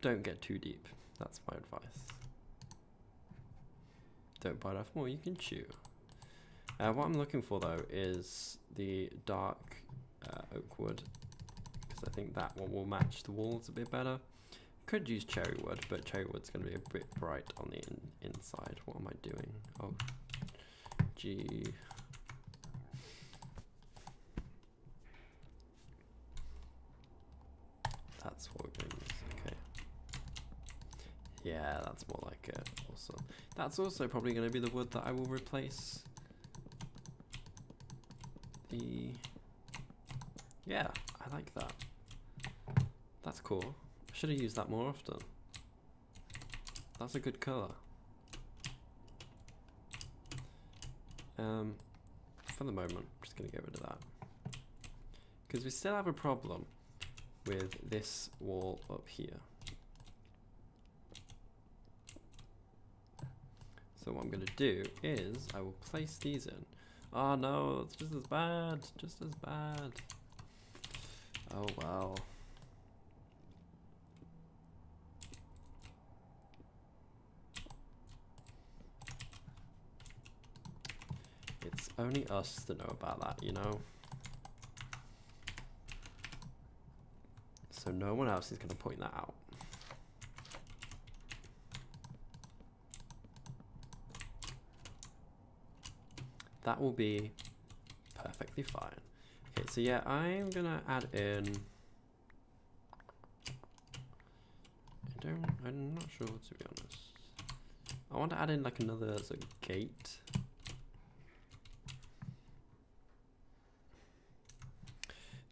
don't get too deep. That's my advice. Don't bite off more you can chew. What I'm looking for though is the dark oak wood, because I think that one will match the walls a bit better. Could use cherry wood, but cherry wood's going to be a bit bright on the inside. What am I doing? Oh, gee. That's what we're going to use. Okay. Yeah, that's more like it. Awesome. That's also probably going to be the wood that I will replace the... Yeah, I like that. That's cool. Should have used that more often. That's a good colour. For the moment, I'm just going to get rid of that. Because we still have a problem with this wall up here. So what I'm going to do is I will place these in. Oh no, it's just as bad. Just as bad. Oh well. It's only us that know about that, you know? So no one else is going to point that out. That will be perfectly fine. Okay, so yeah, I'm going to add in... I'm not sure, to be honest. I want to add in like another sort of gate.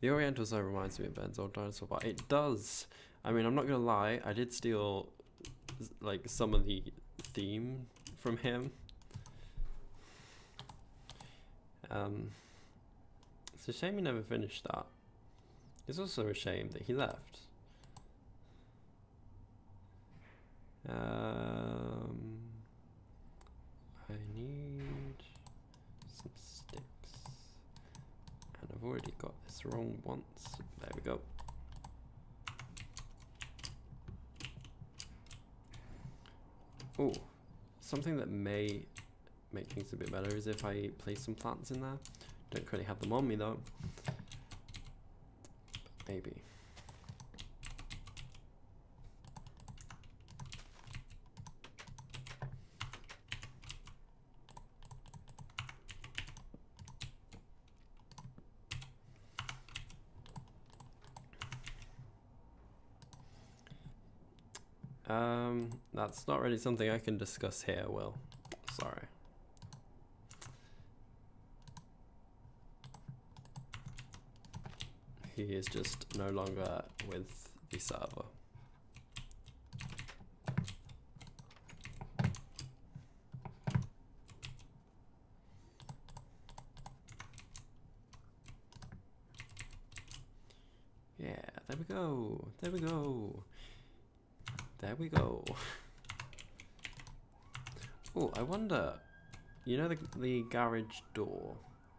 The Oriental side reminds me of Ben's old dinosaur bar. It does. I mean, I'm not gonna lie. I did steal like some of the theme from him. It's a shame he never finished that. It's also a shame that he left. I need some sticks. And I've already got this wrong once. There we go. Oh, something that may make things a bit better is if I place some plants in there. Don't currently have them on me though. But maybe. That's not really something I can discuss here, Will. Sorry. He is just no longer with the server. go. There we go. There we go. Oh, I wonder, you know the garage door?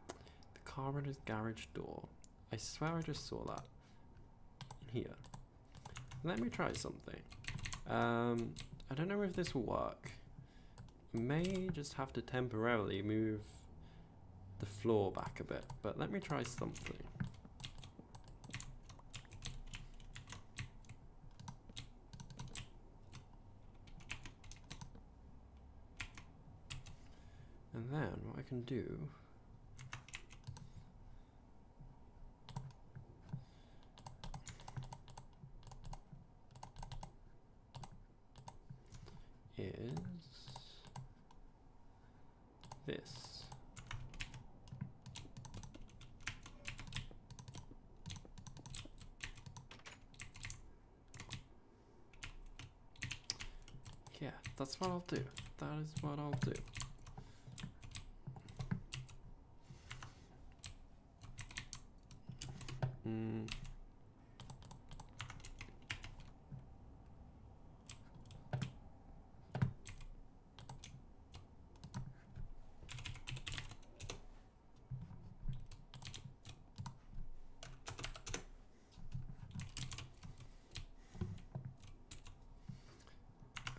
The carpenter's garage door. I swear I just saw that in here. Let me try something. I don't know if this will work. May just have to temporarily move the floor back a bit, but let me try something. And then what I can do is this. Yeah, that's what I'll do. That is what I'll do.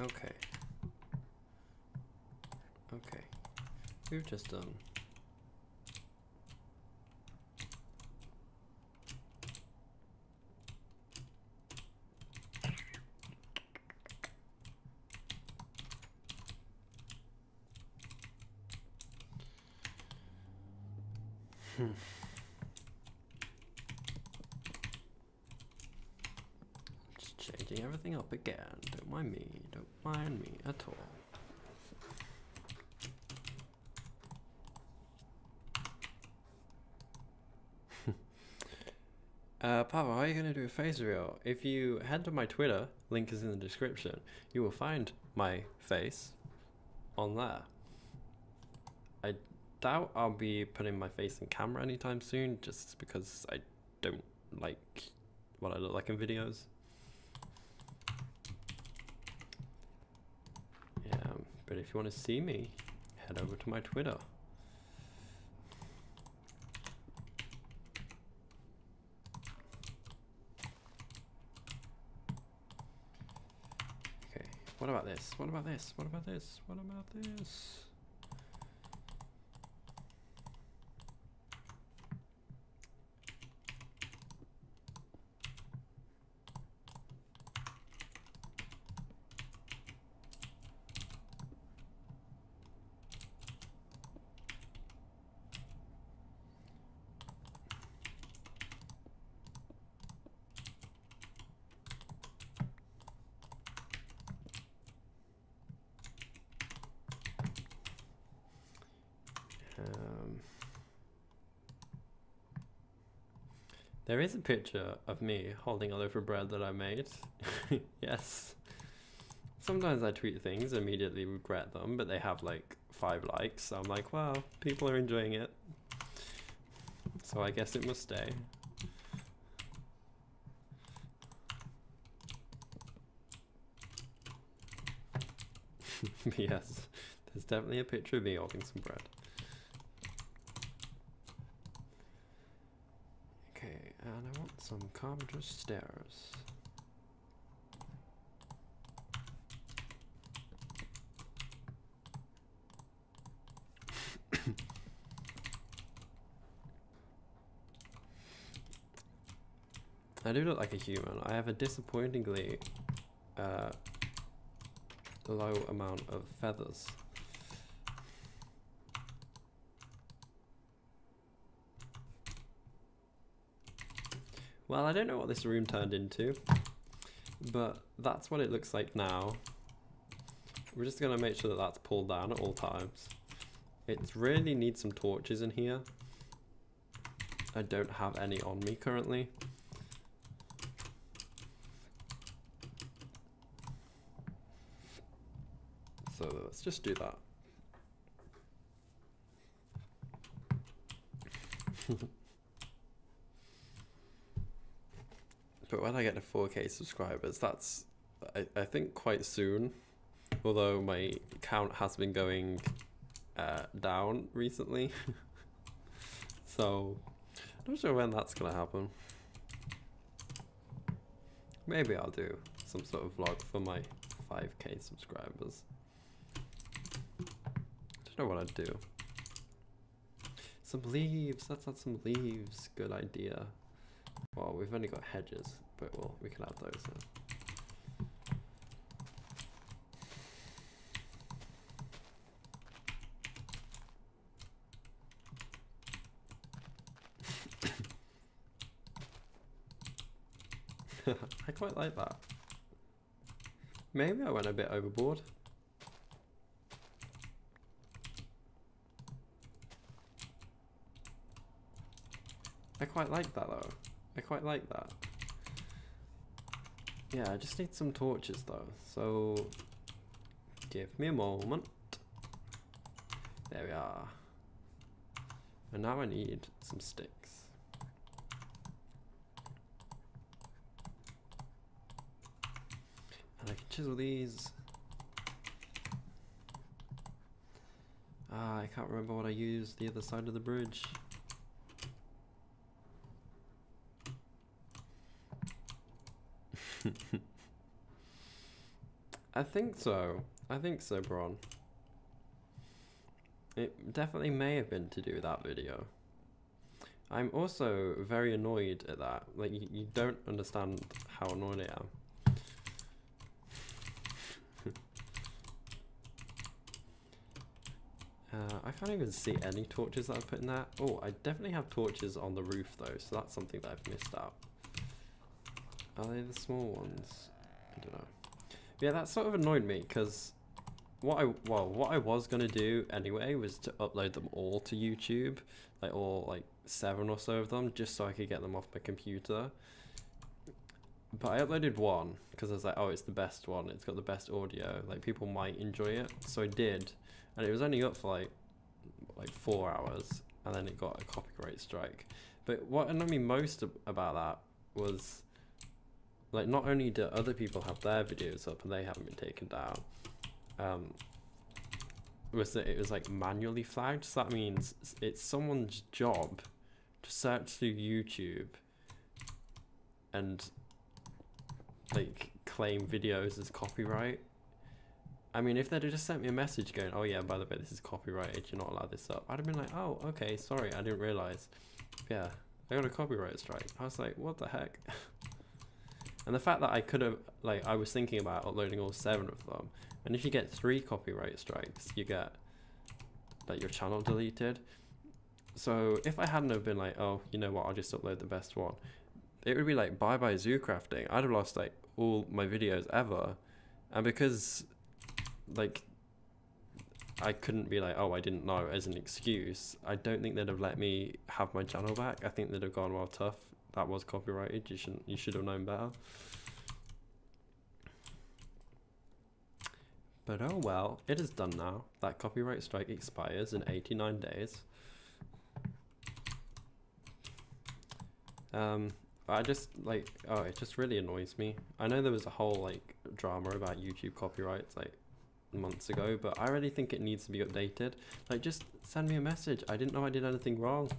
Okay. Okay. We've just done. Just changing everything up again. Don't mind me. Don't mind me at all. Papa, how are you going to do a face reveal? If you head to my Twitter, link is in the description, you will find my face on there. I doubt I'll be putting my face in camera anytime soon, just because I don't like what I look like in videos. Yeah, but if you want to see me, head over to my Twitter. Okay, what about this? What about this? What about this? What about this? There is a picture of me holding a loaf of bread that I made. Yes. Sometimes I tweet things, immediately regret them, but they have like 5 likes. So I'm like, well, people are enjoying it. So I guess it must stay. Yes, there's definitely a picture of me holding some bread. And I want some carpenter's stairs. I do look like a human. I have a disappointingly low amount of feathers. Well, I don't know what this room turned into, but that's what it looks like now. We're just gonna make sure that that's pulled down at all times. It really needs some torches in here. I don't have any on me currently. So let's just do that. But when I get to 4K subscribers, that's I think quite soon. Although my count has been going down recently. So I'm not sure when that's gonna happen. Maybe I'll do some sort of vlog for my 5K subscribers. Don't know what I'd do. Some leaves, let's add some leaves. Good idea. Well, we've only got hedges, but we can add those in. I quite like that. Maybe I went a bit overboard. I quite like that though. I quite like that. Yeah, I just need some torches though. So give me a moment. There we are. And now I need some sticks. And I can chisel these. Ah, I can't remember what I used the other side of the bridge. I think so, Bron. It definitely may have been to do with that video. I'm also very annoyed at that. Like, you don't understand how annoyed I am. I can't even see any torches that I've put in there. Oh, I definitely have torches on the roof though, so that's something that I've missed out. Are they the small ones? I don't know. Yeah, that sort of annoyed me because what I was gonna do anyway was to upload them all to YouTube, like all like 7 or so of them, just so I could get them off my computer. But I uploaded one because I was like, oh, it's the best one. It's got the best audio. Like people might enjoy it, so I did, and it was only up for like 4 hours, and then it got a copyright strike. But what annoyed me most about that was, like, not only do other people have their videos up and they haven't been taken down, was that it was like manually flagged. So that means it's someone's job to search through YouTube and like claim videos as copyright. I mean, if they'd have just sent me a message going, oh yeah, by the way, this is copyrighted, you're not allowed this up, I'd have been like, oh, okay, sorry, I didn't realize. Yeah, I got a copyright strike. I was like, what the heck? And the fact that I could have, like, I was thinking about uploading all 7 of them, and if you get 3 copyright strikes, you get, like, your channel deleted. So if I hadn't have been like, oh, you know what, I'll just upload the best one, it would be like, bye-bye ZooCrafting. I'd have lost, like, all my videos ever. And because, like, I couldn't be like, oh, I didn't know as an excuse, I don't think they'd have let me have my channel back. I think they'd have gone, well, tough. That was copyrighted. You should have known better. But oh well, it is done now. That copyright strike expires in 89 days. I just like, oh, it just really annoys me. I know there was a whole like drama about YouTube copyrights like months ago, but I really think it needs to be updated. Like, just send me a message. I didn't know I did anything wrong.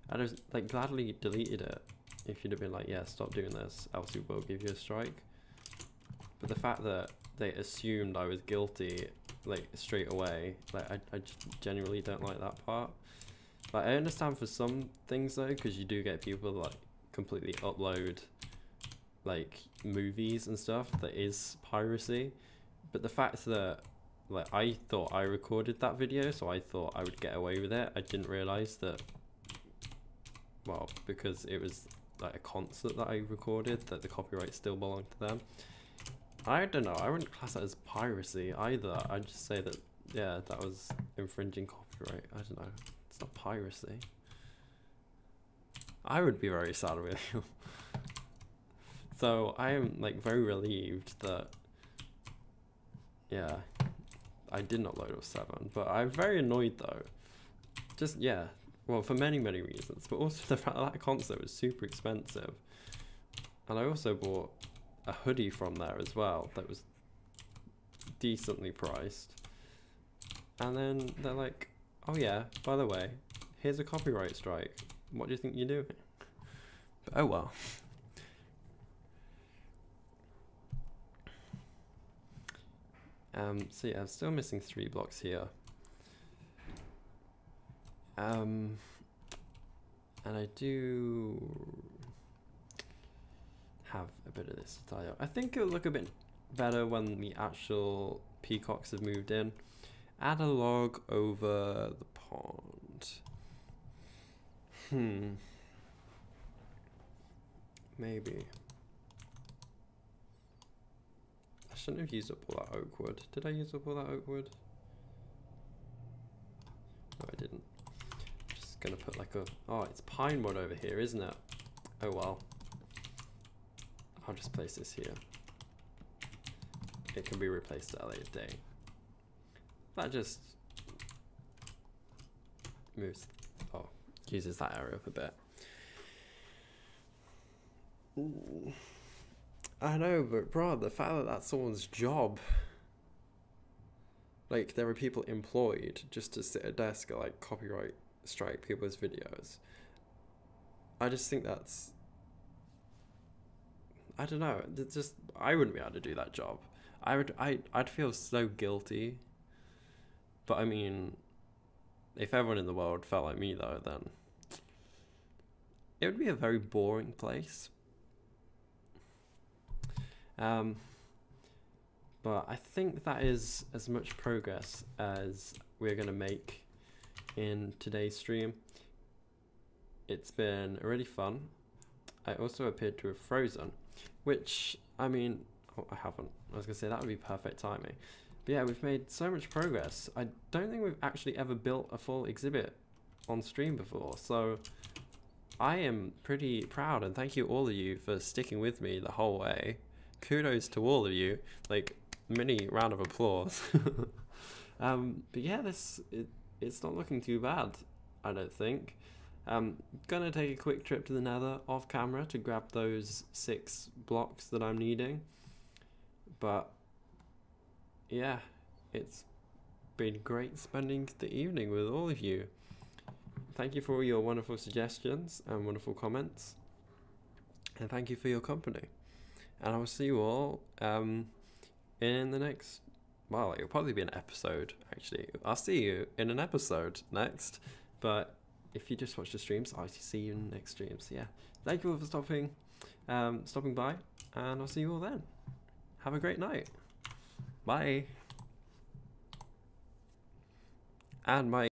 I'd have like gladly deleted it if you'd have been like, yeah, stop doing this, else we will give you a strike. But the fact that they assumed I was guilty, like, straight away, like, I just genuinely don't like that part. Like, I understand for some things, though, because you do get people that, like, completely upload, like, movies and stuff that is piracy. But the fact that, like, I thought I recorded that video, so I thought I would get away with it. I didn't realise that, well, because it was like a concert that I recorded, that the copyright still belonged to them. I don't know, I wouldn't class that as piracy either. I'd just say that, yeah, that was infringing copyright. I don't know, it's not piracy. I would be very sad with you. So I am like very relieved that, yeah, I did not load all 7, but I'm very annoyed though. Just, yeah, well, for many reasons, but also the fact that concert was super expensive. And I also bought a hoodie from there as well that was decently priced. And then they're like, oh yeah, by the way, here's a copyright strike. What do you think you're doing? But oh well. So yeah, I'm still missing 3 blocks here. And I do have a bit of this to tie up. I think it'll look a bit better when the actual peacocks have moved in. Add a log over the pond. Maybe. I shouldn't have used up all that oak wood. Did I use up all that oak wood? No, I didn't. Just gonna put like a... Oh, it's pine wood over here, isn't it? Oh well. I'll just place this here. It can be replaced at a later date. That just moves... Oh, uses that area up a bit. Ooh. I know, but bro, the fact that that's someone's job, like there are people employed just to sit at a desk and like copyright strike people's videos. I just think that's, I don't know, it's just, I wouldn't be able to do that job. I'd feel so guilty. But I mean, if everyone in the world felt like me though, then it would be a very boring place. But I think that is as much progress as we're going to make in today's stream. It's been really fun. I also appeared to have frozen, which, I mean, oh, I haven't. I was going to say that would be perfect timing. But yeah, we've made so much progress. I don't think we've actually ever built a full exhibit on stream before, so I am pretty proud, and thank you all of you for sticking with me the whole way. Kudos to all of you, like mini round of applause. But yeah, it's not looking too bad, I don't think. Gonna take a quick trip to the Nether off camera to grab those 6 blocks that I'm needing. But yeah, it's been great spending the evening with all of you. Thank you for all your wonderful suggestions and wonderful comments, and thank you for your company. And I will see you all in the next, well, it'll probably be an episode, actually. I'll see you in an episode next. But if you just watch the streams, I'll see you in the next stream. So yeah, thank you all for stopping by, and I'll see you all then. Have a great night. Bye. And my